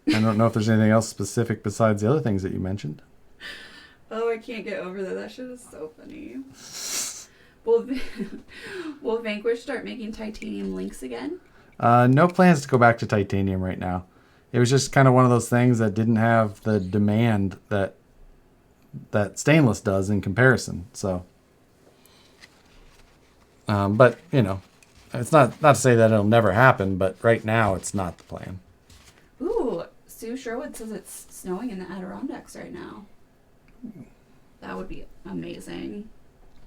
I don't know if there's anything else specific besides the other things that you mentioned. Oh, I can't get over that. That shit is so funny. Will will Vanquish start making titanium links again? No plans to go back to titanium right now. It was just kind of one of those things that didn't have the demand that stainless does in comparison. So, but you know, it's not to say that it'll never happen, but right now it's not the plan. Ooh, Sue Sherwood says it's snowing in the Adirondacks right now. That would be amazing.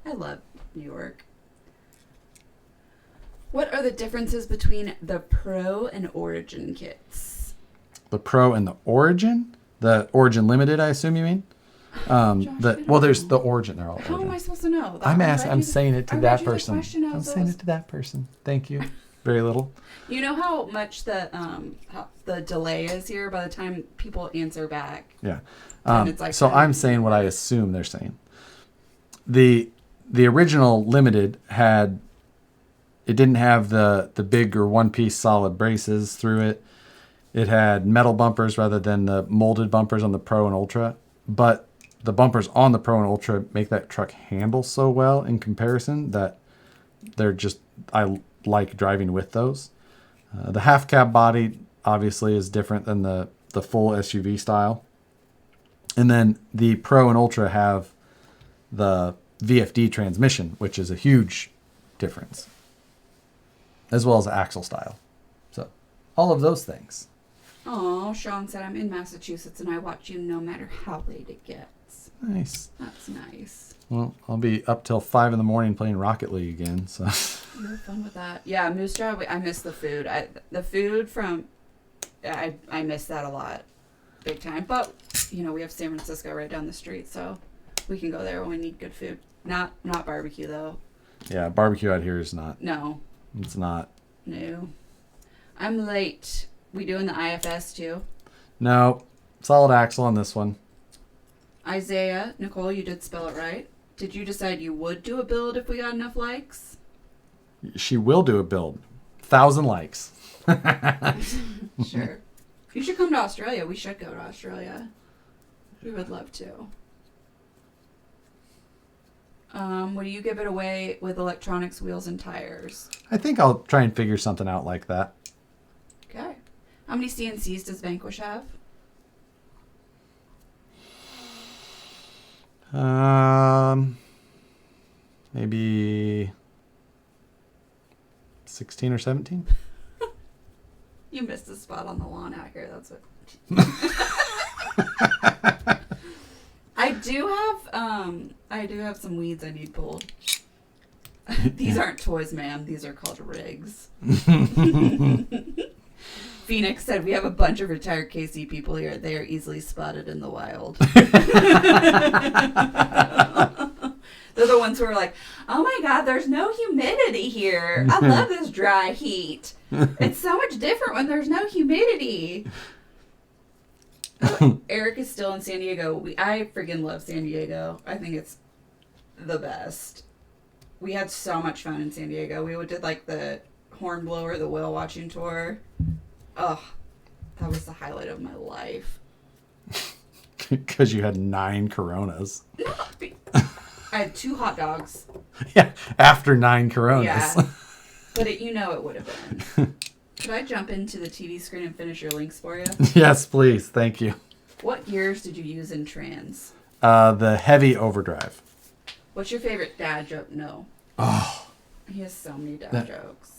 I love New York. What are the differences between the Pro and Origin kits? The Pro and the Origin Limited, I assume you mean. There's the Origin. They're all How Origin. am I supposed to know? I'm saying it to I that read you the person. question, I'm saying it to that person. Thank you. Very little. You know how much how the delay is here by the time people answer back? Yeah. It's like So I'm saying what I assume they're saying. The original Limited didn't have the big or one-piece solid braces through it. It had metal bumpers rather than the molded bumpers on the Pro and Ultra. But the bumpers on the Pro and Ultra make that truck handle so well in comparison that I like driving with those. The half cab body obviously is different than the full SUV style. And then the Pro and Ultra have the VFD transmission, which is a huge difference, as well as axle style. So all of those things. Oh, Sean said I'm in Massachusetts and I watch you no matter how late it gets. Nice. That's nice. Well, I'll be up till 5 a.m. playing Rocket League again. So You have fun with that. Yeah, Moose Jaw, I miss the food. I miss that a lot. Big time. But, we have San Francisco right down the street, so we can go there when we need good food. Not barbecue, though. yeah, barbecue out here is not. No. It's not. No. I'm late. We doing the IFS, too? No, solid axle on this one. Isaiah, Nicole, you did spell it right. Did you decide you would do a build if we got enough likes? She will do a build. 1,000 likes. Sure. You should come to Australia. We should go to Australia. We would love to. Would you give it away with electronics, wheels, and tires? I think I'll try and figure something out like that. Okay. How many CNCs does Vanquish have? Maybe 16 or 17. You missed a spot on the lawn out here. That's what. I do have some weeds I need pulled. These aren't toys, ma'am. These are called rigs. Phoenix said, we have a bunch of retired KC people here. They are easily spotted in the wild. They're the ones who are like, oh my God, there's no humidity here. I love this dry heat. It's so much different when there's no humidity. Oh, Eric is still in San Diego. I freaking love San Diego. I think it's the best. We had so much fun in San Diego. We did like the Hornblower, the whale watching tour. Oh, that was the highlight of my life. Because you had 9 Coronas. No, I had 2 hot dogs. Yeah, after 9 Coronas. Yeah, but it would have been. Could I jump into the TV screen and finish your links for you? Yes, please. Thank you. What gears did you use in trans? The heavy overdrive. What's your favorite dad joke? No. Oh. He has so many dad jokes.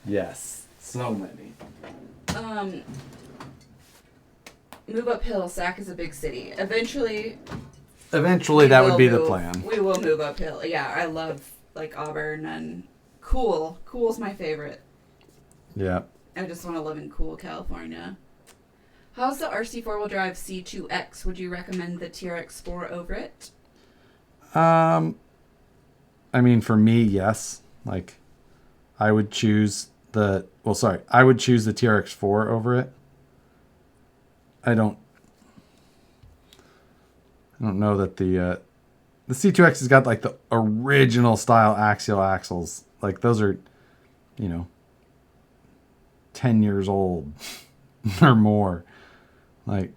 Yes, so many. Move uphill. Sac is a big city. Eventually that would be the plan. We will move uphill. Yeah, I love like Auburn and Cool. Cool's my favorite. Yeah. I just want to live in cool California. How's the RC 4-wheel drive C2X? Would you recommend the TRX4 over it? I mean, for me, yes. Like, I would choose I would choose the TRX4 over it. I don't know that the C2X has got like the original style axial axles. Like those are, 10 years old or more. Like,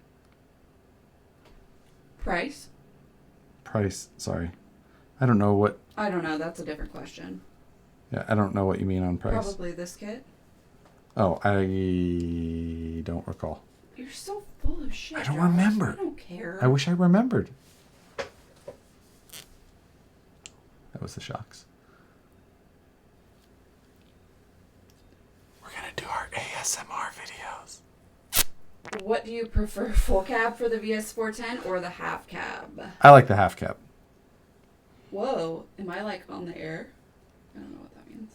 Price? sorry. I don't know what... I don't know. That's a different question. Yeah, I don't know what you mean on price. Probably this kit. Oh, I don't recall. You're so full of shit. I don't Josh. remember. I don't care. I wish I remembered. That was the shocks. We're going to do our ASMR videos. What do you prefer, full cab for the VS410 or the half cab? I like the half cab. Whoa, am I like on the air? I don't know what that means.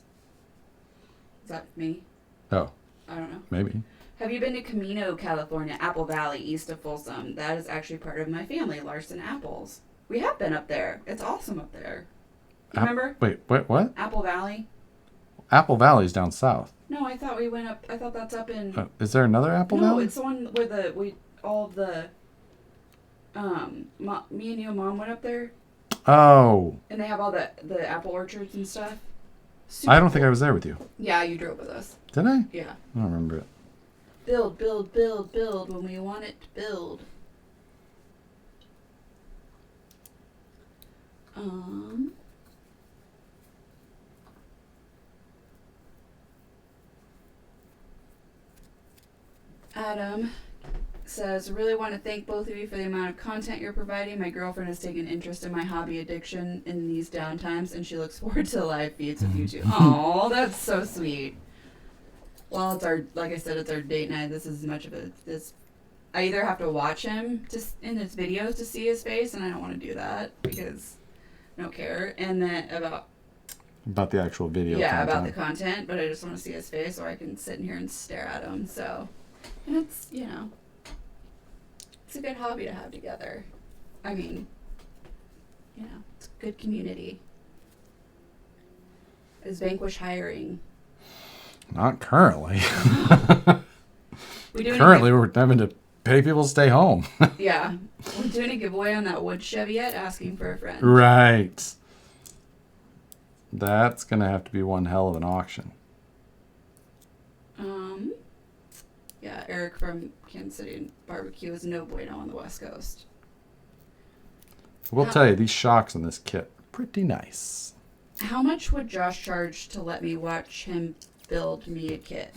Is that me? Oh, I don't know. maybe. Have you been to Camino, California, Apple Valley, east of Folsom? That is actually part of my family, Larson Apples. We have been up there. It's awesome up there. You remember? Wait, what? Apple Valley? Apple Valley's down south. No, I thought we went up. I thought that's up in. Is there another Apple No, Valley? it's the one where all of the. Me and your mom went up there, Oh. and they have all the apple orchards and stuff. I don't think I was there with you. Yeah, you drove with us. Did I? Yeah. I don't remember it. Build, build, build, build when we want it to build. Adam says, really want to thank both of you for the amount of content you're providing. My girlfriend has taken interest in my hobby addiction in these downtimes, and she looks forward to live feeds with you two. Oh, that's so sweet. Well, it's like I said, it's our date night. This is as much of this. I either have to watch him in his videos to see his face, and I don't want to do that because I don't care. And then about the actual video. Yeah, content. about the content, but I just want to see his face, or I can sit in here and stare at him. So, and it's it's a good hobby to have together. I mean, it's a good community. Is Vanquish hiring? Not currently. Currently, we're having to pay people to stay home. Yeah. We're doing a giveaway on that wood Chevette, asking for a friend. Right. That's going to have to be one hell of an auction. Yeah, Eric from Kansas City Barbecue is no bueno on the West Coast. We'll tell you, these shocks in this kit are pretty nice. How much would Josh charge to let me watch him build me a kit?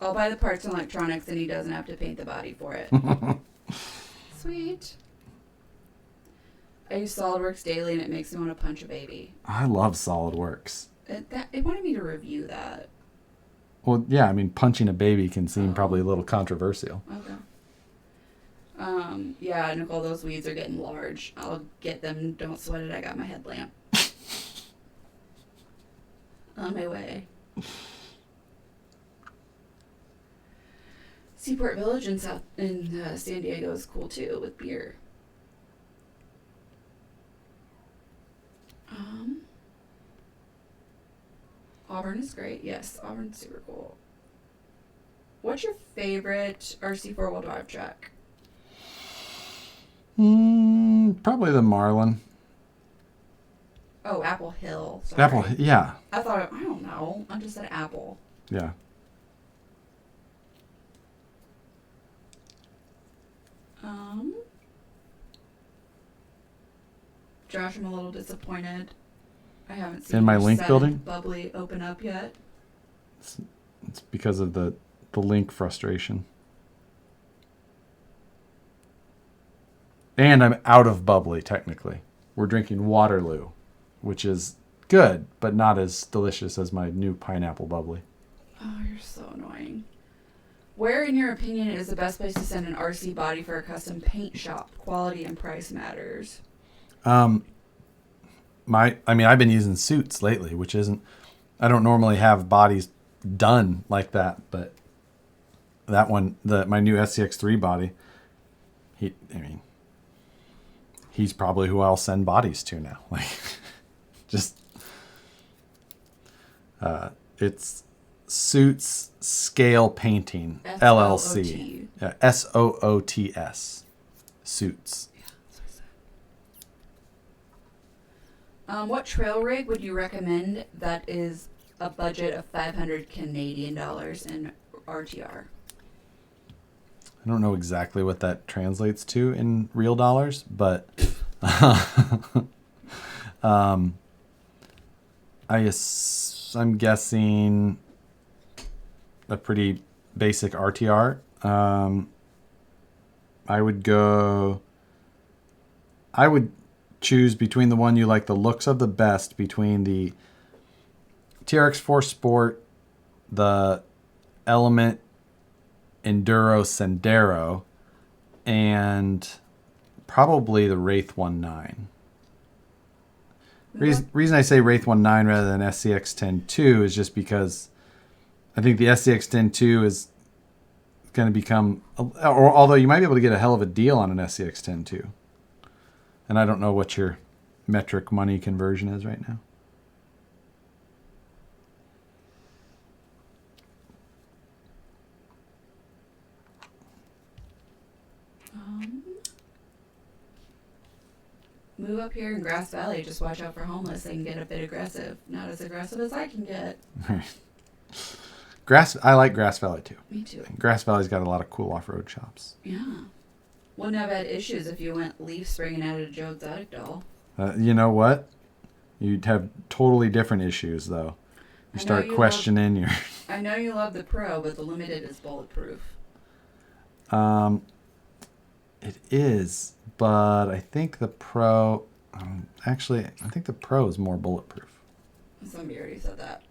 I'll buy the parts and electronics, and he doesn't have to paint the body for it. Sweet. I use SolidWorks daily, and it makes me want to punch a baby. I love SolidWorks. It wanted me to review that. Well, yeah, I mean, punching a baby can seem probably a little controversial. Okay. Yeah, Nicole, those weeds are getting large. I'll get them. Don't sweat it. I got my headlamp. On my way. Seaport Village in San Diego is cool too, with beer. Auburn is great. Yes, Auburn's super cool. What's your favorite RC four-wheel drive truck? Probably the Marlin. Oh, Apple Hill. Sorry. Apple, yeah. I don't know. I just said Apple. Yeah. Josh, I'm a little disappointed. I haven't seen In my your link 7th building? bubbly open up yet. It's because of the link frustration. And I'm out of bubbly, technically. We're drinking Waterloo, which is good, but not as delicious as my new pineapple bubbly. Oh, you're so annoying. Where, in your opinion, is the best place to send an RC body for a custom paint shop? Quality and price matters. I've been using Suits lately, which isn't... I don't normally have bodies done like that, but that one, my new SCX3 body, he's probably who I'll send bodies to now. Like, it's Suits Scale Painting LLC. Yeah, SOOTS. Suits. Yeah, that's what I said. What trail rig would you recommend that is a budget of $500 Canadian in RTR? don't know exactly what that translates to in real dollars, but I'm guessing a pretty basic RTR. I would choose between the one you like the looks of the best, between the TRX4 Sport, the Element Enduro Sendero, and probably the Wraith 19. Reason I say Wraith 19 rather than SCX 10.2 is just because I think the SCX 10.2 is going to become, or although you might be able to get a hell of a deal on an SCX 10.2. And I don't know what your metric money conversion is right now. Move up here in Grass Valley. Just watch out for homeless. They can get a bit aggressive. Not as aggressive as I can get. I like Grass Valley too. Me too. Grass Valley's got a lot of cool off-road shops. Yeah. Wouldn't have had issues if you went leaf springing out of Joe Exotic doll. You know what? You'd have totally different issues, though. You start questioning your... I know you love the Pro, but the Limited is bulletproof. It is, but I think the Pro... actually, I think the Pro is more bulletproof. Somebody already said that.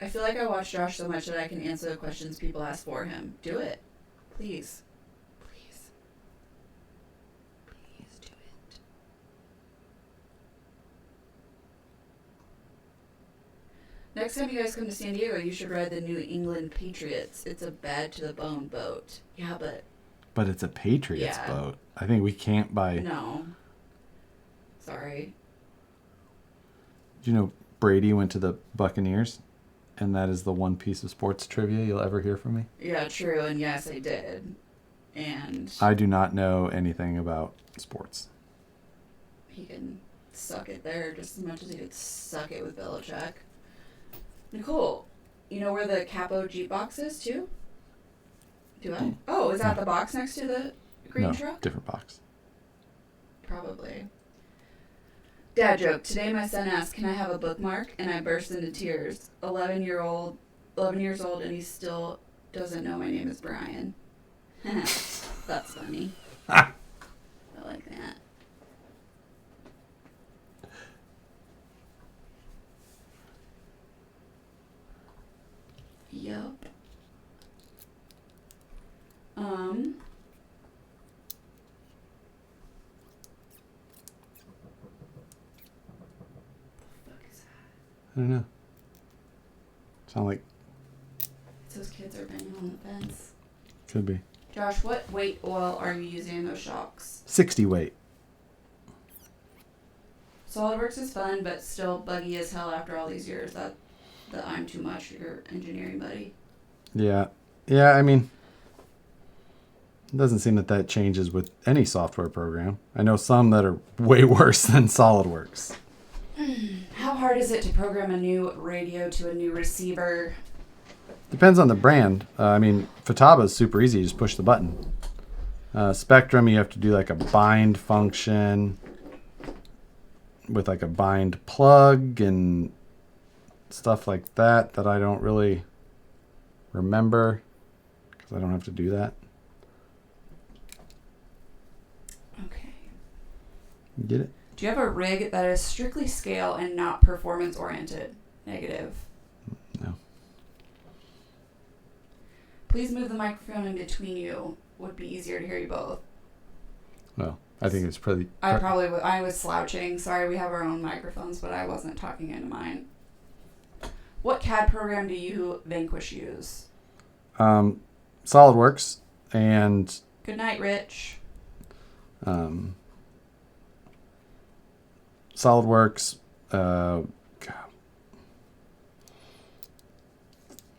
I feel like I watch Josh so much that I can answer the questions people ask for him. Do it. Please. Do it. Next time you guys come to San Diego, you should ride the New England Patriots. It's a bad to the bone boat. Yeah, but it's a Patriots boat. I think we can't buy... No. Sorry. Do you know Brady went to the Buccaneers? And that is the one piece of sports trivia you'll ever hear from me? Yeah, true. And yes, I did. And... I do not know anything about sports. He can suck it there just as much as he could suck it with Belichick. Nicole, you know where the Capo Jeep box is, too? Do I? Oh, is that the box next to the green truck? Different box. Probably. Dad joke. Today my son asked, "Can I have a bookmark?" And I burst into tears. 11 years old, and he still doesn't know my name is Brian. That's funny. I like that. Yup. I don't know. Sound like... Those kids are banging on the fence. Could be. Josh, what weight oil are you using in those shocks? 60 weight. SolidWorks is fun, but still buggy as hell after all these years. That I'm too much for your engineering buddy. Yeah. Yeah, I mean... It doesn't seem that changes with any software program. I know some that are way worse than SolidWorks. How hard is it to program a new radio to a new receiver? Depends on the brand. I mean, Futaba is super easy. You just push the button. Spectrum, you have to do like a bind function with like a bind plug and stuff like that I don't really remember because I don't have to do that. Okay. You get it? Do you have a rig that is strictly scale and not performance oriented? Negative. No. Please move the microphone in between you. Would be easier to hear you both. Well, I think it's pretty... I was slouching. Sorry, we have our own microphones, but I wasn't talking into mine. What CAD program do you Vanquish use? SolidWorks and... Good night, Rich. SolidWorks,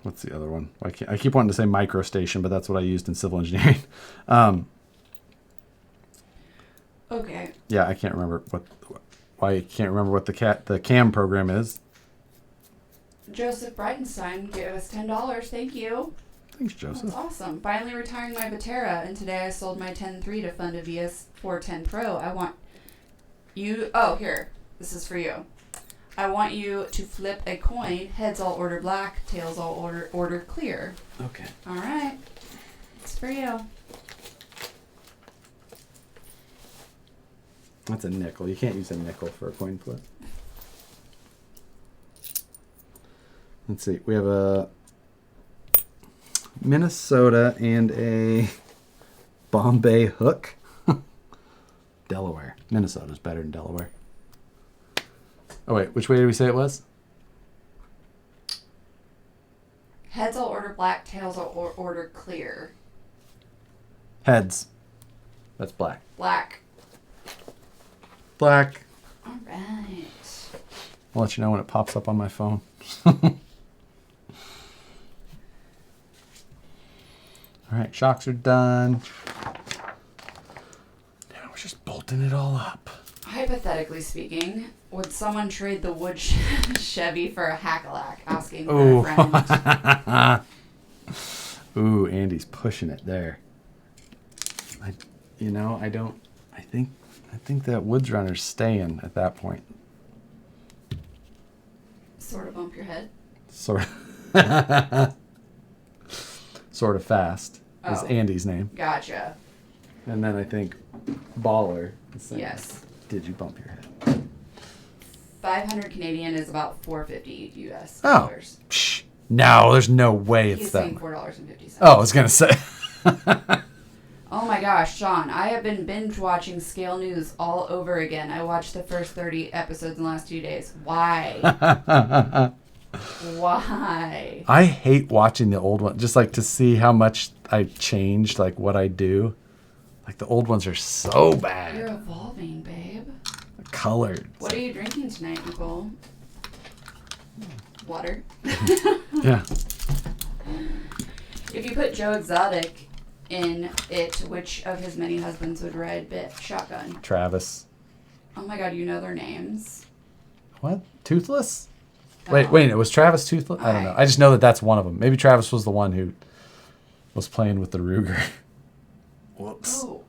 what's the other one? I keep wanting to say MicroStation, but that's what I used in civil engineering. Okay. Yeah, I can't remember why I can't remember what the CAM program is. Joseph Breitenstein gave us $10. Thank you. Thanks, Joseph. That's awesome. Finally retiring my Batera, and today I sold my 10.3 to fund a VS410 Pro. I want you... Oh, here. This is for you. I want you to flip a coin. Heads all order black, tails all order clear. Okay. All right. It's for you. That's a nickel. You can't use a nickel for a coin flip. Let's see. We have a Minnesota and a Bombay hook. Delaware. Minnesota's better than Delaware. Oh, wait. Which way did we say it was? Heads all order black, tails all order clear. Heads. That's black. Black. Black. All right. I'll let you know when it pops up on my phone. All right, shocks are done. Now we're just bolting it all up. Hypothetically speaking, would someone trade the wood Chevy for a Hackalack? Asking for Ooh. a friend. Ooh, Andy's pushing it there. I think that Woods Runner's staying at that point. Sort of bump your head. Sort of fast is Oh. Andy's name. Gotcha. And then I think Baller is saying, Yes. did you bump your head? 500 Canadian is about $4.50 US Oh. dollars. Psh, no, there's no way it's He's that. saying $4.50. Oh, I was going to say. Oh my gosh, Sean, I have been binge watching Scale News all over again. I watched the first 30 episodes in the last 2 days. Why? Why? I hate watching the old one, just like to see how much I've changed, like what I do. Like the old ones are so bad. You're evolving, babe. Colored. What are you drinking tonight, Nicole? Water. Yeah. If you put Joe Exotic in it, which of his many husbands would ride shotgun? Travis. Oh my god, you know their names. What? Toothless? Oh. Wait, it was Travis Toothless? I don't know. I just know that that's one of them. Maybe Travis was the one who was playing with the Ruger. Whoops. Oh.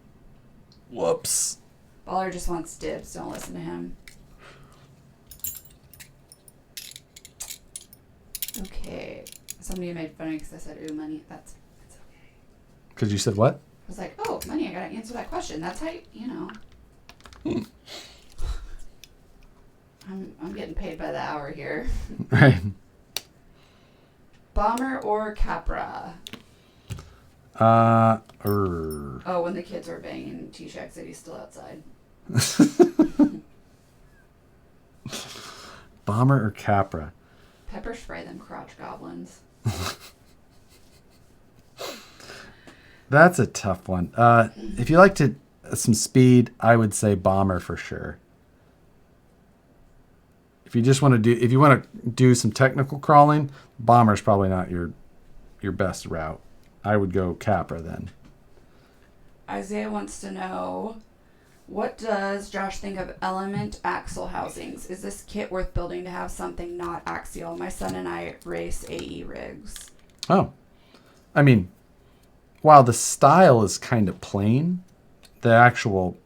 Whoops. Baller just wants dibs. Don't listen to him. Okay. Somebody made fun of me because I said, ooh, money. That's okay. Because you said what? I was like, oh, money, I gotta answer that question. That's how, I'm getting paid by the hour here. Right. Bomber or Capra? Uh, Oh, when the kids were banging T-Shack City's still outside. Bomber or Capra? Pepper spray them crotch goblins. That's a tough one. If you like some speed, I would say Bomber for sure. If you want to do some technical crawling, Bomber's probably not your best route. I would go Capra then. Isaiah wants to know, what does Josh think of Element axle housings? Is this kit worth building to have something not axial? My son and I race AE rigs. Oh. I mean, while the style is kind of plain, the actual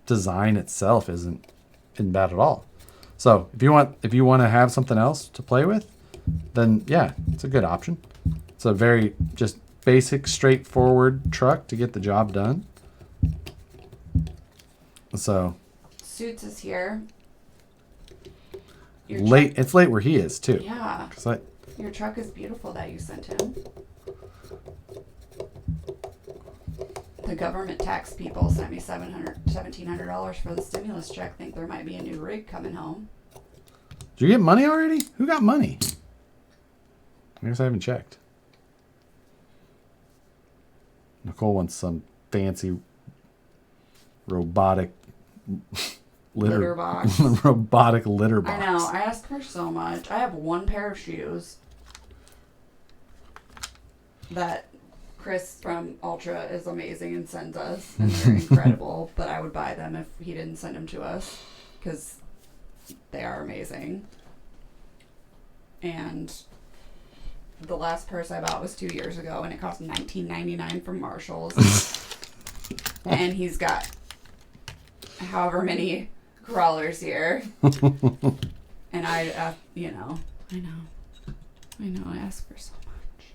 design itself isn't bad at all. So if you want to have something else to play with, then yeah, it's a good option. It's a very just basic, straightforward truck to get the job done. So Suits is here. It's late where he is too. Yeah. 'Cause Your truck is beautiful that you sent him. The government tax people sent me $1,700 for the stimulus check. Think there might be a new rig coming home. Did you get money already? Who got money? I guess I haven't checked. Nicole wants some fancy robotic Litter box. robotic litter box. I know. I ask her so much. I have one pair of shoes that Chris from Ultra is amazing and sends us, and they're incredible. But I would buy them if he didn't send them to us because they are amazing. And the last purse I bought was 2 years ago, and it cost $19.99 from Marshalls. And he's got however many crawlers here. And I know, I ask for so much.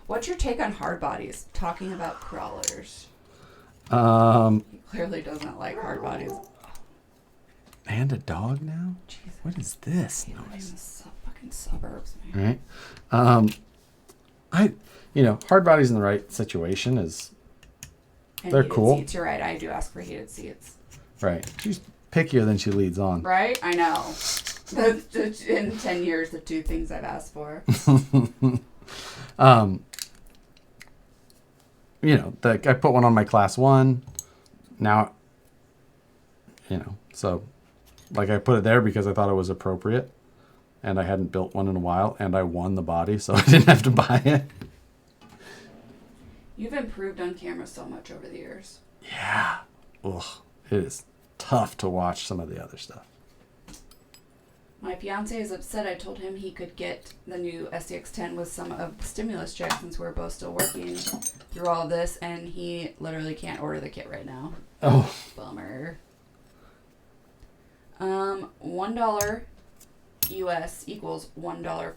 What's your take on hard bodies? Talking about crawlers. He clearly doesn't like hard bodies. And a dog now? Jesus. What is this He lives in noise? the fucking suburbs, man. Right? Hard bodies in the right situation is And they're heated cool. Seats, you're right. I do ask for heated seats. right. She's pickier than she leads on. Right? I know. In 10 years, the 2 things I've asked for. I put one on my class 1. Now, so like I put it there because I thought it was appropriate, and I hadn't built one in a while, and I won the body, so I didn't have to buy it. You've improved on camera so much over the years. Yeah. Ugh. It is tough to watch some of the other stuff. My fiance is upset. I told him he could get the new SCX-10 with some of the stimulus checks since we're both still working through all of this, and he literally can't order the kit right now. Oh. Bummer. $1 US equals $1.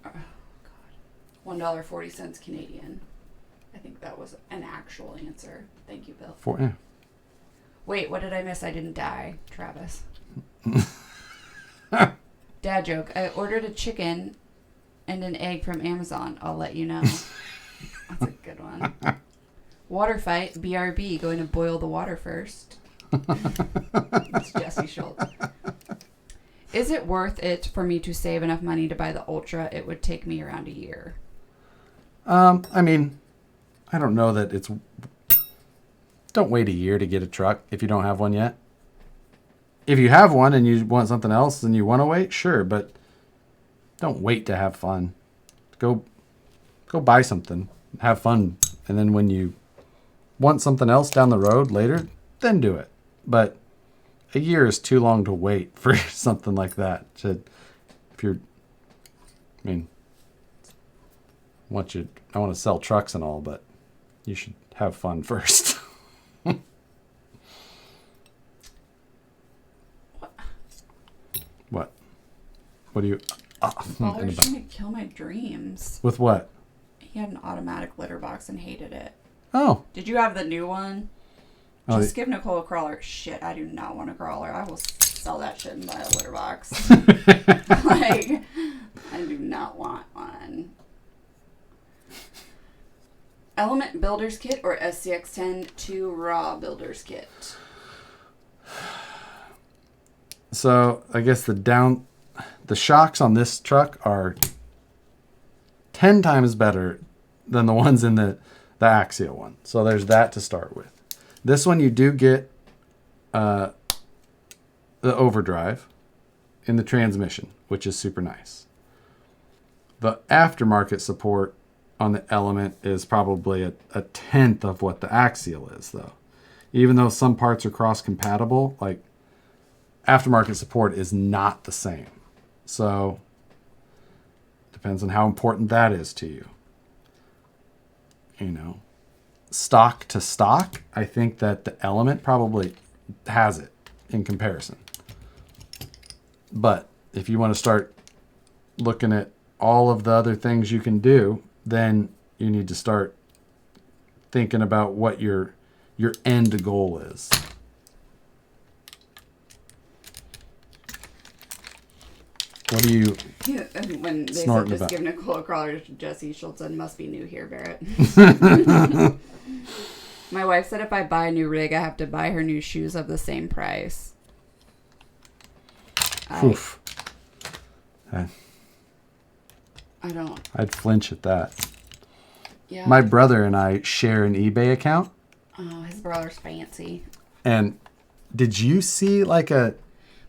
Oh God, $1.40 Canadian. I think that was an actual answer. Thank you, Bill. Yeah. Wait, what did I miss? I didn't die, Travis. Dad joke. I ordered a chicken and an egg from Amazon. I'll let you know. That's a good one. Water fight. BRB. Going to boil the water first. It's Jesse Schultz. Is it worth it for me to save enough money to buy the Ultra? It would take me around a year. I mean, I don't know that it's... Don't wait a year to get a truck if you don't have one yet. If you have one and you want something else and you want to wait, sure, but don't wait to have fun. Go buy something, have fun, and then when you want something else down the road later, then do it. But a year is too long to wait for something like that. I want to sell trucks and all, but you should have fun first. What? What do you... Father's trying to kill my dreams. With what? He had an automatic litter box and hated it. Oh. Did you have the new one? Oh, Just give Nicole a crawler. Shit, I do not want a crawler. I will sell that shit and buy a litter box. Like, I do not want one. Element Builders Kit or SCX-10 2 Raw Builders Kit? So I guess the shocks on this truck are 10 times better than the ones in the Axial one. So there's that to start with. This one you do get the overdrive in the transmission, which is super nice. The aftermarket support on the Element is probably a tenth of what the Axial is, though. Even though some parts are cross-compatible, like aftermarket support is not the same. So depends on how important that is to you. Stock to stock, I think that the Element probably has it in comparison. But if you want to start looking at all of the other things you can do, then you need to start thinking about what your end goal is. What do you when they snorting said just about? give Nicole a crawler to Jesse Schultz must be new here, Barrett. My wife said if I buy a new rig, I have to buy her new shoes of the same price. Oof. I don't. I'd flinch at that. Yeah. My brother and I share an eBay account. Oh, his brother's fancy. And did you see There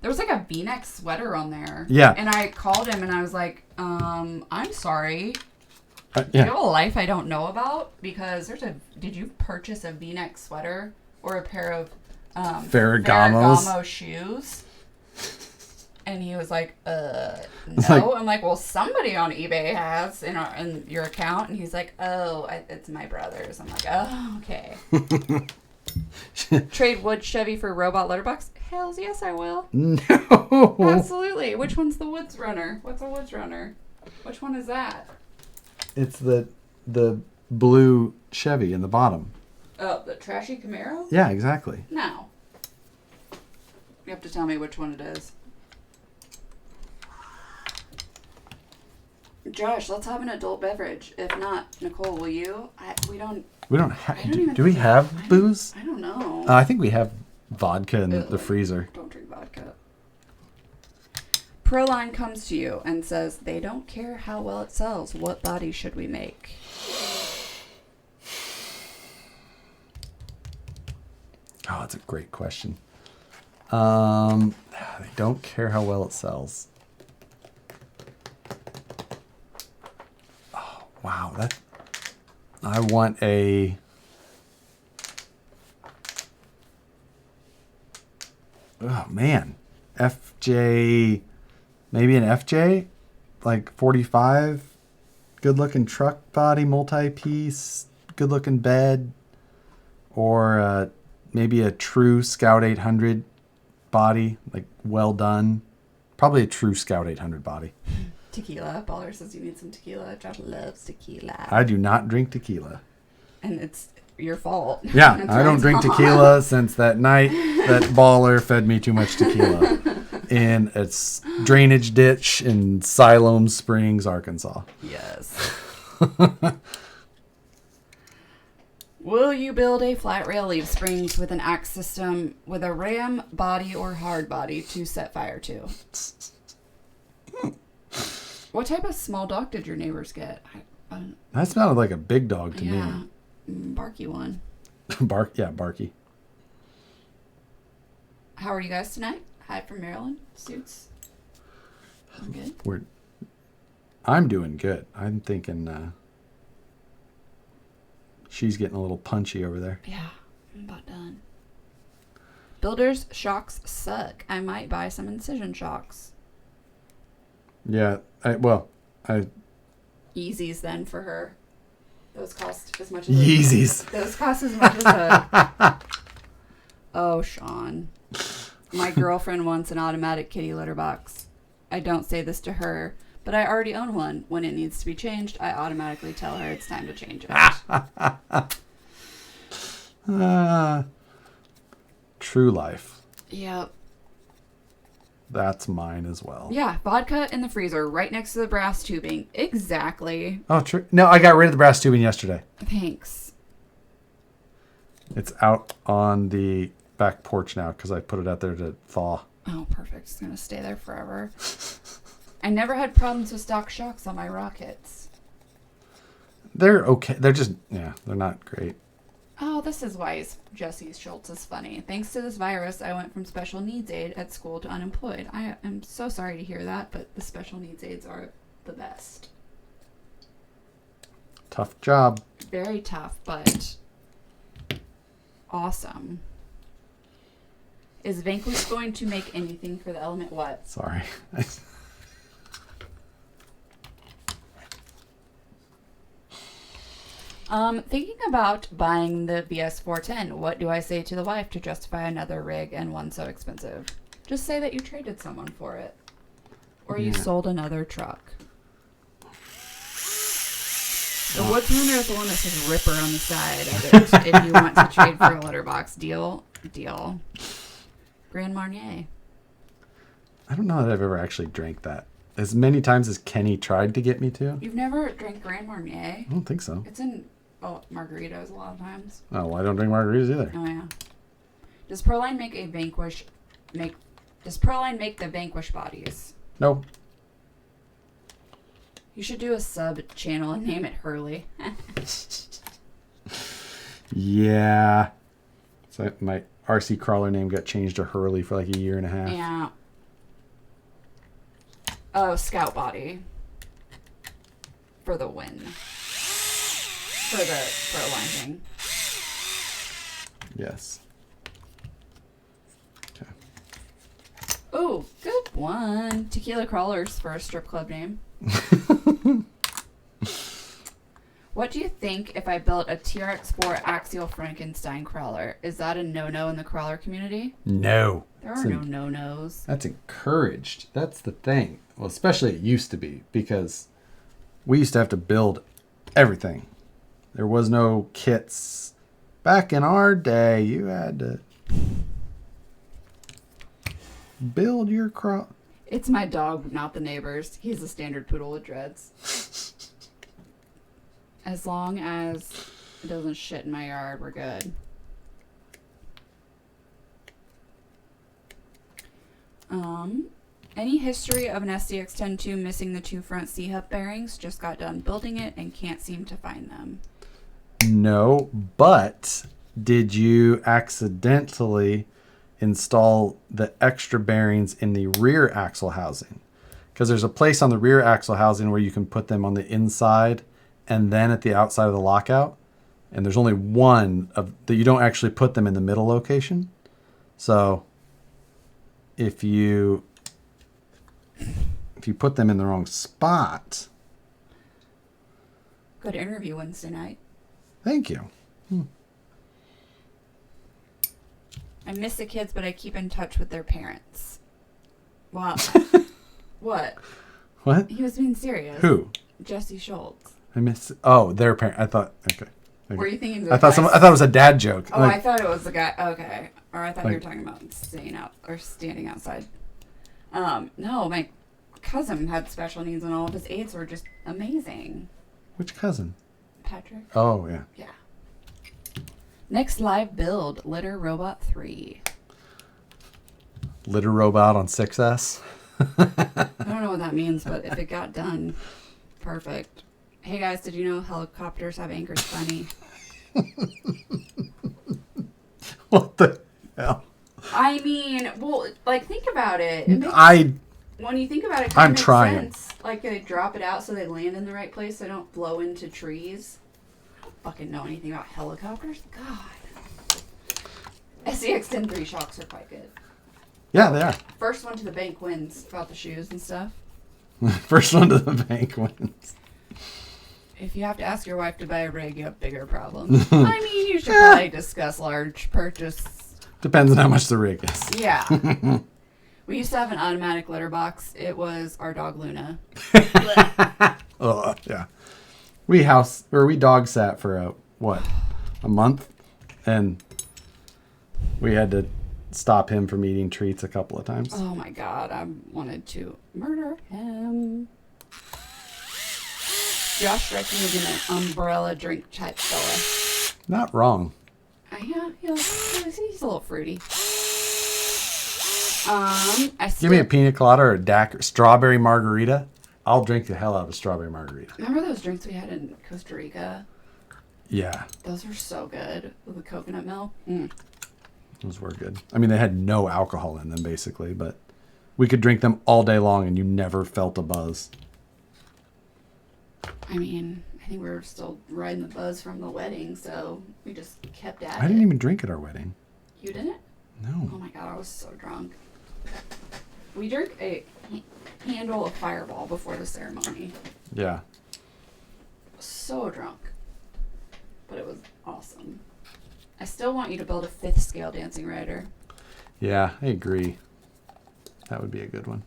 was like a V-neck sweater on there. Yeah. And I called him and I was like, I'm sorry. yeah. Do you have a life I don't know about? Because did you purchase a V-neck sweater or a pair of Ferragamos Ferragamo shoes? And he was like, no. like- I'm like, well, somebody on eBay has in your account. And he's like, oh, it's my brother's. I'm like, oh, okay. Trade wood Chevy for robot letterbox? Hells yes, I will. No. Absolutely. Which one's the Woods Runner? What's a Woods Runner? Which one is that? It's the blue Chevy in the bottom. Oh, the trashy Camaro? Yeah, exactly. No. You have to tell me which one it is. Josh, let's have an adult beverage. If not, Nicole, will you? We don't have. don't even Do we think have booze? I don't know. I think we have vodka in the Ew. freezer. Don't drink vodka. Proline comes to you and says they don't care how well it sells. What body should we make? Oh, that's a great question. They don't care how well it sells. Oh, wow. I want a... Oh, man. FJ... Maybe an FJ? Like 45? Good-looking truck body, multi-piece, good-looking bed. Or maybe a true Scout 800 body, like well done. Probably a true Scout 800 body. Tequila. Baller says you need some tequila. Josh loves tequila. I do not drink tequila. And it's your fault. Yeah, That's I don't right. drink tequila since that night that Baller fed me too much tequila in its drainage ditch in Siloam Springs, Arkansas. Yes. Will you build a flat rail leaf springs with an axe system with a ram body or hard body to set fire to? What type of small dog did your neighbors get? That sounded like a big dog to Yeah, barky one. me. Barky. How are you guys tonight? Hi from Maryland. Suits. I'm good. I'm doing good. I'm thinking she's getting a little punchy over there. Yeah, I'm about done. Builders shocks suck. I might buy some incision shocks. Yeah, Yeezys then for her. Those cost as much as Yeezys. Those cost as much as a... Oh, Sean. My girlfriend wants an automatic kitty litter box. I don't say this to her, but I already own one. When it needs to be changed, I automatically tell her it's time to change it. True life. Yep. That's mine as well. Yeah, vodka in the freezer right next to the brass tubing. Exactly. Oh, true. No, I got rid of the brass tubing yesterday. Thanks. It's out on the back porch now because I put it out there to thaw. Oh, perfect. It's going to stay there forever. I never had problems with stock shocks on my rockets. They're okay. They're just, they're not great. Oh, this is why Jesse Schultz is funny. Thanks to this virus, I went from special needs aide at school to unemployed. I am so sorry to hear that, but the special needs aides are the best. Tough job. Very tough, but awesome. Is Vanquish going to make anything for the element what? Sorry. Thinking about buying the VS410, what do I say to the wife to justify another rig and one so expensive? Just say that you traded someone for it. Or you sold another truck. The Woods Runner is the one that says Ripper on the side of it if you want to trade for a litter box. Deal. Grand Marnier. I don't know that I've ever actually drank that. As many times as Kenny tried to get me to. You've never drank Grand Marnier? I don't think so. It's in margaritas a lot of times. Oh, well, I don't drink margaritas either. Oh yeah. Does Proline make the Vanquish bodies? Nope. You should do a sub channel and name it Hurley. Yeah. So my RC crawler name got changed to Hurley for like a year and a half. Yeah. Oh, Scout body. For the win. For the Proline thing. Yes. Okay. Oh, good one. Tequila Crawlers for a strip club name. What do you think if I built a TRX-4 axial Frankenstein crawler? Is that a no-no in the crawler community? No. There are no no-nos. That's encouraged. That's the thing. Well, especially it used to be, because we used to have to build everything. There was no kits. Back in our day, you had to build your crawler. It's my dog, not the neighbor's. He's a standard poodle with dreads. As long as it doesn't shit in my yard, we're good. Any history of an SDX 10.2 missing the 2 front C-hub bearings? Just got done building it and can't seem to find them. No, but did you accidentally install the extra bearings in the rear axle housing? Because there's a place on the rear axle housing where you can put them on the inside and then at the outside of the lockout. And there's only one of that you don't actually put them in the middle location. So if you put them in the wrong spot. Good interview Wednesday night. Thank you. I miss the kids, but I keep in touch with their parents. Wow. What? What? He was being serious. Who? Jesse Schultz. I miss. Oh, their parent. I thought. Okay. Were you thinking? I thought it was a dad joke. Oh, like, I thought it was the guy. Okay, or I thought you like, were talking about staying out or standing outside. No, my cousin had special needs, and all of his aides were just amazing. Which cousin? Patrick. Oh yeah. Yeah. Next live build, Litter Robot 3. Litter robot on 6S. I don't know what that means, but if it got done, perfect. Hey guys, did you know helicopters have anchors funny? What the hell? I mean, well, like think about it. When you think about it, I'm makes trying. sense. Like they drop it out so they land in the right place, so they don't blow into trees. I don't fucking know anything about helicopters. God. SCX 10.3 shocks are quite good. Yeah, they are. First one to the bank wins about the shoes and stuff. First one to the bank wins. If you have to ask your wife to buy a rig, you have bigger problems. I mean, you should probably discuss large purchase. Depends on how much the rig is. Yeah. We used to have an automatic litter box. It was our dog Luna. Oh yeah. We dog sat for a month, and we had to stop him from eating treats a couple of times. Oh my god, I wanted to murder him. Josh recommended an umbrella drink type fella. Not wrong. Yeah, he's a little fruity. Give me a pina colada or a daiquiri, strawberry margarita. I'll drink the hell out of a strawberry margarita. Remember those drinks we had in Costa Rica? Yeah. Those were so good with the coconut milk. Those were good. I mean, they had no alcohol in them, basically, but we could drink them all day long and you never felt a buzz. I mean, I think we were still riding the buzz from the wedding, so we just kept at it. I didn't even drink at our wedding. You didn't? No. Oh my god, I was so drunk. We drank a handle of Fireball before the ceremony. Yeah. So drunk. But it was awesome. I still want you to build a 5th scale dancing rider. Yeah, I agree. That would be a good one.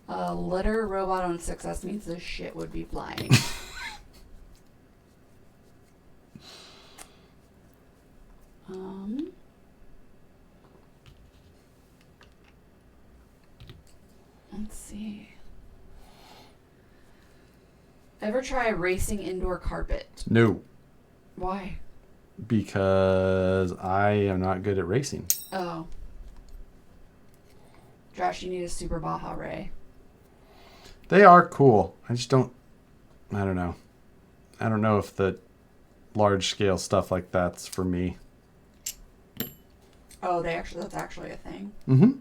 A litter robot on 6S means this shit would be flying. Let's see. Ever try a racing indoor carpet? No. Why? Because I am not good at racing. Oh. Josh, you need a Super Baja Ray. They are cool. I don't know. I don't know if the large scale stuff like that's for me. Oh, that's actually a thing. Mm-hmm.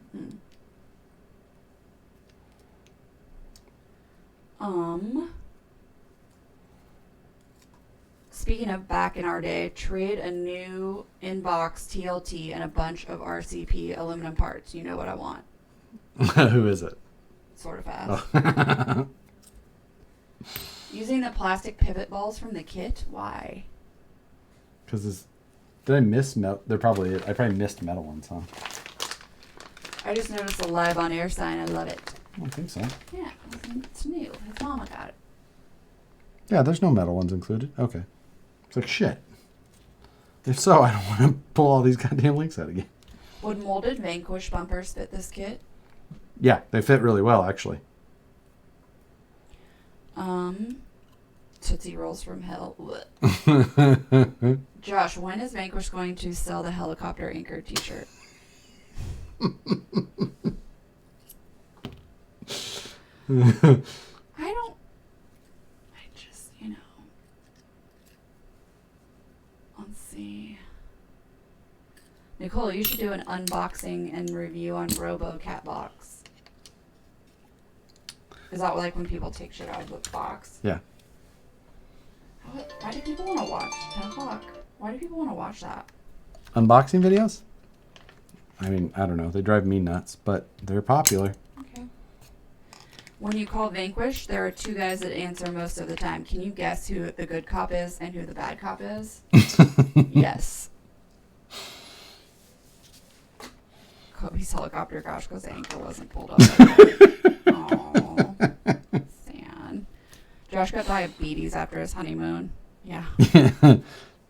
speaking of back in our day, trade a new inbox TLT and a bunch of RCP aluminum parts. You know what I want. Who is it? Sort of fast. Oh. Using the plastic pivot balls from the kit? Why? Because did I miss metal? I probably missed metal ones, huh? I just noticed a live on air sign. I love it. I don't think so. Yeah, it's new. His mama got it. Yeah, there's no metal ones included. Okay. It's like, shit. If so, I don't want to pull all these goddamn links out again. Would molded Vanquish bumpers fit this kit? Yeah, they fit really well, actually. Tootsie Rolls from Hell. Josh, when is Vanquish going to sell the helicopter anchor t-shirt? Let's see. Nicole, you should do an unboxing and review on Robo Catbox. Is that like when people take shit out of the box? Yeah. Why do people want to watch 10 o'clock? Why do people want to watch that? Unboxing videos? I mean, I don't know. They drive me nuts, but they're popular. Okay. When you call Vanquish, there are two guys that answer most of the time. Can you guess who the good cop is and who the bad cop is? Yes. Kobe's helicopter crash because the anchor wasn't pulled up. Oh, Stan. Josh got diabetes after his honeymoon. Yeah.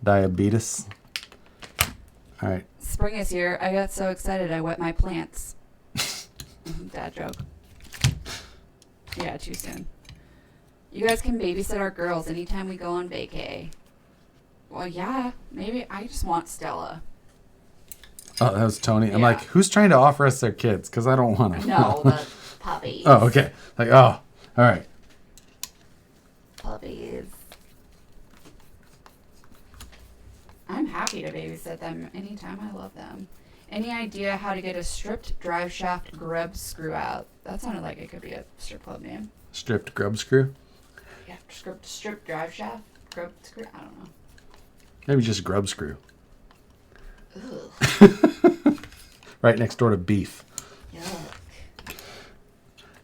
Diabetes. All right. Spring is here. I got so excited I wet my plants. Dad joke. Yeah, too soon. You guys can babysit our girls anytime we go on vacay. Well, yeah, maybe. I just want Stella. Oh, that was Tony. I'm Yeah. like, who's trying to offer us their kids? Because I don't want to. No, the puppies. Oh, okay. Like, oh, all right. Puppies. I'm happy to babysit them anytime. I love them. Any idea how to get a stripped drive shaft grub screw out? That sounded like it could be a strip club name. Stripped grub screw? Yeah, stripped drive shaft grub screw. I don't know. Maybe just grub screw. Ugh. Right next door to beef.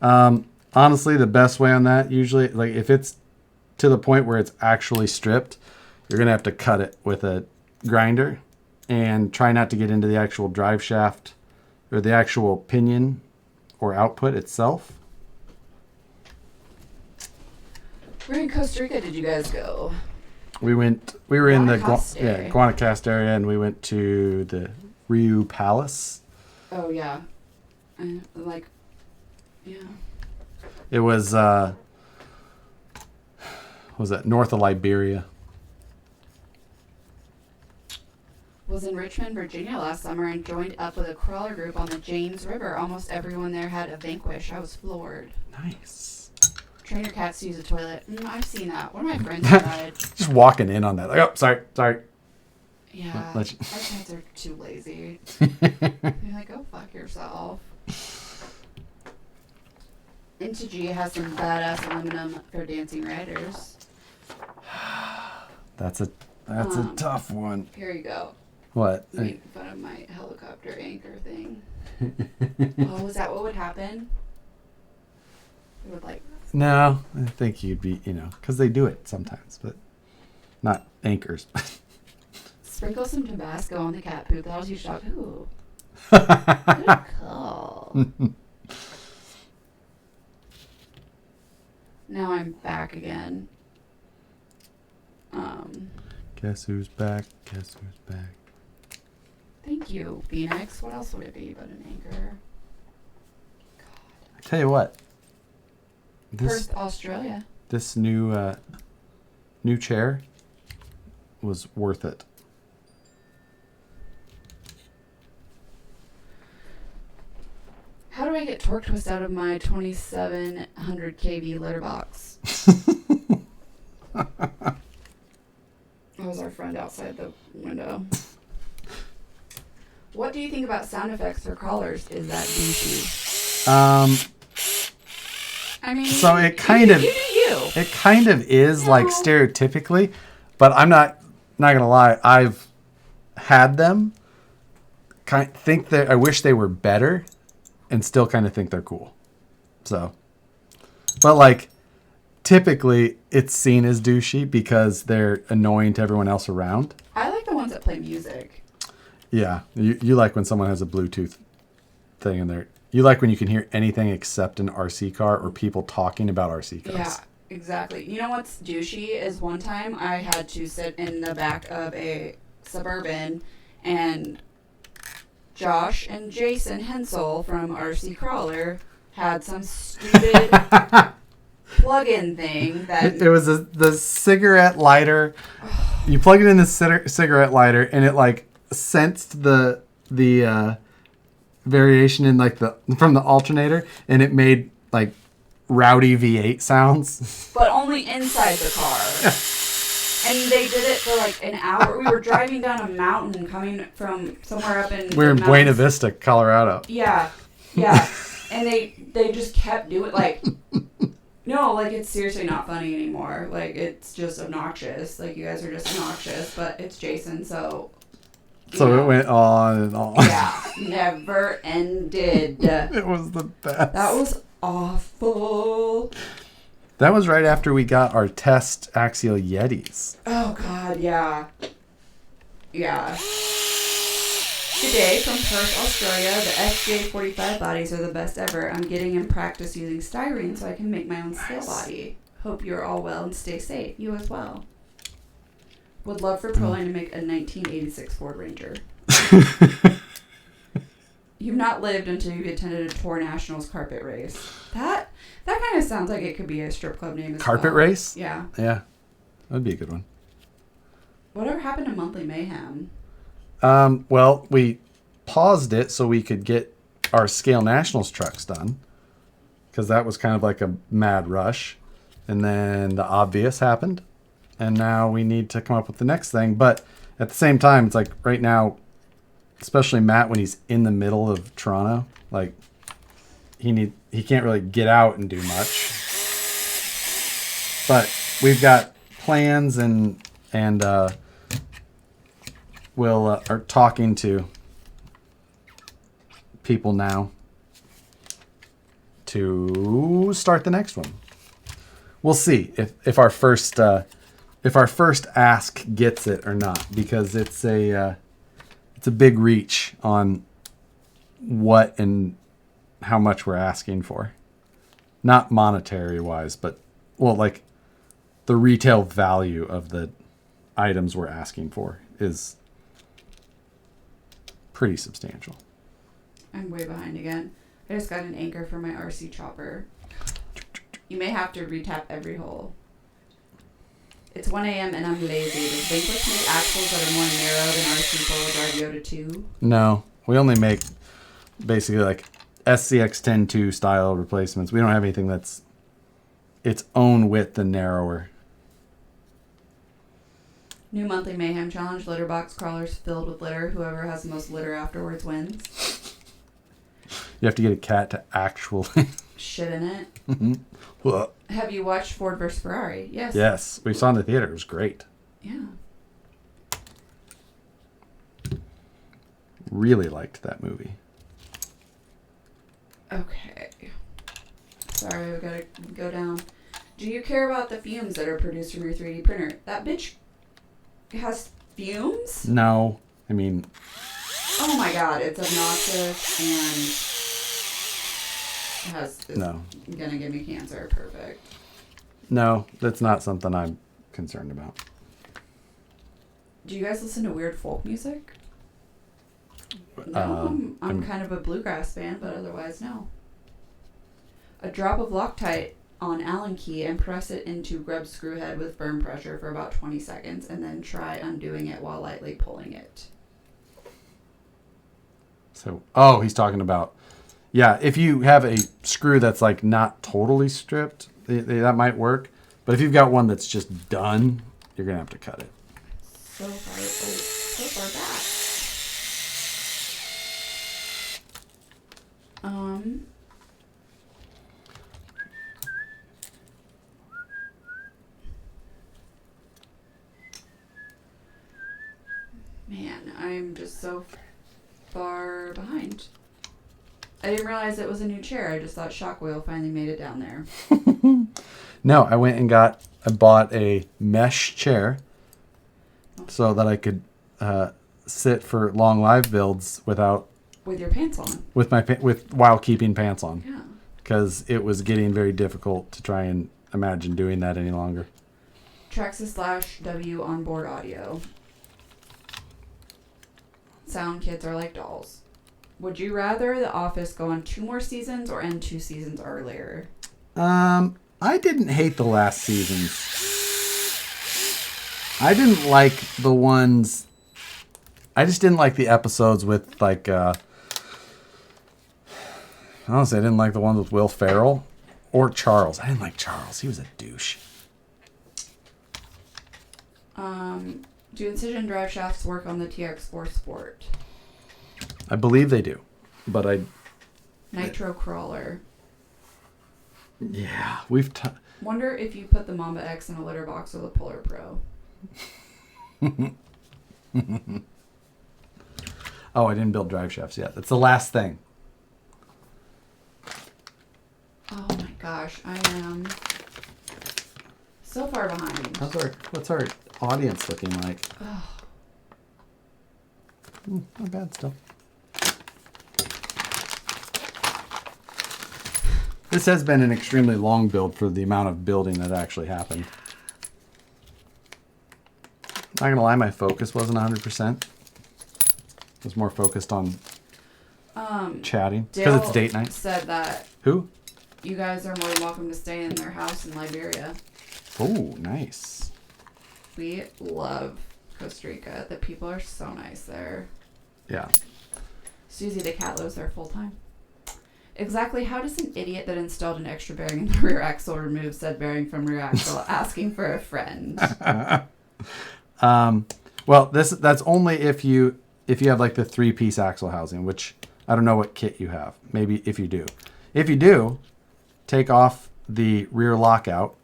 Yuck. Honestly, the best way on that, usually, like if it's to the point where it's actually stripped, you're going to have to cut it with a grinder and try not to get into the actual drive shaft or the actual pinion or output itself. Where in Costa Rica did you guys go? We were in the Guanacaste. Guanacaste area, and we went to the Rio Palace. Oh, yeah. Yeah. It was, was that north of Liberia? Was in Richmond, Virginia last summer and joined up with a crawler group on the James River. Almost everyone there had a Vanquish. I was floored. Nice. Train your cats to use a toilet. I've seen that. One of my friends tried. Just walking in on that. Like, oh, sorry. Yeah. Let Our cats are too lazy. You're like, go fuck yourself. Into G has some badass aluminum for dancing riders. That's a tough one. Here you go. What? Making fun of my helicopter anchor thing. Oh, is that what would happen? It would like. No, I think you'd be, because they do it sometimes, but not anchors. Sprinkle some Tabasco on the cat poop. That'll teach dog. Ooh. Good call. Now I'm back again. Guess who's back? Guess who's back? Thank you, Phoenix. What else would it be but an anchor? I tell you what. Perth, Australia. This new chair was worth it. How do I get torque twist out of my 2700 kV litter box? That was our friend outside the window. What do you think about sound effects for crawlers? Is that douchey? I mean, So it kind of you do you. It kind of is like stereotypically, But I'm not gonna lie. I've had them. Think that I wish they were better, and still kind of think they're cool. So, but like typically it's seen as douchey because they're annoying to everyone else around. I like the ones that play music. Yeah, you like when someone has a Bluetooth thing in there. You like when you can hear anything except an RC car or people talking about RC cars. Yeah, exactly. You know what's douchey is one time I had to sit in the back of a Suburban and Josh and Jason Hensel from RC Crawler had some stupid plug-in thing that... It was the cigarette lighter. You plug it in the cigarette lighter and it like sensed the variation in like from the alternator, and it made like rowdy V8 sounds. But only inside the car. And they did it for like an hour. We were driving down a mountain coming from somewhere up in... We're in Buena Vista, Colorado. Yeah. And they just kept doing like... No, like it's seriously not funny anymore. Like it's just obnoxious. Like you guys are just obnoxious, but it's Jason, so... So it went on and on. Yeah, never ended. It was the best. That was awful. That was right after we got our test axial Yetis. Oh, God, yeah. Yeah. Good day from Perth, Australia. The SJ45 bodies are the best ever. I'm getting in practice using styrene so I can make my own scale body. Hope you're all well and stay safe. You as well. Would love for Proline to make a 1986 Ford Ranger. You've not lived until you've attended a Tour Nationals carpet race. That kind of sounds like it could be a strip club name as Carpet well. race? Yeah. Yeah. That'd be a good one. Whatever happened to Monthly Mayhem? Well, we paused it so we could get our Scale Nationals trucks done, because that was kind of like a mad rush. And then the obvious happened. And now we need to come up with the next thing. But at the same time, it's like right now, especially Matt, when he's in the middle of Toronto, like he can't really get out and do much. But we've got plans and we'll are talking to people now to start the next one. We'll see if our first ask gets it or not, because it's a big reach on what and how much we're asking for. Not monetary wise, but like the retail value of the items we're asking for is pretty substantial. I'm way behind again. I just got an anchor for my RC chopper. You may have to retap every hole. It's 1 a.m. and I'm lazy. Does Vanquish make axles that are more narrow than RC four-wheel drive Yoda 2? No, we only make basically like SCX 10.2 style replacements. We don't have anything that's its own width and narrower. New Monthly Mayhem Challenge. Litter box crawlers filled with litter. Whoever has the most litter afterwards wins. You have to get a cat to actually shit in it. Mm-hmm. Have you watched Ford vs. Ferrari? Yes. Yes. We saw it in the theater. It was great. Yeah. Really liked that movie. Okay. Sorry, we gotta go down. Do you care about the fumes that are produced from your 3D printer? That bitch has fumes? No. I mean... Oh my god, it's obnoxious and it's gonna give me cancer. Perfect. No, that's not something I'm concerned about. Do you guys listen to weird folk music? No, I'm kind of a bluegrass fan, but otherwise, no. A drop of Loctite on Allen key and press it into grub screw head with firm pressure for about 20 seconds and then try undoing it while lightly pulling it. So, he's talking about, if you have a screw that's like not totally stripped, that might work. But if you've got one that's just done, you're going to have to cut it. So far back. I'm just so far behind. I didn't realize it was a new chair. I just thought Shockwheel finally made it down there. No, I went and I bought a mesh chair so that I could sit for long live builds without With your pants on. while keeping pants on. Yeah. Because it was getting very difficult to try and imagine doing that any longer. Traxxas/W onboard audio. Sound kits are like dolls. Would you rather The Office go on 2 more seasons or end 2 seasons earlier? I didn't hate the last seasons. I didn't like the ones. I just didn't like the episodes with like. Honestly, I didn't like the ones with Will Ferrell or Charles. I didn't like Charles. He was a douche. Do incision drive shafts work on the TX4 Sport? I believe they do, but Nitro crawler. Yeah, Wonder if you put the Mamba X in a litter box with a Polar Pro. Oh, I didn't build drive shafts yet. That's the last thing. Oh my gosh, I am so far behind. What's our audience looking like? Ugh. Not bad still. This has been an extremely long build for the amount of building that actually happened. Not gonna lie, my focus wasn't 100%. I was more focused on chatting because it's date night. Said that Who? you guys are more than welcome to stay in their house in Liberia. Oh, nice. We love Costa Rica. The people are so nice there. Yeah. Susie the cat lives there full time. Exactly how does an idiot that installed an extra bearing in the rear axle remove said bearing from rear axle asking for a friend? Well, that's only if you have like the 3-piece axle housing, which I don't know what kit you have. Maybe if you do. If you do, take off the rear lockout,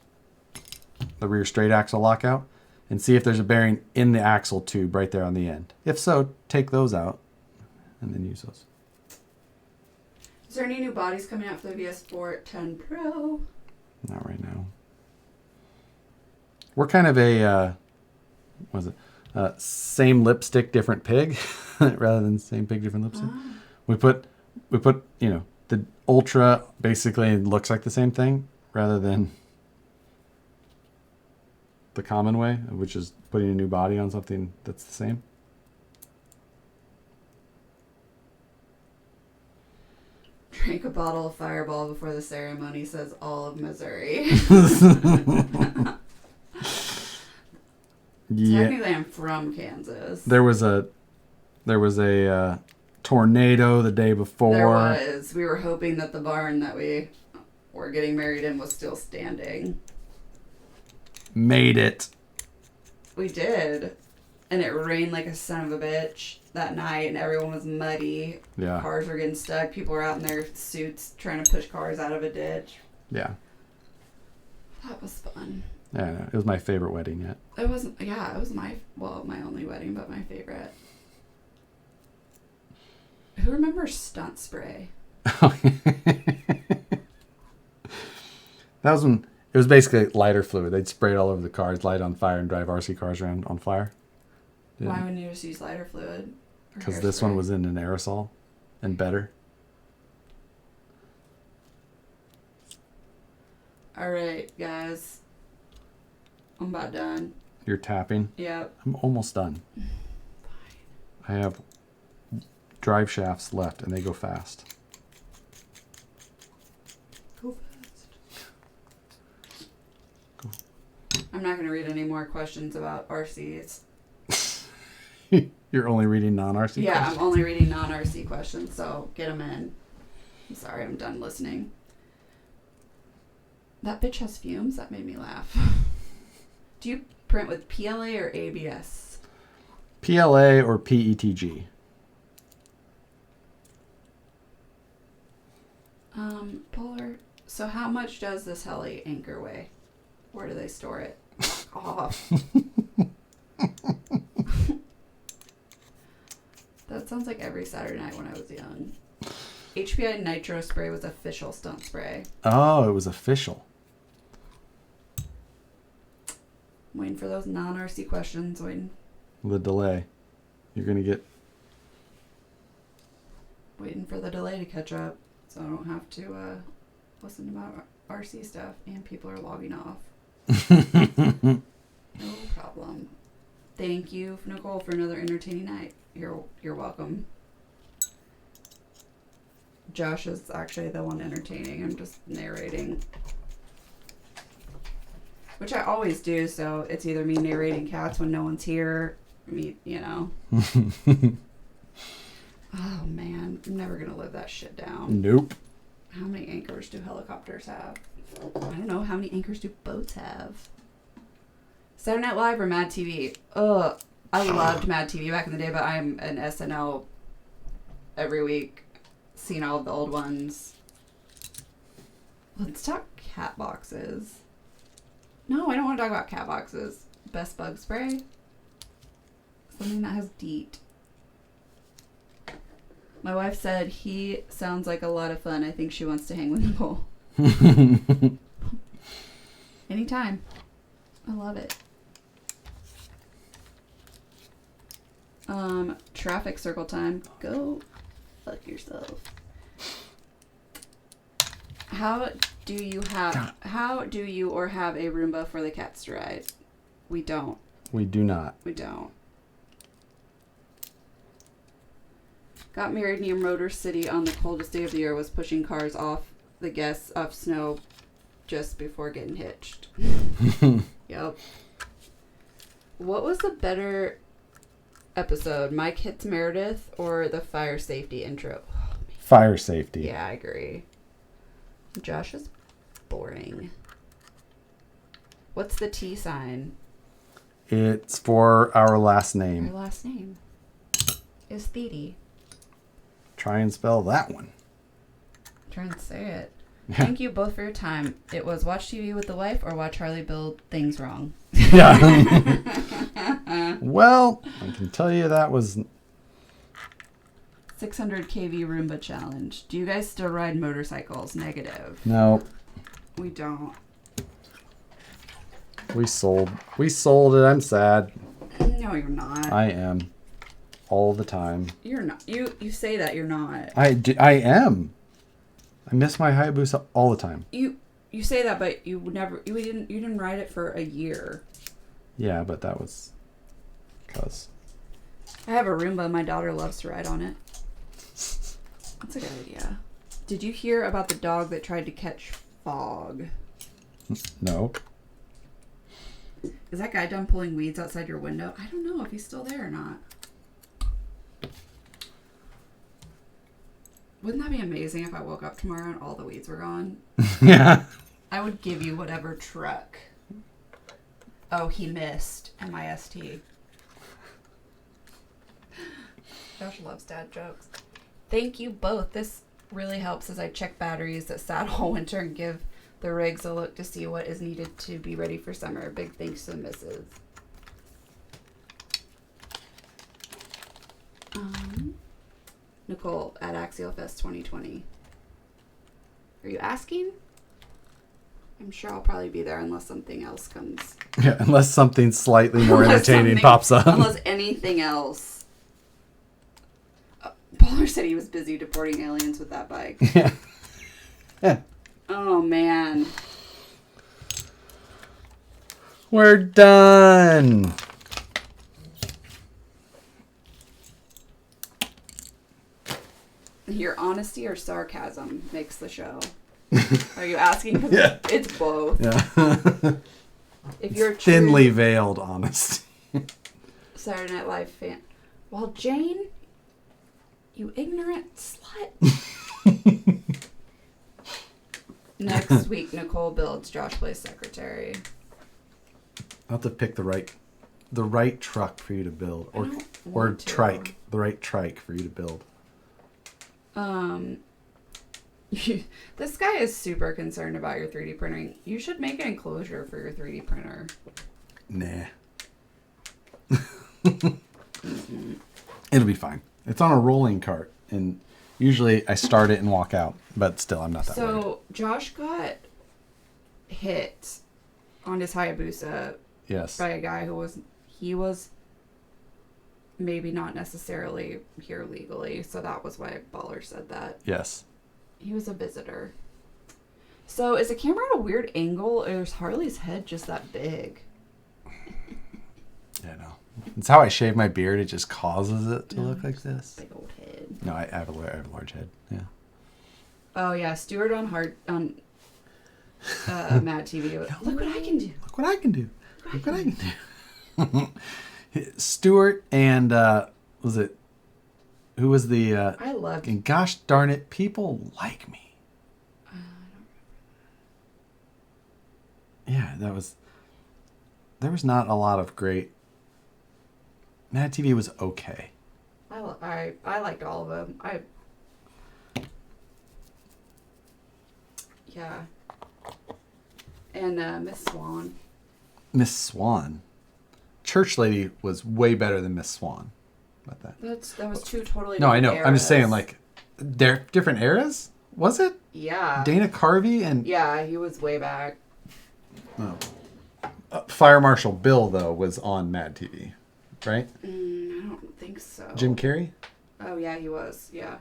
the rear straight axle lockout, and see if there's a bearing in the axle tube right there on the end. If so, take those out and then use those. Is there any new bodies coming out for the VS Sport 10 Pro? Not right now. We're kind of a, same lipstick, different pig, rather than same pig, different lipstick. Ah. We put, the Ultra basically looks like the same thing, rather than the common way, which is putting a new body on something that's the same. Drank a bottle of Fireball before the ceremony, says all of Missouri. Yeah. Technically, I'm from Kansas. There was a tornado the day before. There was. We were hoping that the barn that we were getting married in was still standing. Made it. We did. And it rained like a son of a bitch that night, and everyone was muddy. Yeah. Cars were getting stuck. People were out in their suits trying to push cars out of a ditch. Yeah. That was fun. Yeah, no, it was my favorite wedding yet. It wasn't, yeah, it was my only wedding, but my favorite. Who remembers stunt spray? That was when it was basically lighter fluid. They'd spray it all over the cars, light on fire, and drive RC cars around on fire. Why wouldn't you just use lighter fluid? Because this one was in an aerosol and better. All right, guys. I'm about done. You're tapping? Yep. I'm almost done. I have drive shafts left, and they go fast. Go fast. I'm not going to read any more questions about RCs. You're only reading non-RC Yeah, questions? I'm only reading non-RC questions, so get them in. I'm sorry, I'm done listening. That bitch has fumes? That made me laugh. Do you print with PLA or ABS? PLA or PETG? Polar. So how much does this heli anchor weigh? Where do they store it? Off. sounds like every Saturday night when I was young. HPI nitro spray was official stunt spray. Oh, it was official. Waiting for those non-RC questions. Waiting The delay. You're going to get... for the delay to catch up, so I don't have to listen to my RC stuff. And people are logging off. No problem. Thank you, Nicole, for another entertaining night. You're welcome. Josh is actually the one entertaining. I'm just narrating. Which I always do, so it's either me narrating cats when no one's here, me, you know. Oh, man. I'm never going to live that shit down. Nope. How many anchors do helicopters have? I don't know. How many anchors do boats have? Saturday Night Live or Mad TV? Ugh. I loved Mad TV back in the day, but I'm an SNL every week. Seen all of the old ones. Let's talk cat boxes. No, I don't want to talk about cat boxes. Best bug spray? Something that has DEET. My wife said he sounds like a lot of fun. I think she wants to hang with Nicole. Anytime. I love it. Traffic circle time. Go fuck yourself. How do you or have a Roomba for the cats to ride? We don't. We do not. We don't. Got married near Motor City on the coldest day of the year. Was pushing cars off the guests off snow just before getting hitched. Yep. What was the better episode? Mike hits Meredith or the fire safety intro? Oh, fire safety. Yeah, I agree. Josh is boring. What's the T sign? It's for our last name. Our last name is Theedy. Try and spell that one. Try and say it. Thank you both for your time. It was watch TV with the wife or watch Harley build things wrong. Yeah. Well, I can tell you that was 600 kV Roomba challenge. Do you guys still ride motorcycles? Negative. no. We don't. We sold it. I'm sad. No, you're not. I am. All the time. You're not. You say that you're not. I am. I miss my Hayabusa all the time. You say that, but you didn't ride it for a year. Yeah, but that was because I have a Roomba. My daughter loves to ride on it. That's a good idea. Did you hear about the dog that tried to catch fog? no. Is that guy done pulling weeds outside your window? I don't know if he's still there or not. Wouldn't that be amazing if I woke up tomorrow and all the weeds were gone? Yeah. I would give you whatever truck. Oh, he missed. M-I-S-T. Josh loves dad jokes. Thank you both. This really helps as I check batteries that sat all winter and give the rigs a look to see what is needed to be ready for summer. Big thanks to the missus. Nicole at Axial Fest 2020. Are you asking? I'm sure I'll probably be there unless something else comes. Yeah, unless something slightly more entertaining pops up. Unless anything else. Polar said he was busy deporting aliens with that bike. Yeah. Yeah. Oh, man. We're done. Your honesty or sarcasm makes the show. Are you asking? Yeah. It's both. Yeah. If you're a Thinly veiled honesty. Saturday Night Live fan. Well, Jane, you ignorant slut. Next week, Nicole builds. Josh plays secretary. I'll have to pick the right truck for you to build, or to. trike, the right trike for you to build. This guy is super concerned about your 3D printing. You should make an enclosure for your 3D printer. Nah. It'll be fine. It's on a rolling cart, and usually I start it and walk out, but still, I'm not that worried. So Josh got hit on his Hayabusa Yes. by a guy who was maybe not necessarily here legally, so that was why Baller said that. Yes. He was a visitor. So is the camera at a weird angle, or is Harley's head just that big? Yeah, no. It's how I shave my beard. It just causes it to look like this. Big old head. No, I have a large head. Yeah. Oh yeah, Stuart on Mad TV. Look what I can do. Look what I can do. Look what I can do. Stuart and was it? Who was the? I loved. And gosh darn it, people like me. Yeah, there was not a lot of great. Mad TV was okay. I liked all of them. Yeah. And Miss Swan. Miss Swan. Church Lady was way better than Miss Swan. About that. That was two totally No, I different know. eras. I'm just saying, like, they're different eras. Was it? Yeah. Dana Carvey and Yeah, he was way back. Fire Marshal Bill though was on Mad TV, right? I don't think so. Jim Carrey. Oh yeah, he was. Yeah.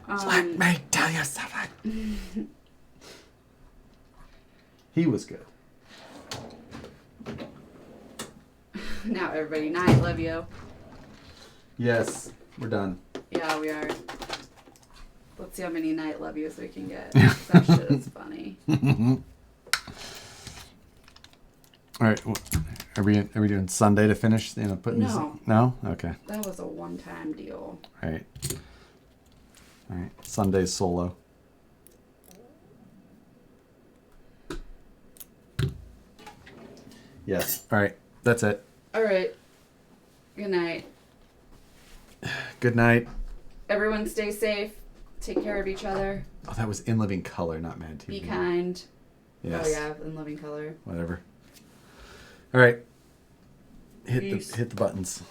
Let me tell you something. He was good. Now everybody, night, love you. Yes, we're done. Yeah, we are. Let's see how many night love yous we can get. That shit is funny. All right, are we doing Sunday to finish? Putting these. No. Okay. That was a one-time deal. All right. Sunday's solo. Yes. All right. That's it. All right. Good night. Good night. Everyone stay safe. Take care of each other. Oh, that was In Living Color, not Mad TV. Be kind. Yes. Oh yeah, in living color. Whatever. All right. Peace. Hit the buttons.